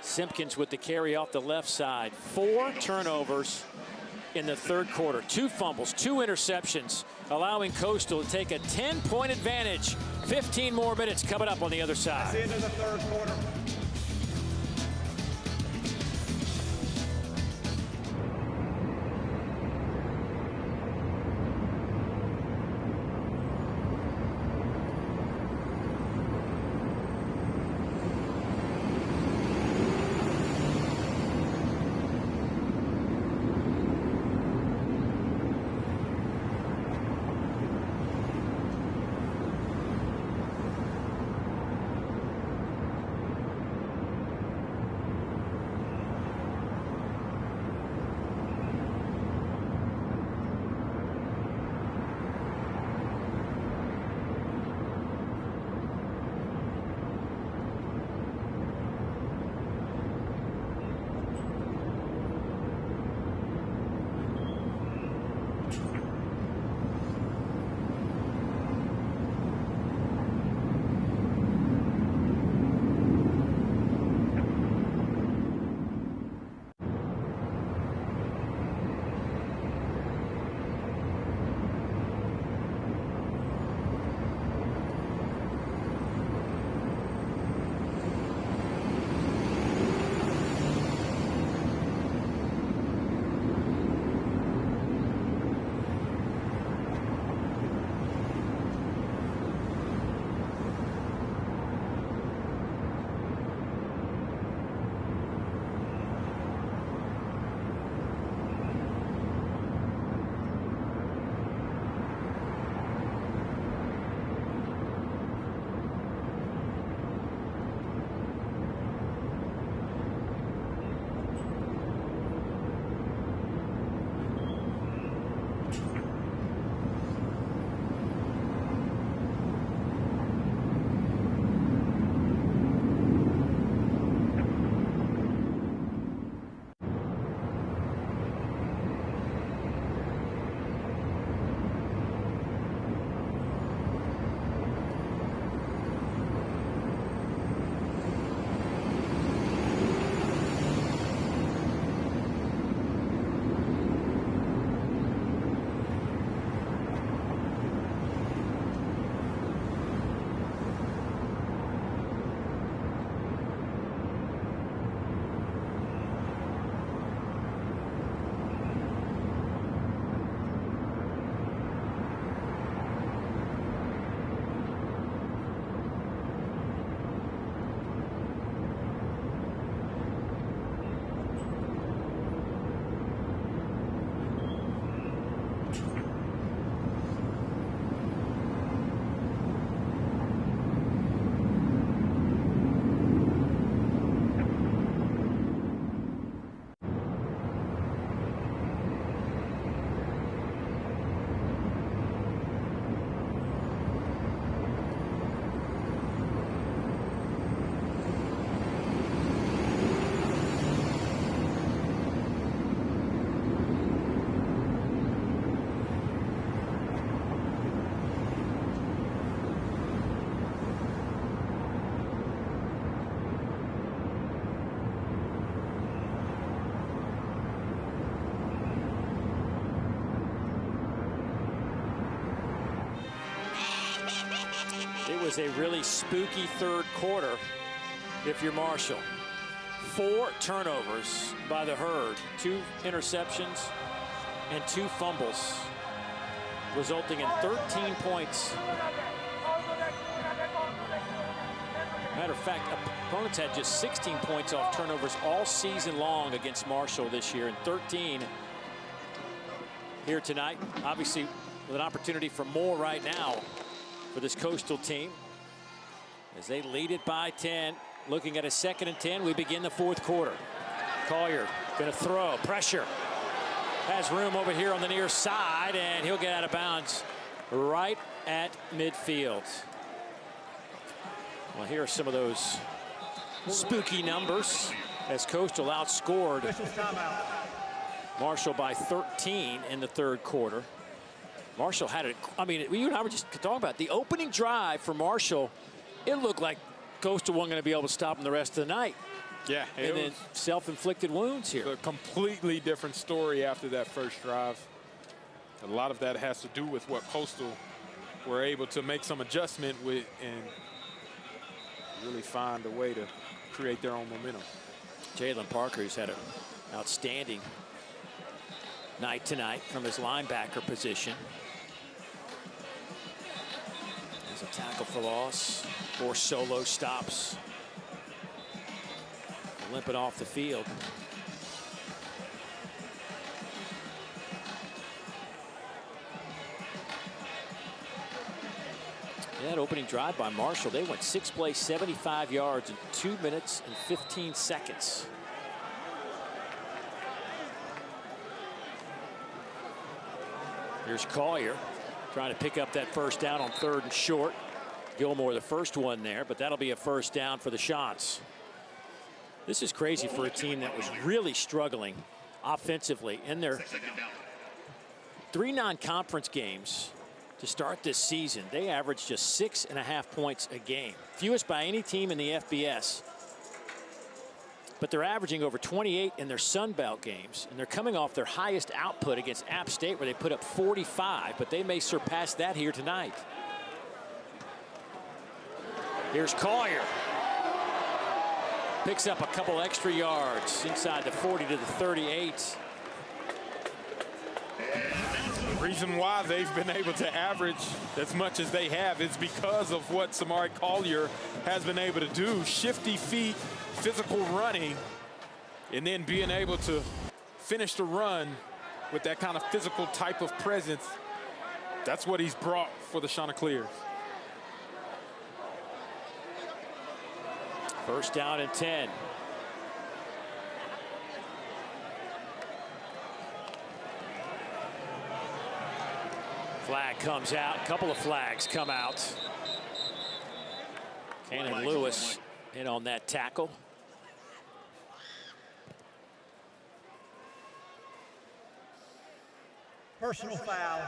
Speaker 1: Simpkins with the carry off the left side. 4 turnovers in the third quarter. 2 fumbles, 2 interceptions, allowing Coastal to take a 10-point advantage. 15 more minutes coming up on the other side.
Speaker 5: That's the end of the third quarter.
Speaker 1: is a really spooky third quarter if you're Marshall. 4 turnovers by the Herd, 2 interceptions and 2 fumbles, resulting in 13 points. Matter of fact, opponents had just 16 points off turnovers all season long against Marshall this year, and 13 here tonight. Obviously, with an opportunity for more right now for this Coastal team as they lead it by 10. Looking at a 2nd and 10, we begin the 4th quarter. Collier going to throw, pressure. Has room over here on the near side, and he'll get out of bounds right at midfield. Well, here are some of those spooky numbers as Coastal outscored Marshall by 13 in the 3rd quarter. Marshall had it. I mean, you and I were just talking about the opening drive for Marshall. It looked like Coastal wasn't going to be able to stop them the rest of the night.
Speaker 2: Yeah,
Speaker 1: and then self-inflicted wounds here.
Speaker 2: A completely different story after that first drive. A lot of that has to do with what Coastal were able to make some adjustment with and really find a way to create their own momentum.
Speaker 1: Jalen Parker, who's had an outstanding night tonight from his linebacker position. There's a tackle for loss, 4 solo stops. Limping off the field. That opening drive by Marshall, they went 6 plays, 75 yards in 2 minutes and 15 seconds. Here's Collier trying to pick up that first down on 3rd and short. Gilmore the first one there, but that'll be a first down for the Shots. This is crazy for a team that was really struggling offensively in their 3 non-conference games to start this season. They averaged just 6.5 points a game, fewest by any team in the FBS. But they're averaging over 28 in their Sun Belt games, and they're coming off their highest output against App State, where they put up 45, but they may surpass that here tonight. Here's Collier. Picks up a couple extra yards inside the 40 to the 38.
Speaker 2: The reason why they've been able to average as much as they have is because of what Samari Collier has been able to do. Shifty feet, physical running, and then being able to finish the run with that kind of physical type of presence. That's what he's brought for the Chanticleers.
Speaker 1: First down and 10. Flag comes out. A couple of flags come out. Cannon Lewis in on that tackle.
Speaker 5: Personal foul,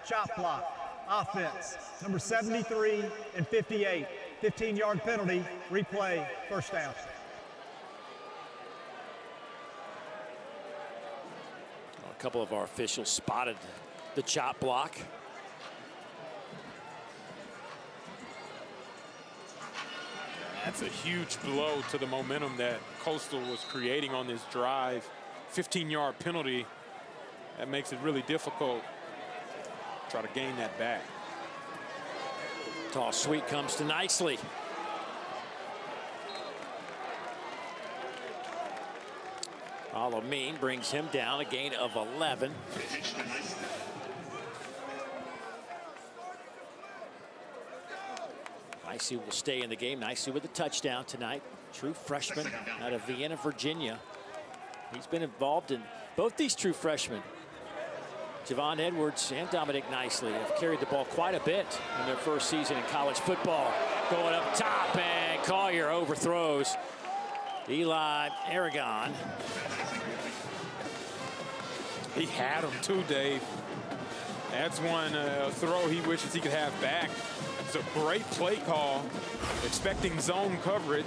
Speaker 5: chop block, offense, number 73 and 58. 15-yard penalty, replay, first down.
Speaker 1: A couple of our officials spotted the chop block.
Speaker 2: That's a huge blow to the momentum that Coastal was creating on this drive. 15-yard penalty. That makes it really difficult to try to gain that back.
Speaker 1: Toss sweep comes to Nicely. Alameen brings him down, a gain of 11. Nicely will stay in the game. Nicely with a touchdown tonight. True freshman out of Vienna, Virginia. He's been involved in both these true freshmen. Javon Edwards and Dominic Nicely have carried the ball quite a bit in their first season in college football. Going up top, and Collier overthrows Eli Aragon.
Speaker 2: He had him too, Dave. That's one throw he wishes he could have back. It's a great play call, expecting zone coverage.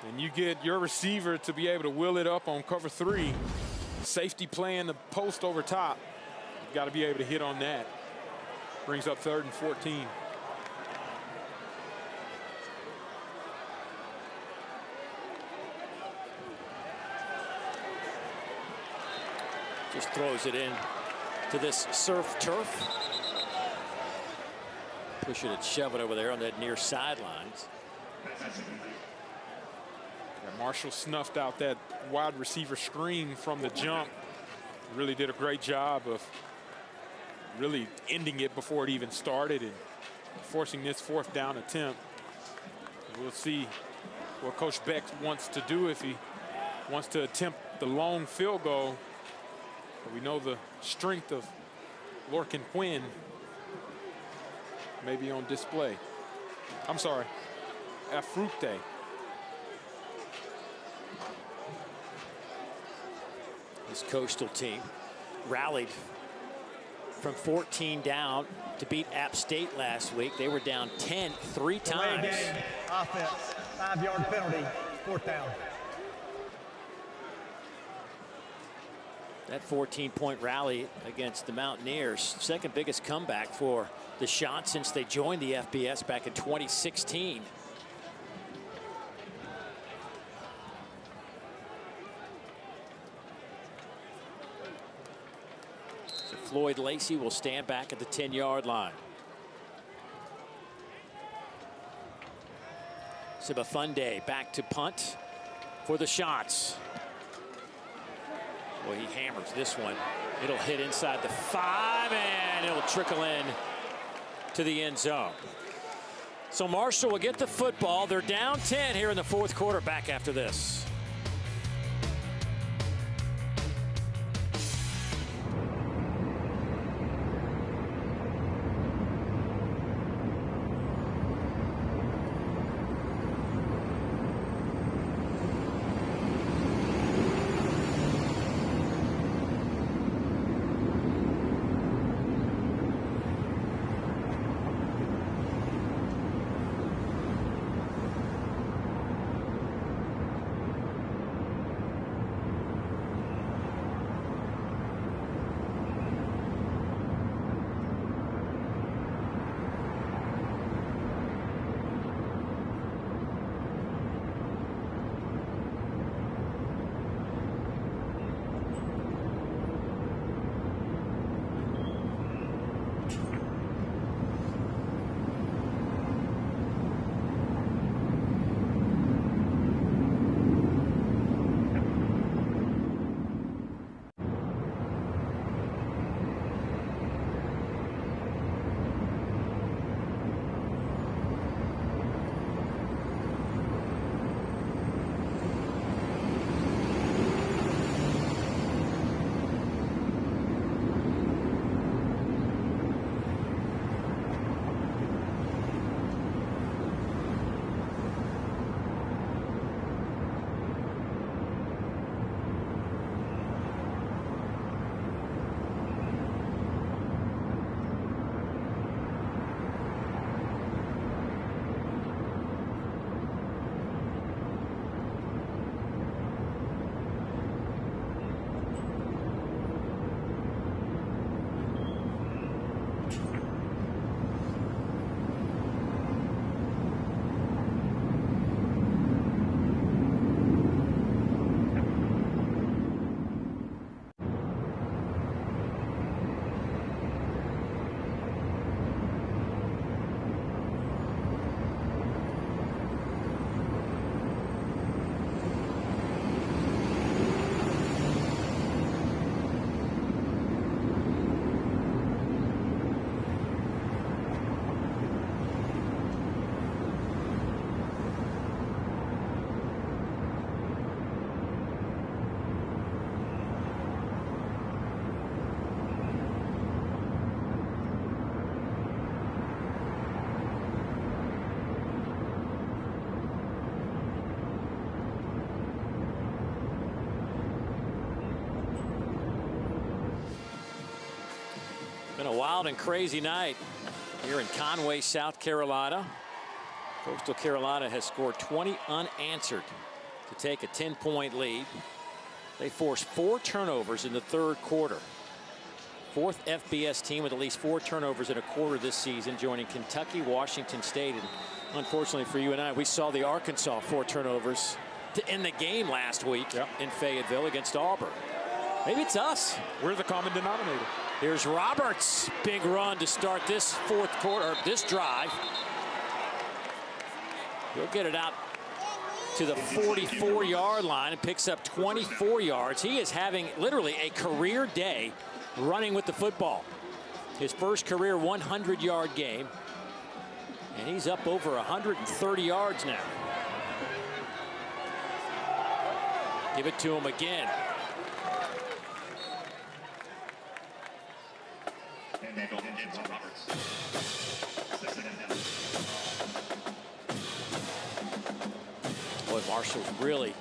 Speaker 2: And you get your receiver to be able to wheel it up on cover 3. Safety playing the post over top. You've got to be able to hit on that. Brings up 3rd and 14.
Speaker 1: Just throws it in to this surf turf. Push it and shove it over there on that near sidelines.
Speaker 2: Marshall snuffed out that wide receiver screen from the jump. Really did a great job of really ending it before it even started and forcing this 4th down attempt. We'll see what Coach Beck wants to do if he wants to attempt the long field goal. But we know the strength of Lorcan Quinn may be on display. I'm sorry, Afrute.
Speaker 1: This Coastal team rallied from 14 down to beat App State last week. They were down 10 3 times.
Speaker 5: Game, offense, 5-yard penalty, 4th down.
Speaker 1: That 14-point rally against the Mountaineers, second biggest comeback for the Shots since they joined the FBS back in 2016. So Floyd Lacey will stand back at the 10-yard line. Sibafunde back to punt for the Shots. Well, he hammers this one. It'll hit inside the 5, and it'll trickle in to the end zone. So Marshall will get the football. They're down 10 here in the 4th quarter. Back after this. Been a wild and crazy night here in Conway, South Carolina. Coastal Carolina has scored 20 unanswered to take a 10-point lead. They forced 4 turnovers in the 3rd quarter. 4th FBS team with at least 4 turnovers in a quarter this season, joining Kentucky, Washington State, and unfortunately for you and I, we saw the Arkansas 4 turnovers to end the game last week in Fayetteville against Auburn. Maybe it's us.
Speaker 2: We're the common denominator.
Speaker 1: Here's Roberts. Big run to start this fourth quarter, this drive. He'll get it out to the 44-yard line and picks up 24 yards. He is having literally a career day running with the football. His first career 100-yard game. And he's up over 130 yards now. Give it to him again.
Speaker 4: And they go into Roberts.
Speaker 1: Boy, Marshall's really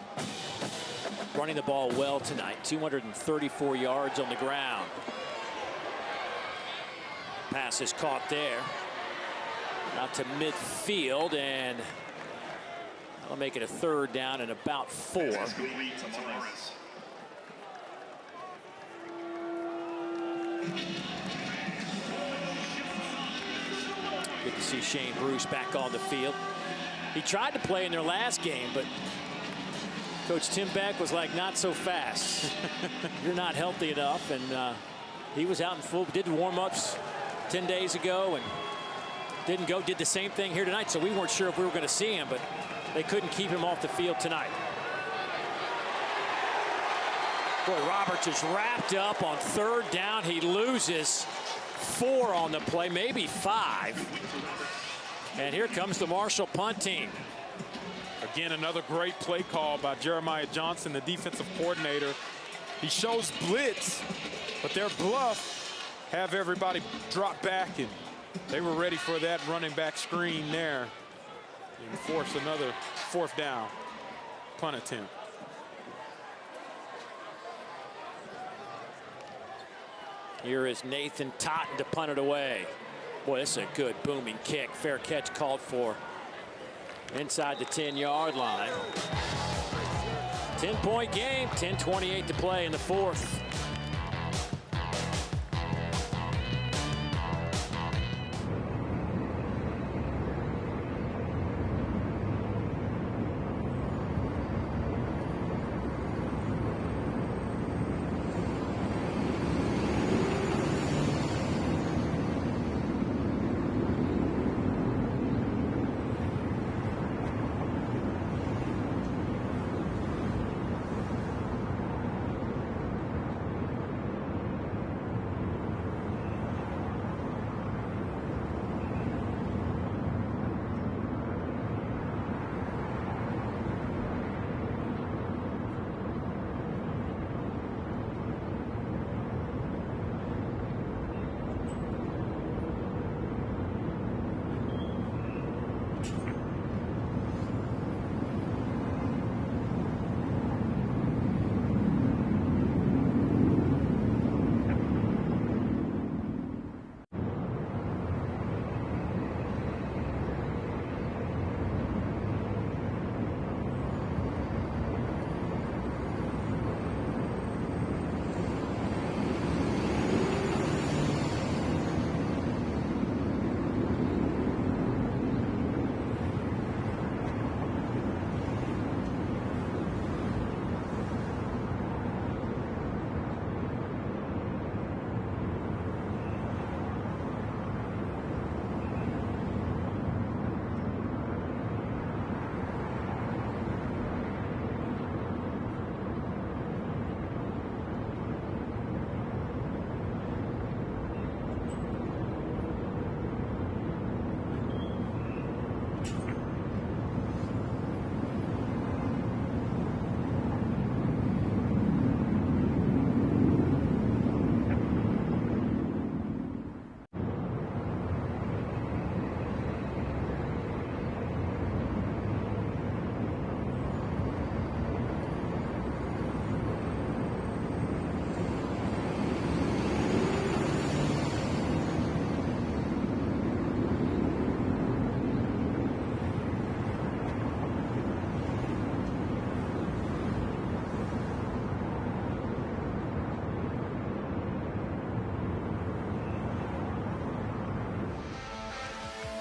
Speaker 1: running the ball well tonight. 234 yards on the ground. Pass is caught there. Out to midfield, and that'll make it a third down and about 4. Good to see Shane Bruce back on the field. He tried to play in their last game, but Coach Tim Beck was like, not so fast. You're not healthy enough, and he was out in full, did warm-ups 10 days ago, and didn't go, did the same thing here tonight, so we weren't sure if we were going to see him, but they couldn't keep him off the field tonight. Boy, Roberts is wrapped up on third down. He loses 4 on the play, maybe 5. And here comes the Marshall punt team.
Speaker 2: Again, another great play call by Jeremiah Johnson, the defensive coordinator. He shows blitz, but their bluff have everybody drop back, and they were ready for that running back screen there and force another 4th down punt attempt.
Speaker 1: Here is Nathan Totten to punt it away. Boy, this is a good booming kick. Fair catch called for inside the 10-yard line. 10-point game, 10:28 to play in the 4th.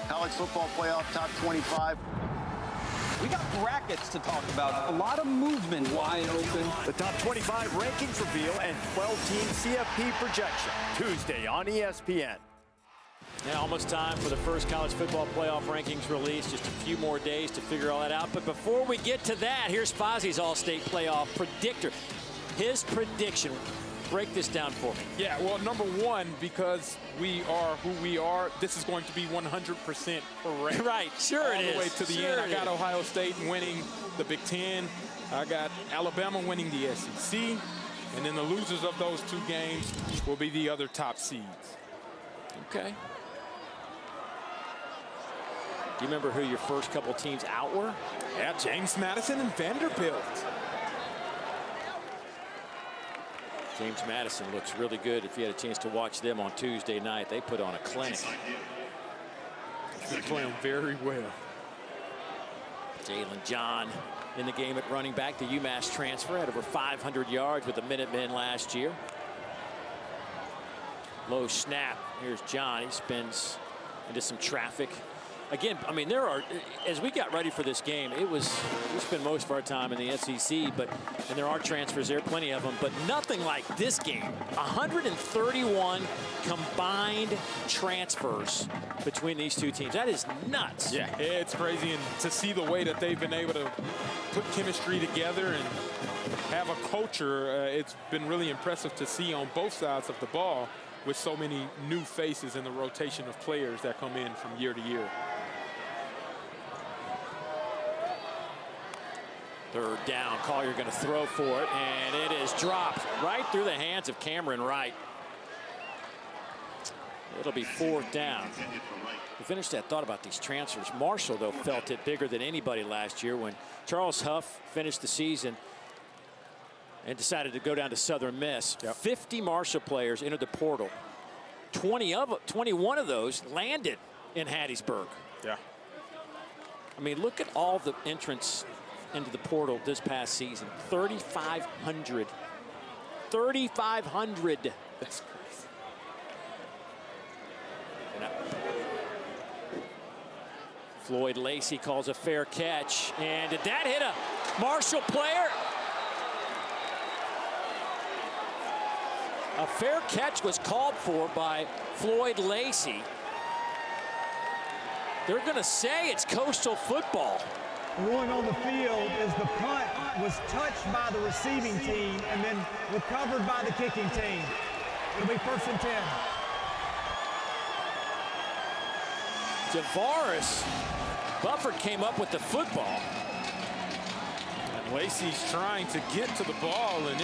Speaker 11: College football playoff top 25.
Speaker 13: We got brackets to talk about. A lot of movement. Wide open.
Speaker 12: The top 25 rankings reveal and 12-team CFP projection. Tuesday on ESPN.
Speaker 1: Yeah, almost time for the first college football playoff rankings release. Just a few more days to figure all that out. But before we get to that, here's Fozzie's All-State playoff predictor. His prediction. Break this down for me.
Speaker 2: Yeah, well, number one, because we are who we are, this is going to be 100% correct.
Speaker 1: Right, sure it is.
Speaker 2: All the way to the end. I got Ohio State winning the Big Ten. I got Alabama winning the SEC. And then the losers of those two games will be the other top seeds.
Speaker 1: Okay. Do you remember who your first couple teams out were?
Speaker 2: Yeah, James Madison and Vanderbilt.
Speaker 1: James Madison looks really good. If you had a chance to watch them on Tuesday night, they put on a clinic.
Speaker 2: They're playing very well.
Speaker 1: Jalen John in the game at running back. The UMass transfer had over 500 yards with the Minutemen last year. Low snap. Here's John. He spins into some traffic. Again, I mean, as we got ready for this game, we spend most of our time in the SEC, and there are transfers there, plenty of them, but nothing like this game. 131 combined transfers between these two teams. That is nuts.
Speaker 2: Yeah, it's crazy, and to see the way that they've been able to put chemistry together and have a culture, it's been really impressive to see on both sides of the ball with so many new faces in the rotation of players that come in from year to year.
Speaker 1: Third down. Collier going to throw for it, and it is dropped right through the hands of Cameron Wright. It'll be fourth down. To finish that thought about these transfers, Marshall, though, felt it bigger than anybody last year when Charles Huff finished the season and decided to go down to Southern Miss. Yep. 50 Marshall players entered the portal. 21 of those landed in Hattiesburg.
Speaker 2: Yeah.
Speaker 1: I mean, look at all the entrants into the portal this past season. 3,500. 3,500.
Speaker 2: That's crazy.
Speaker 1: Floyd Lacey calls a fair catch. And did that hit a Marshall player? A fair catch was called for by Floyd Lacey. They're going to say it's Coastal football.
Speaker 5: The ruling on the field is the punt was touched by the receiving team and then recovered by the kicking team. It'll be 1st and 10.
Speaker 1: Javaris Bufford came up with the football.
Speaker 2: And Lacey's trying to get to the ball, and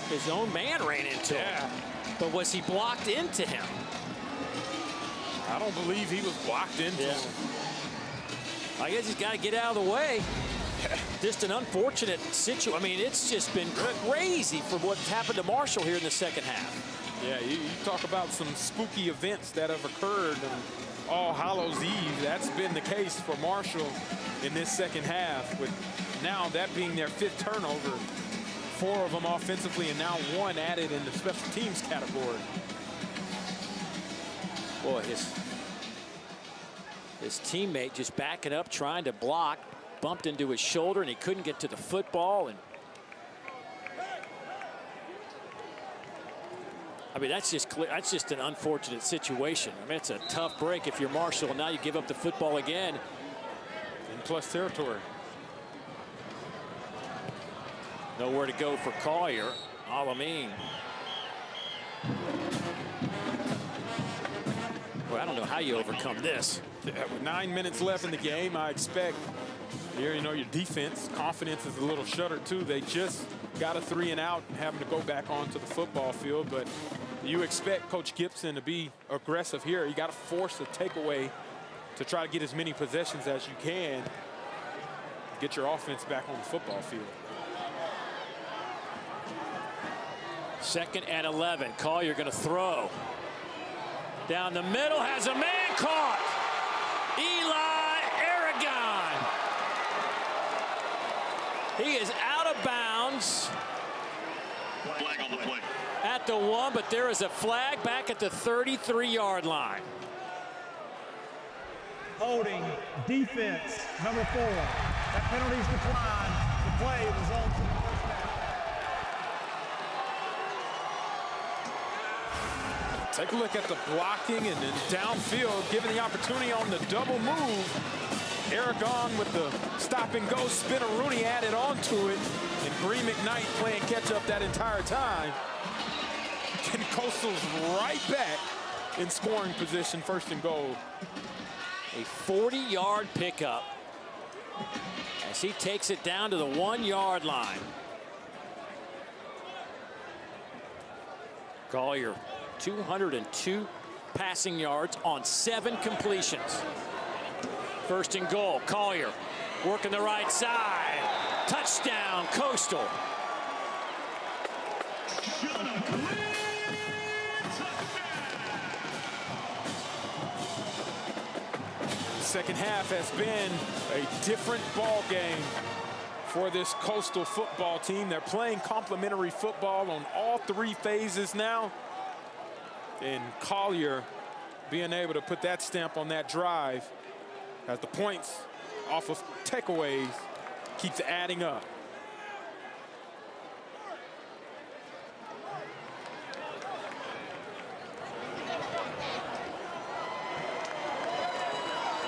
Speaker 1: his own man ran into him. But was he blocked into him?
Speaker 2: I don't believe he was blocked into him.
Speaker 1: I guess he's got to get out of the way. Just an unfortunate situation. I mean, it's just been crazy for what's happened to Marshall here in the second half.
Speaker 2: Yeah, you talk about some spooky events that have occurred on All Hallows Eve. That's been the case for Marshall in this second half, with now that being their 5th turnover. 4 of them offensively, and now 1 added in the special teams category.
Speaker 1: Boy, his teammate just backing up, trying to block, bumped into his shoulder, and he couldn't get to the football. And I mean, that's just clear. That's just an unfortunate situation. I mean, it's a tough break if you're Marshall, and now you give up the football again.
Speaker 2: In plus territory.
Speaker 1: Nowhere to go for Collier. Alameen. Well, I don't know how you overcome this.
Speaker 2: Yeah, with 9 minutes left in the game, I expect your defense confidence is a little shuttered too. They just got a 3 and out and having to go back onto the football field, but you expect Coach Gibson to be aggressive here. You got to force a takeaway to try to get as many possessions as you can. Get your offense back on the football field.
Speaker 1: 2nd and 11. Collier going to throw. Down the middle, has a man caught. Eli Aragon. He is out of bounds.
Speaker 4: Flag on the play.
Speaker 1: At the 1, but there is a flag back at the 33-yard line.
Speaker 5: Holding defense, number 4. That penalty's declined. The play results in the first down.
Speaker 2: Take a look at the blocking and then downfield, given the opportunity on the double move. Eric on with the stop and go spin. Rooney added onto it, and Green McKnight playing catch up that entire time. And Coastal's right back in scoring position, first and goal.
Speaker 1: A 40-yard pickup as he takes it down to the 1-yard line. Collier, 202 passing yards on 7 completions. First and goal, Collier working the right side. Touchdown, Coastal.
Speaker 2: Second half has been a different ball game for this Coastal football team. They're playing complementary football on all 3 phases now. And Collier being able to put that stamp on that drive as the points off of takeaways keeps adding up.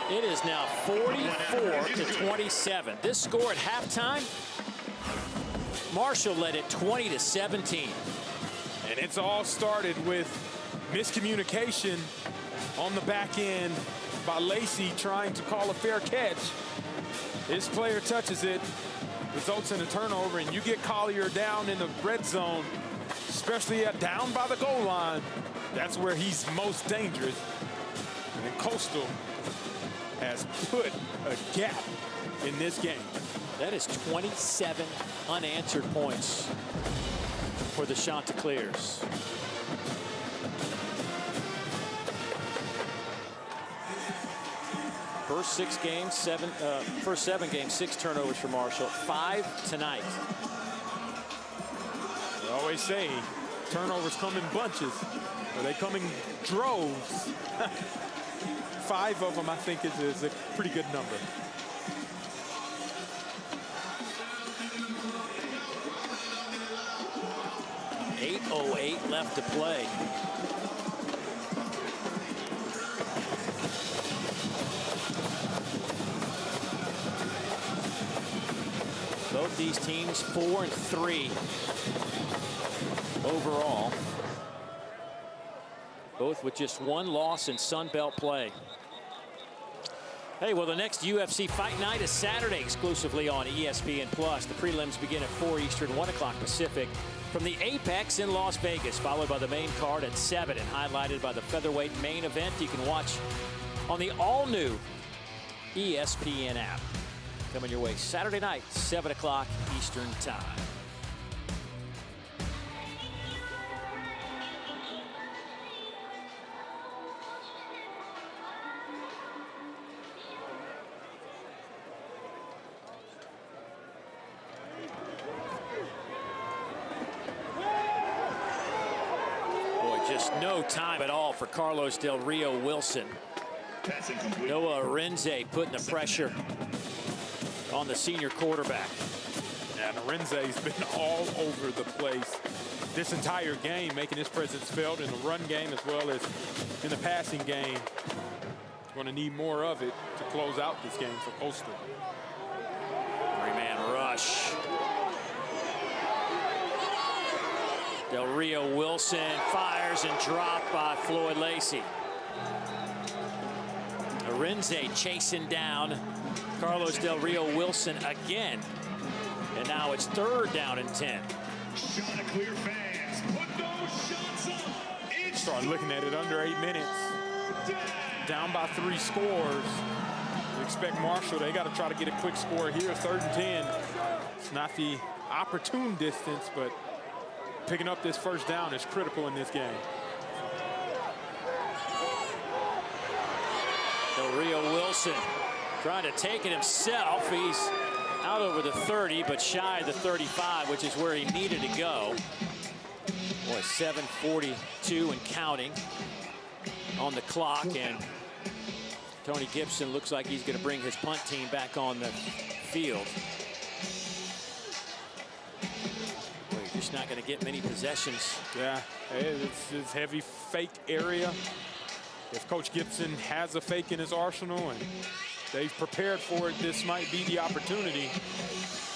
Speaker 1: It is now 44-27. This score at halftime, Marshall led it 20-17.
Speaker 2: And it's all started with miscommunication on the back end by Lacey trying to call a fair catch. His player touches it, results in a turnover, and you get Collier down in the red zone, especially down by the goal line. That's where he's most dangerous. And Coastal has put a gap in this game.
Speaker 1: That is 27 unanswered points for the Chanticleers. First 7 games, 6 turnovers for Marshall, 5 tonight.
Speaker 2: They always say turnovers come in bunches, or they come in droves. 5 of them, I think, is a pretty good number.
Speaker 1: .808 left to play. Both these teams 4-3 overall. Both with just 1 loss in Sun Belt play. Hey, well, the next UFC Fight Night is Saturday exclusively on ESPN+. The prelims begin at 4 Eastern, 1 o'clock Pacific from the Apex in Las Vegas, followed by the main card at 7 and highlighted by the featherweight main event you can watch on the all-new ESPN app. Coming your way Saturday night, 7 o'clock Eastern time. Just no time at all for Carlos Del Rio Wilson. Noah Arinze putting the pressure on the senior quarterback.
Speaker 2: And Arinze's been all over the place this entire game, making his presence felt in the run game as well as in the passing game. Going to need more of it to close out this game for Coastal.
Speaker 1: 3-man rush. Del Rio Wilson fires and dropped by Floyd Lacey. Arinze chasing down Carlos Del Rio Wilson again. And now it's 3rd down and 10.
Speaker 4: Chanticleer fans, put those shots up.
Speaker 2: Start looking at it under 8 minutes. Down by 3 scores. You expect Marshall, they got to try to get a quick score here. 3rd and 10. It's not the opportune distance, but picking up this first down is critical in this game.
Speaker 1: Del Rio Wilson trying to take it himself. He's out over the 30, but shy of the 35, which is where he needed to go. Boy, 7:42 and counting on the clock, and Tony Gibson looks like he's going to bring his punt team back on the field. Well, you're just not going to get many possessions.
Speaker 2: Yeah, it's heavy fake area. If Coach Gibson has a fake in his arsenal and they've prepared for it, this might be the opportunity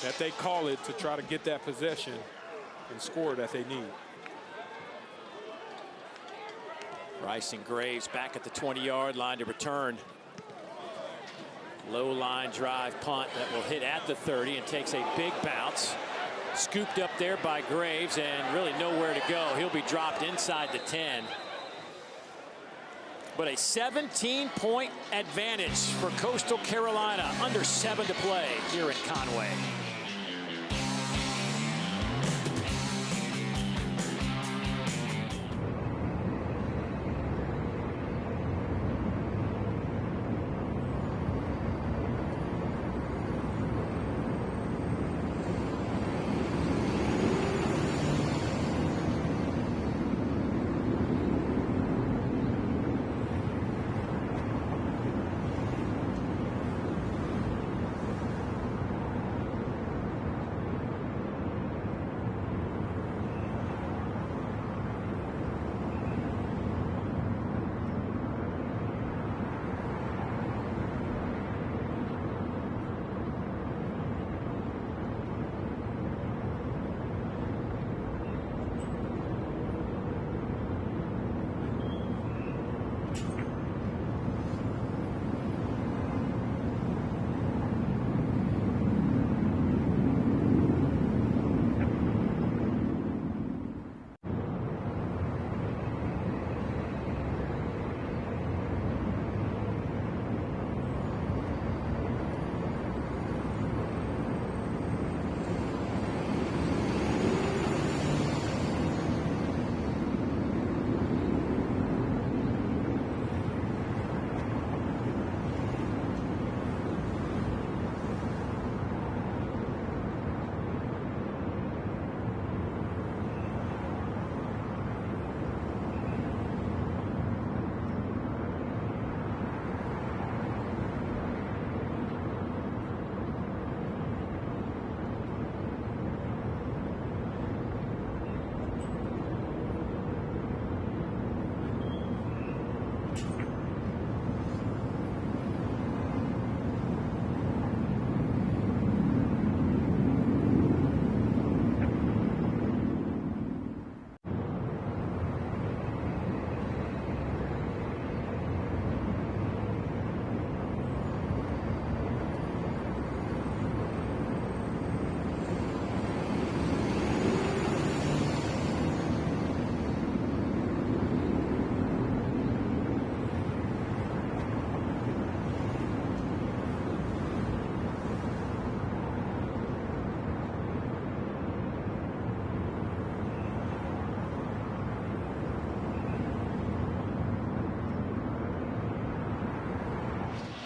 Speaker 2: that they call it to try to get that possession and score that they need.
Speaker 1: Rice and Graves back at the 20-yard line to return. Low line drive punt that will hit at the 30 and takes a big bounce. Scooped up there by Graves and really nowhere to go. He'll be dropped inside the 10. But a 17-point advantage for Coastal Carolina. Under 7 to play here in Conway.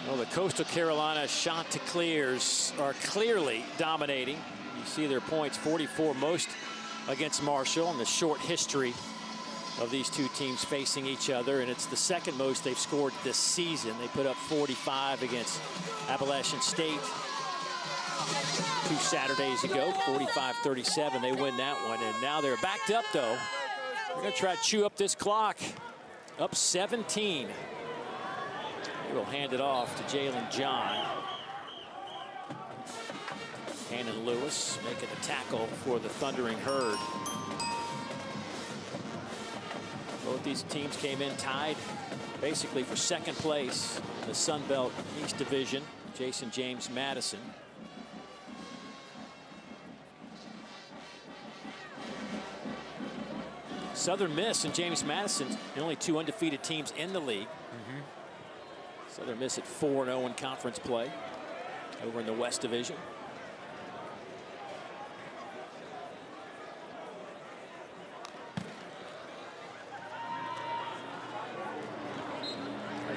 Speaker 1: Well, the Coastal Carolina Chanticleers are clearly dominating. You see their points, 44 most against Marshall in the short history of these two teams facing each other, and it's the second most they've scored this season. They put up 45 against Appalachian State 2 Saturdays ago, 45-37. They win that one, and now they're backed up, though. They're going to try to chew up this clock. Up 17. We'll hand it off to Jalen John. Hannon Lewis making a tackle for the Thundering Herd. Both these teams came in tied basically for second place in the Sun Belt East Division. Jason James Madison. Southern Miss and James Madison, the only two undefeated teams in the league. Southern Miss at 4-0 in conference play over in the West Division.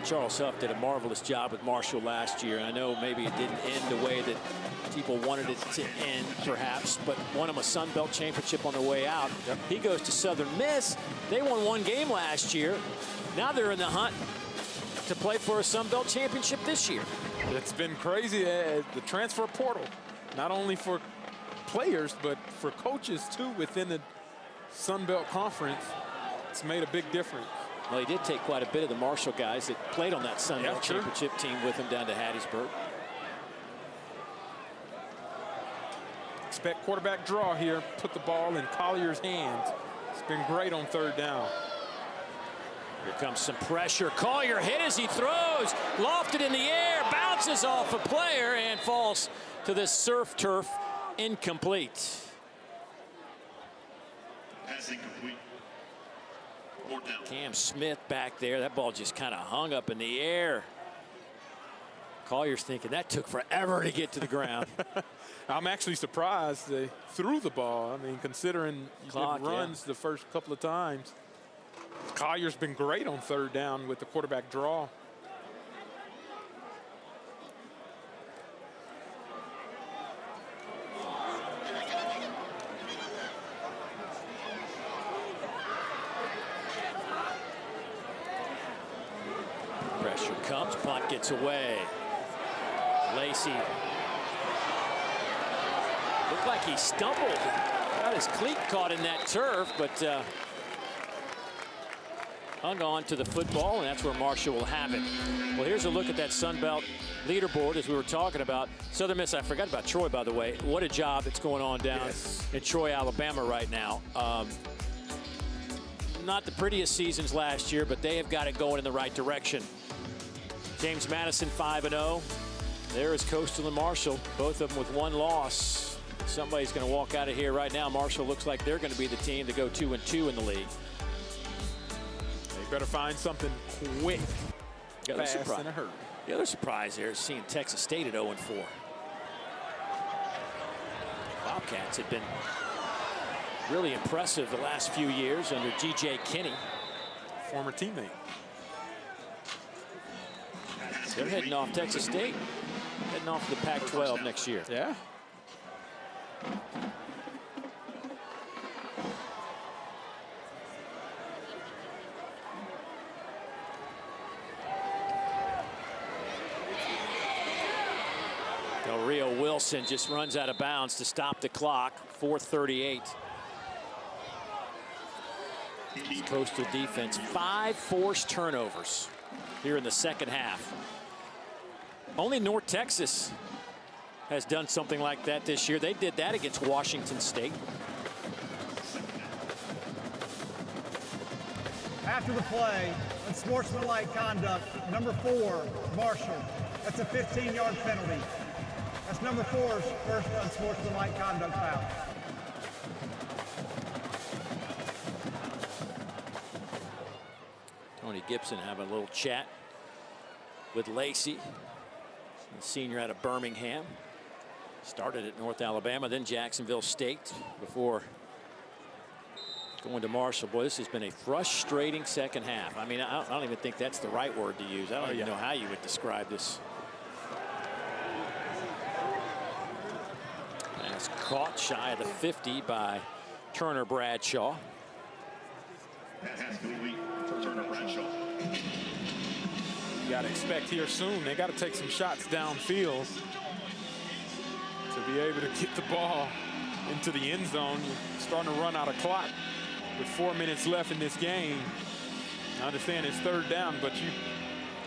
Speaker 1: Charles Huff did a marvelous job with Marshall last year. I know maybe it didn't end the way that people wanted it to end, perhaps, but won them a Sun Belt championship on their way out. He goes to Southern Miss. They won one game last year. Now they're in the hunt to play for a Sun Belt championship this year.
Speaker 2: It's been crazy, the transfer portal, not only for players, but for coaches too within the Sun Belt Conference. It's made a big difference.
Speaker 1: Well, he did take quite a bit of the Marshall guys that played on that Sun Belt championship team with him down to Hattiesburg.
Speaker 2: Expect quarterback draw here. Put the ball in Collier's hands. It's been great on third down.
Speaker 1: Here comes some pressure. Collier hit as he throws. Lofted in the air. Bounces off a player and falls to the surf turf. Incomplete.
Speaker 4: Pass incomplete.
Speaker 1: Cam Smith back there. That ball just kind of hung up in the air. Collier's thinking that took forever to get to the ground.
Speaker 2: I'm actually surprised they threw the ball. I mean, considering you did runs the first couple of times. Collier's been great on third down with the quarterback draw.
Speaker 1: Pressure comes, punt gets away. Lacey looked like he stumbled. Got his cleat caught in that turf, but hung on to the football, and that's where Marshall will have it. Well, here's a look at that Sun Belt leaderboard as we were talking about. Southern Miss, I forgot about Troy, by the way. What a job that's going on down in Troy, Alabama right now. Not the prettiest seasons last year, but they have got it going in the right direction. James Madison 5-0. There is Coastal and Marshall, both of them with one loss. Somebody's going to walk out of here right now. Marshall looks like they're going to be the team to go 2-2 in the league.
Speaker 2: They better find something quick, fast, in a hurry.
Speaker 1: The other surprise here is seeing Texas State at 0-4. Bobcats have been really impressive the last few years under G.J. Kinney.
Speaker 2: Former teammate.
Speaker 1: They're heading off Texas State, heading off to the Pac-12 next year.
Speaker 2: Yeah.
Speaker 1: Del Rio Wilson just runs out of bounds to stop the clock. 4:38. Coastal defense, 5 forced turnovers here in the second half. Only North Texas has done something like that this year. They did that against Washington State.
Speaker 5: After the play, unsportsmanlike conduct, number 4, Marshall. That's a 15-yard penalty. That's number 4's first unsportsmanlike conduct foul.
Speaker 1: Tony Gibson having a little chat with Lacey, the senior out of Birmingham. Started at North Alabama, then Jacksonville State before going to Marshall. Boy, this has been a frustrating second half. I mean, I don't even think that's the right word to use. I don't even know how you would describe this. Pass caught shy of the 50 by Turner Bradshaw.
Speaker 4: That has complete for Turner Bradshaw.
Speaker 2: You got to expect here soon. They got to take some shots downfield to be able to get the ball into the end zone. You're starting to run out of clock with 4 minutes left in this game. I understand it's third down, but you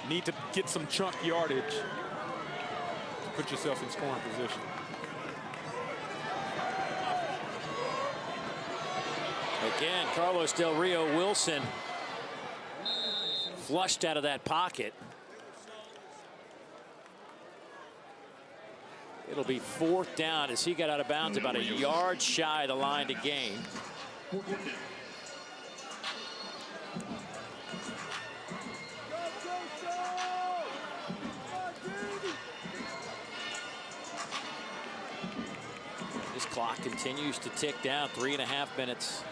Speaker 2: need to get some chunk yardage to put yourself in scoring position.
Speaker 1: Again, Carlos Del Rio Wilson flushed out of that pocket. It'll be 4th down as he got out of bounds about a yard shy of the line to gain. This clock continues to tick down, 3.5 minutes.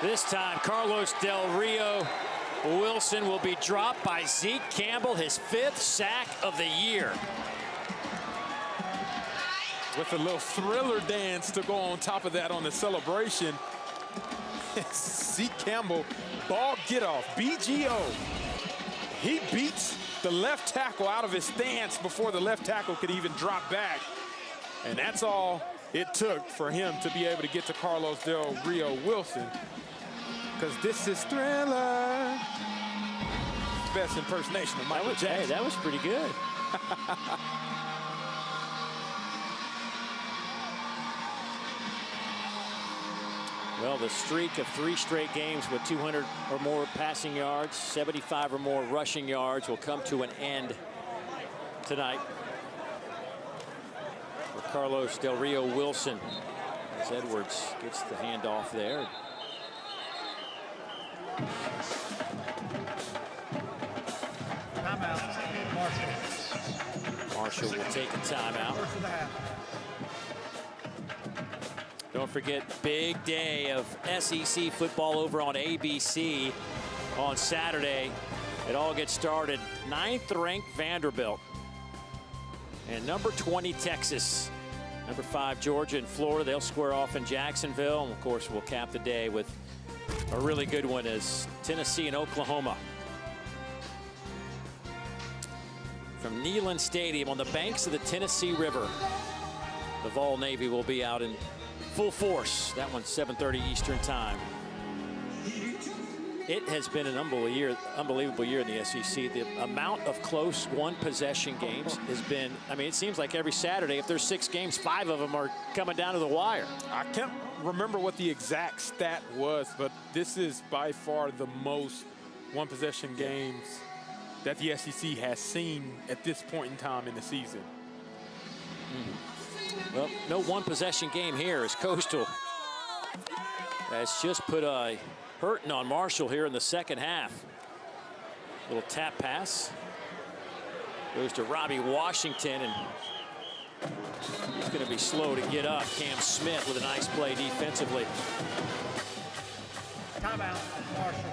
Speaker 1: This time, Carlos Del Rio Wilson will be dropped by Zeke Campbell, his 5th sack of the year.
Speaker 2: with a little thriller dance to go on top of that on the celebration. Zeke Campbell, ball get off, BGO. He beats the left tackle out of his stance before the left tackle could even drop back. And that's all it took for him to be able to get to Carlos Del Rio Wilson. Because this is Thriller. Best impersonation of Michael Jackson.
Speaker 1: Hey, that was pretty good. Well, the streak of 3 straight games with 200 or more passing yards, 75 or more rushing yards will come to an end tonight for Carlos Del Rio Wilson, as Edwards gets the handoff there.
Speaker 5: Timeout, Marshall.
Speaker 1: Marshall will take a timeout.
Speaker 5: First of the half.
Speaker 1: Don't forget, big day of SEC football over on ABC on Saturday. It all gets started. 9th-ranked Vanderbilt and number 20 Texas. Number 5 Georgia and Florida. They'll square off in Jacksonville. And of course, we'll cap the day with a really good one as Tennessee and Oklahoma. From Neyland Stadium on the banks of the Tennessee River, the Vol Navy will be out in full force. That one's 7:30 Eastern time. It has been an unbelievable year in the SEC. The amount of close one-possession games has been, I mean, it seems like every Saturday, if there's 6 games, 5 of them are coming down to the wire.
Speaker 2: I can't remember what the exact stat was, but this is by far the most one-possession games that the SEC has seen at this point in time in the season.
Speaker 1: Well, no one-possession game here as Coastal has just put a hurting on Marshall here in the second half. Little tap pass. Goes to Robbie Washington, and he's going to be slow to get up. Cam Smith with a nice play defensively.
Speaker 5: Timeout, Marshall.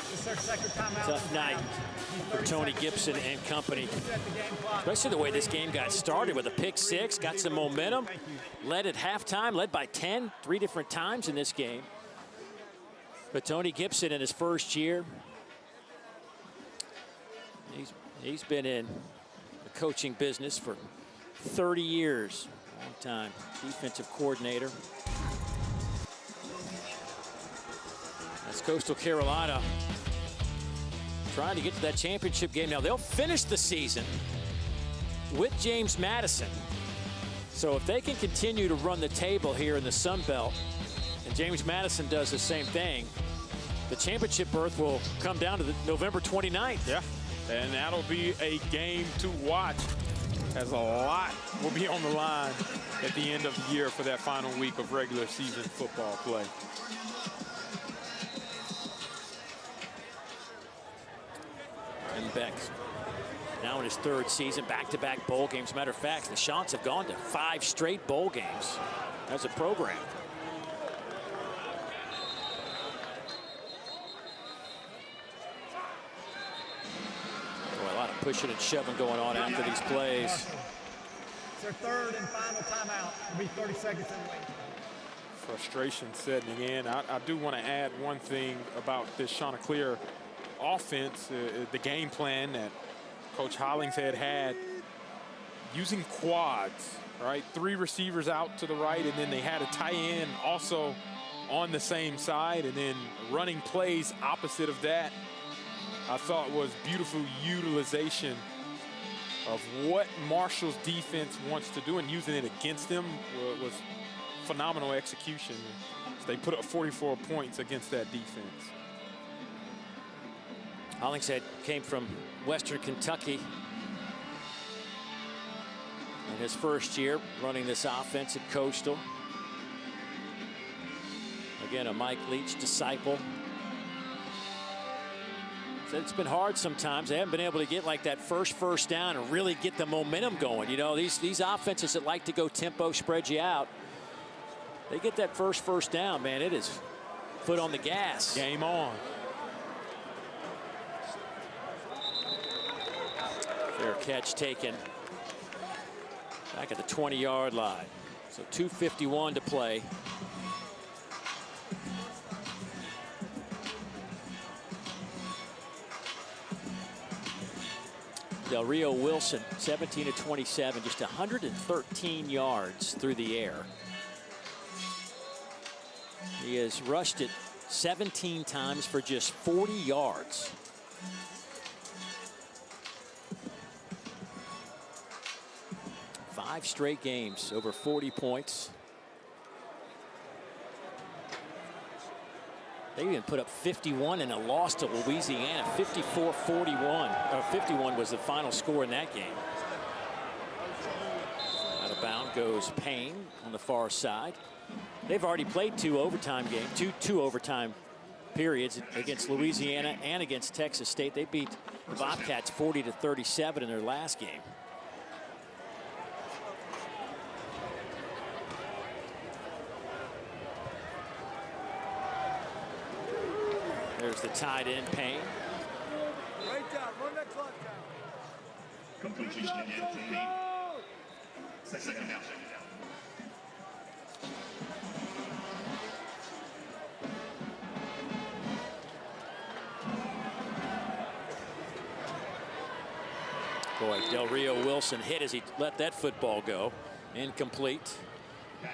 Speaker 5: This is their second timeout.
Speaker 1: Tough night for Tony Gibson and company. Especially the way this game got started with a pick 6, got some momentum, led at halftime, led by 10, 3 different times in this game. But Tony Gibson in his first year, he's been in the coaching business for 30 years, long time, defensive coordinator. That's Coastal Carolina trying to get to that championship game. Now, they'll finish the season with James Madison. So if they can continue to run the table here in the Sun Belt, and James Madison does the same thing, the championship berth will come down to November 29th.
Speaker 2: Yeah, and that'll be a game to watch, as a lot will be on the line at the end of the year for that final week of regular season football play.
Speaker 1: And Beck, now in his 3rd season, back-to-back bowl games. Matter of fact, the Chants have gone to 5 straight bowl games as a program. Boy, a lot of pushing and shoving going on after these plays.
Speaker 5: It's their 3rd and final timeout. It'll be 30 seconds in the wait.
Speaker 2: Frustration setting in. I do want to add one thing about this Chanticleer offense, the game plan that Coach Hollingshead had using quads, right? 3 receivers out to the right, and then they had a tight end also on the same side, and then running plays opposite of that. I thought was beautiful utilization of what Marshall's defense wants to do, and using it against them was phenomenal execution. So they put up 44 points against that defense.
Speaker 1: Hollingshead came from Western Kentucky in his first year running this offense at Coastal. Again, a Mike Leach disciple. Said it's been hard sometimes. They haven't been able to get like that first down and really get the momentum going. You know, these offenses that like to go tempo, spread you out, they get that first down, man. It is foot on the gas.
Speaker 2: Game on.
Speaker 1: Fair catch taken Back at the 20-yard line. So 2:51 to play. Del Rio Wilson, 17 of 27, just 113 yards through the air. He has rushed it 17 times for just 40 yards. Five straight games over 40 points. They even put up 51 in a loss to Louisiana, 54-41. Or 51 was the final score in that game. Out of bound goes Payne on the far side. They've already played two overtime games, two overtime periods against Louisiana and against Texas State. They beat the Bobcats 40-37 in their last game. There's the tight end, Payne.
Speaker 4: Right down, run that clock down. Completion again to Payne. Second down.
Speaker 1: Boy, Del Rio Wilson hit as he let that football go. Incomplete.
Speaker 2: I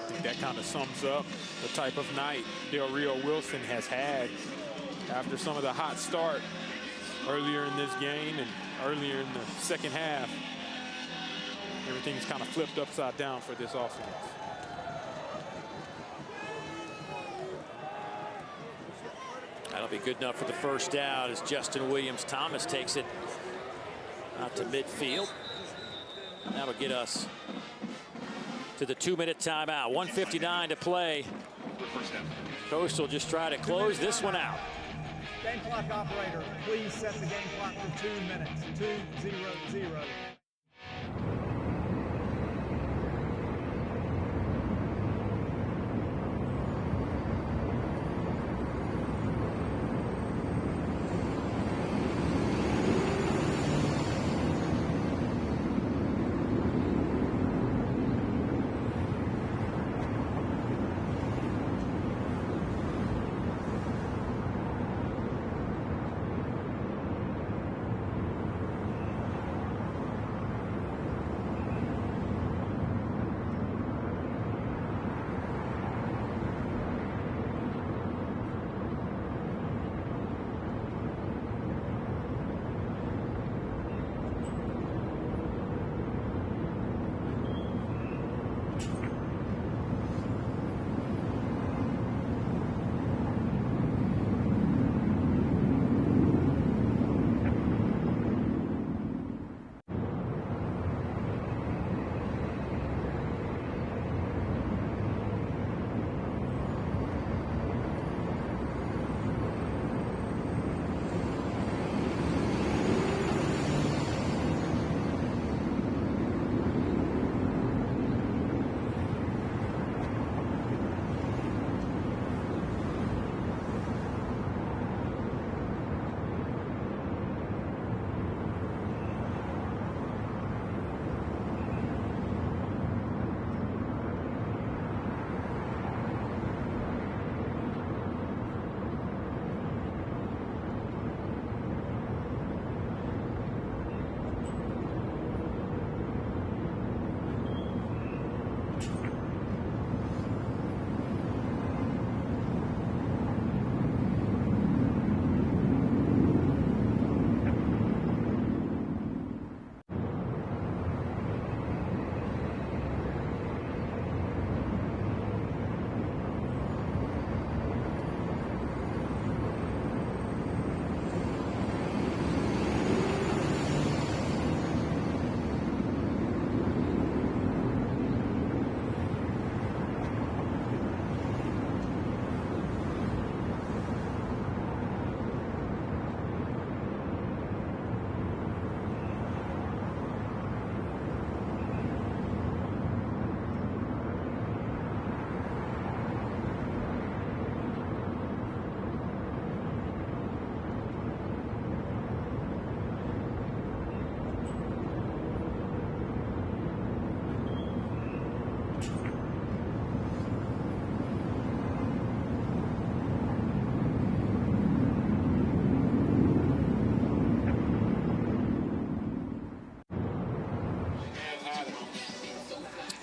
Speaker 2: think that kind of sums up the type of night Del Rio Wilson has had after some of the hot start earlier in this game and earlier in the second half. Everything's kind of flipped upside down for this offense.
Speaker 1: That'll be good enough for the first down as Justin Williams-Thomas takes it out to midfield. And that'll get us to the 2-minute timeout. 1:59 to play. Coastal just try to close this one out.
Speaker 5: Game clock operator, please set the game clock for 2 minutes. 2:00.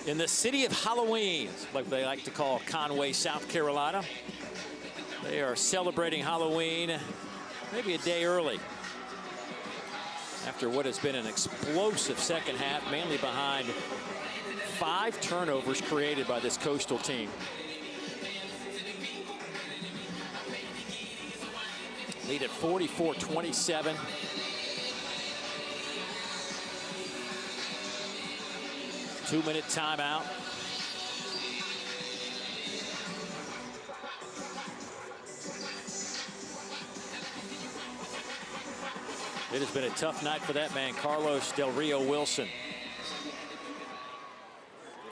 Speaker 1: in the city of Halloween, like they like to call Conway, South Carolina. They are celebrating Halloween maybe a day early after what has been an explosive second half, mainly behind 5 turnovers created by this Coastal team. Lead at 44-27. Two-minute timeout. It has been a tough night for that man, Carlos Del Rio Wilson.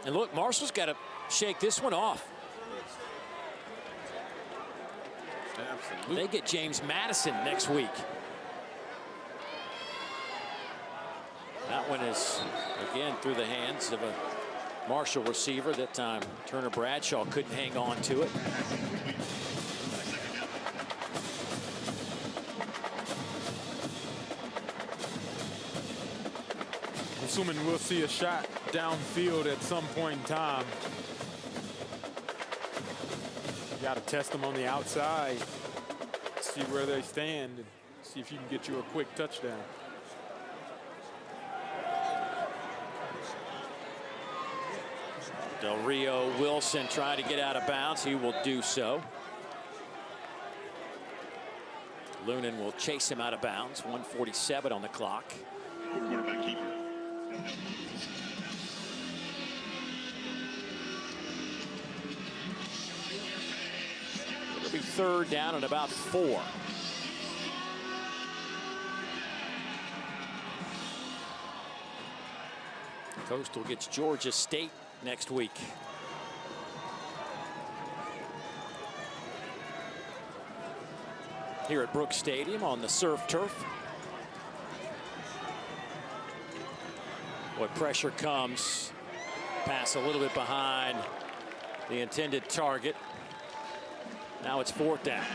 Speaker 1: And look, Marshall's got to shake this one off. Absolutely. They get James Madison next week. That one is, again, through the hands of a Marshall receiver. That time, Turner Bradshaw couldn't hang on to it.
Speaker 2: Assuming we'll see a shot downfield at some point in time. You got to test them on the outside, see where they stand, and see if you can get you a quick touchdown.
Speaker 1: Del Rio Wilson trying to get out of bounds. He will do so. Lunan will chase him out of bounds. 1:47 on the clock.
Speaker 4: Quarterback keeper.
Speaker 1: It'll be third down and about 4. Coastal gets Georgia State next week. Here at Brooks Stadium on the surf turf. Boy, pressure comes. Pass a little bit behind the intended target. Now it's 4th down.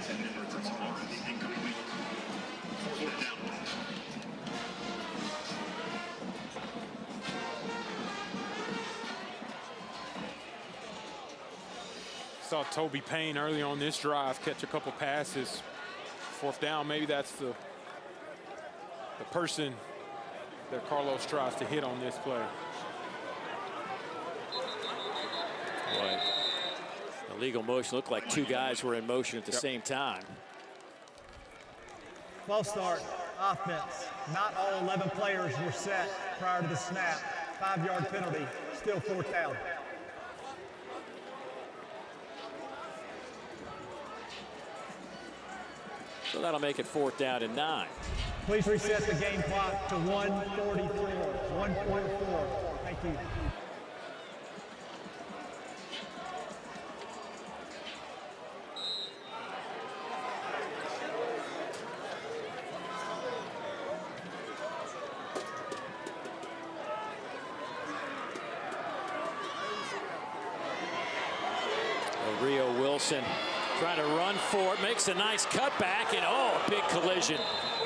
Speaker 2: Saw Toby Payne early on this drive catch a couple passes. 4th down, maybe that's the person that Carlos tries to hit on this play.
Speaker 1: Boy, illegal motion. Looked like 2 guys were in motion at the same time.
Speaker 5: False start, offense. Not all 11 players were set prior to the snap. 5-yard penalty, still 4th down.
Speaker 1: So that'll make it 4th down and 9.
Speaker 5: Please reset the game clock to 1:44. 1:44. Thank you.
Speaker 1: Rio Wilson trying to run for it, makes a nice cutback, and oh, a big collision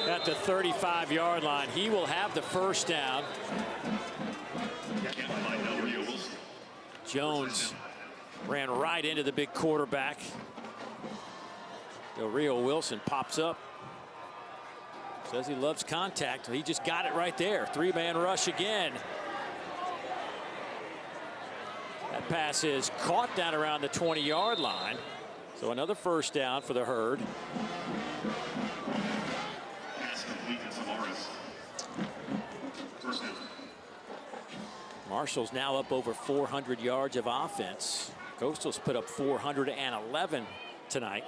Speaker 1: at the 35-yard line. He will have the 1st down. Jones ran right into the big quarterback. Del Rio Wilson pops up. Says he loves contact. He just got it right there. 3-man rush again. That pass is caught down around the 20-yard line. So another 1st down for the Herd. Marshall's now up over 400 yards of offense. Coastal's put up 411 tonight.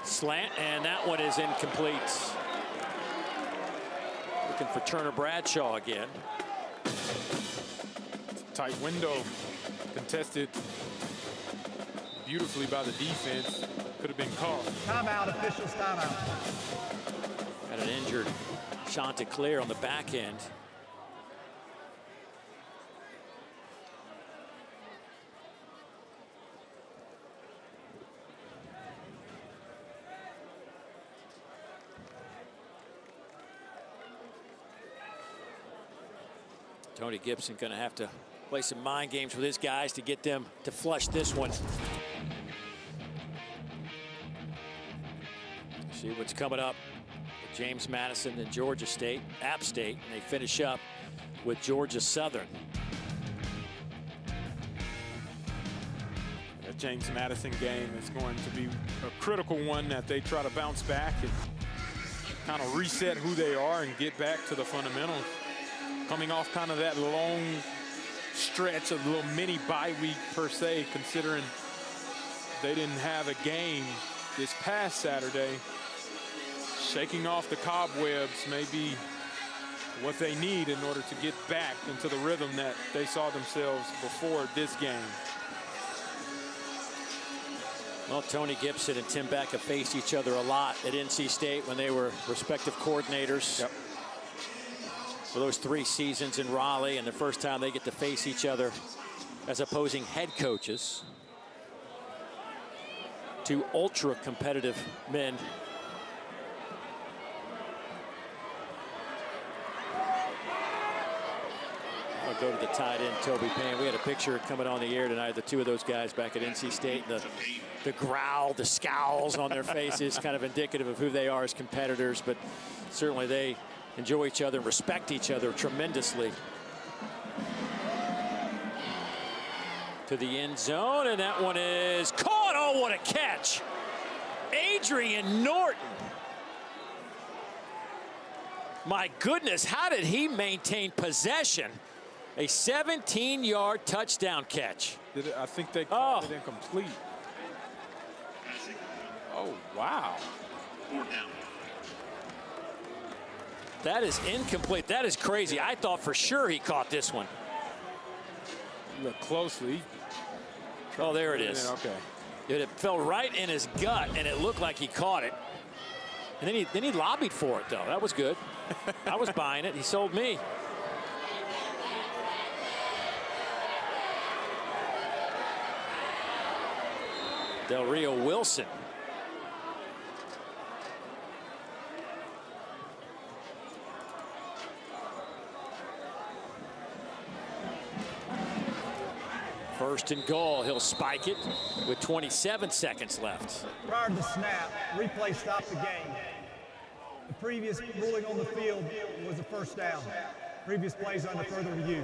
Speaker 1: Slant, and that one is incomplete. Looking for Turner Bradshaw again.
Speaker 2: Tight window, contested beautifully by the defense. Could have been caught.
Speaker 5: Timeout, officials, timeout.
Speaker 1: Got an injured Chanticleer on the back end. Tony Gibson going to have to play some mind games with his guys to get them to flush this one. See what's coming up with James Madison and Georgia State, App State, and they finish up with Georgia Southern.
Speaker 2: That James Madison game is going to be a critical one that they try to bounce back and kind of reset who they are and get back to the fundamentals. Coming off kind of that long stretch, a little mini bye week per se, considering they didn't have a game this past Saturday. Shaking off the cobwebs may be what they need in order to get back into the rhythm that they saw themselves before this game.
Speaker 1: Well, Tony Gibson and Tim Beck have faced each other a lot at NC State when they were respective coordinators.
Speaker 2: Yep.
Speaker 1: For those 3 seasons in Raleigh, and the first time they get to face each other as opposing head coaches. 2 ultra competitive men. I'll go to the tight end, Toby Payne. We had a picture coming on the air tonight, the 2 of those guys back at NC State. The growl, the scowls on their faces, kind of indicative of who they are as competitors, but certainly they enjoy each other and respect each other tremendously. To the end zone, and that one is caught. Oh, what a catch. Adrian Norton. My goodness, how did he maintain possession? A 17-yard touchdown catch.
Speaker 2: I think they called it incomplete. Oh, wow.
Speaker 1: That is incomplete. That is crazy. I thought for sure he caught this one.
Speaker 2: Look closely.
Speaker 1: Oh, there it is.
Speaker 2: Okay.
Speaker 1: It fell right in his gut, and it looked like he caught it. And then he lobbied for it, though. That was good. I was buying it. He sold me. Del Rio Wilson. First and goal. He'll spike it with 27 seconds left.
Speaker 5: Prior to the snap, replay stopped the game. The previous ruling on the field was a first down. Previous plays under further review.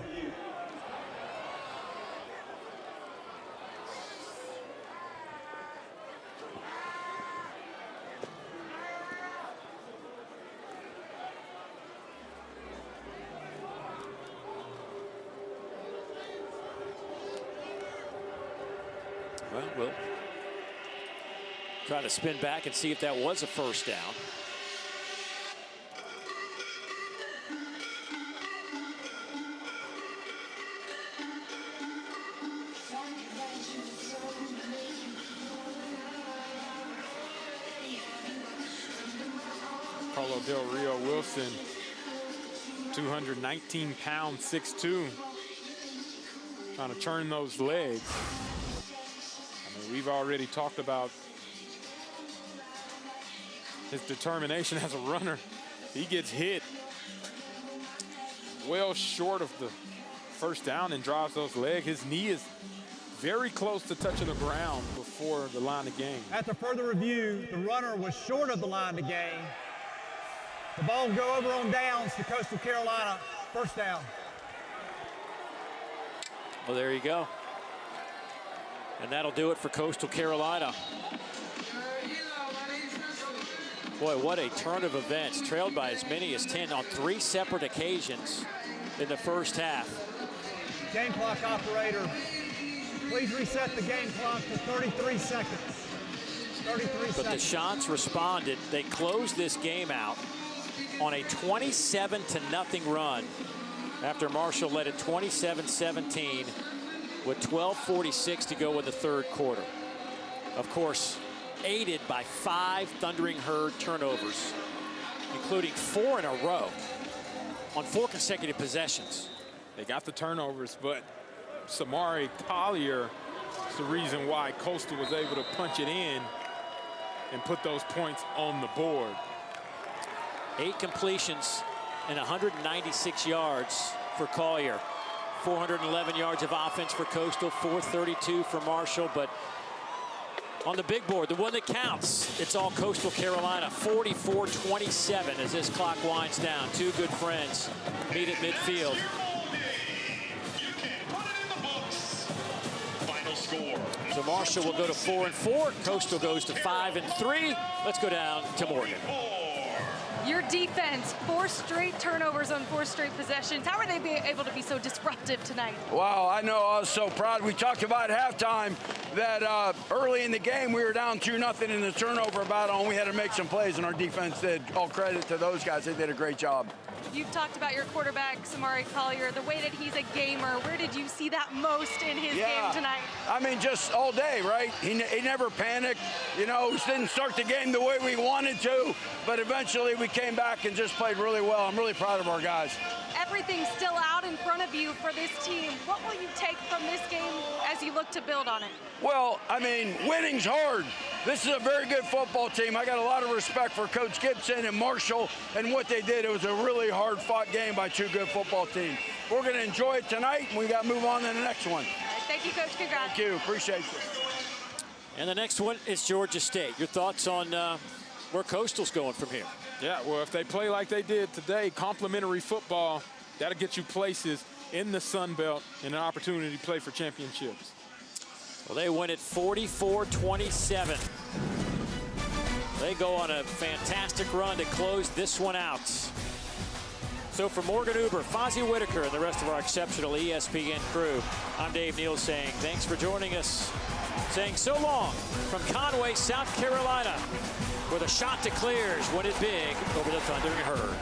Speaker 1: Well, we'll try to spin back and see if that was a first down.
Speaker 2: Paulo Del Rio Wilson, 219 pounds, 6'2", trying to turn those legs. We've already talked about his determination as a runner. He gets hit well short of the first down and drives those legs. His knee is very close to touching the ground before the line of game.
Speaker 5: After further review, the runner was short of the line to gain. The ball will go over on downs to Coastal Carolina. First down.
Speaker 1: Well, there you go. And that'll do it for Coastal Carolina. Boy, what a turn of events. Trailed by as many as 10 on 3 separate occasions in the first half.
Speaker 5: Game clock operator, please reset the game clock to 33 seconds. 33
Speaker 1: but
Speaker 5: seconds.
Speaker 1: the Chants responded. They closed this game out on a 27-0 run after Marshall led it 27-17. with 12:46 to go in the third quarter. Of course, aided by 5 Thundering Herd turnovers, including 4 in a row on 4 consecutive possessions.
Speaker 2: They got the turnovers, but Samari Collier is the reason why Coastal was able to punch it in and put those points on the board.
Speaker 1: 8 completions and 196 yards for Collier. 411 yards of offense for Coastal, 432 for Marshall, but on the big board, the one that counts, it's all Coastal Carolina. 44-27 as this clock winds down. Two good friends meet at midfield. So Marshall will go to 4-4. Coastal goes to 5-3. Let's go down to Morgan.
Speaker 3: Your defense, 4 straight turnovers on 4 straight possessions. How are they able to be so disruptive tonight?
Speaker 8: Wow, I know. I was so proud. We talked about at halftime that early in the game we were down 2-0 in the turnover battle, and we had to make some plays, and our defense did. All credit to those guys. They did a great job.
Speaker 3: You've talked about your quarterback, Samari Collier, the way that he's a gamer. Where did you see that most in his game tonight?
Speaker 8: I mean, just all day, right? He never panicked. You know, he didn't start the game the way we wanted to, but eventually we came back and just played really well. I'm really proud of our guys.
Speaker 3: Everything's still out in front of you for this team. What will you take from this game as you look to build on it?
Speaker 8: Well, I mean, winning's hard. This is a very good football team. I got a lot of respect for Coach Gibson and Marshall and what they did. It was a really hard-fought game by 2 good football teams. We're going to enjoy it tonight, and we got to move on to the next one.
Speaker 3: Thank you, Coach. Congrats.
Speaker 8: Thank you. Appreciate you.
Speaker 1: And the next one is Georgia State. Your thoughts on where Coastal's going from here?
Speaker 2: Yeah, well, if they play like they did today, complimentary football, that'll get you places in the Sun Belt and an opportunity to play for championships.
Speaker 1: Well, they win it 44-27. They go on a fantastic run to close this one out. So for Morgan Uber, Fozzie Whitaker, and the rest of our exceptional ESPN crew, I'm Dave Neal saying thanks for joining us. Saying so long from Conway, South Carolina, where the shot declares win it big over the Thundering Herd.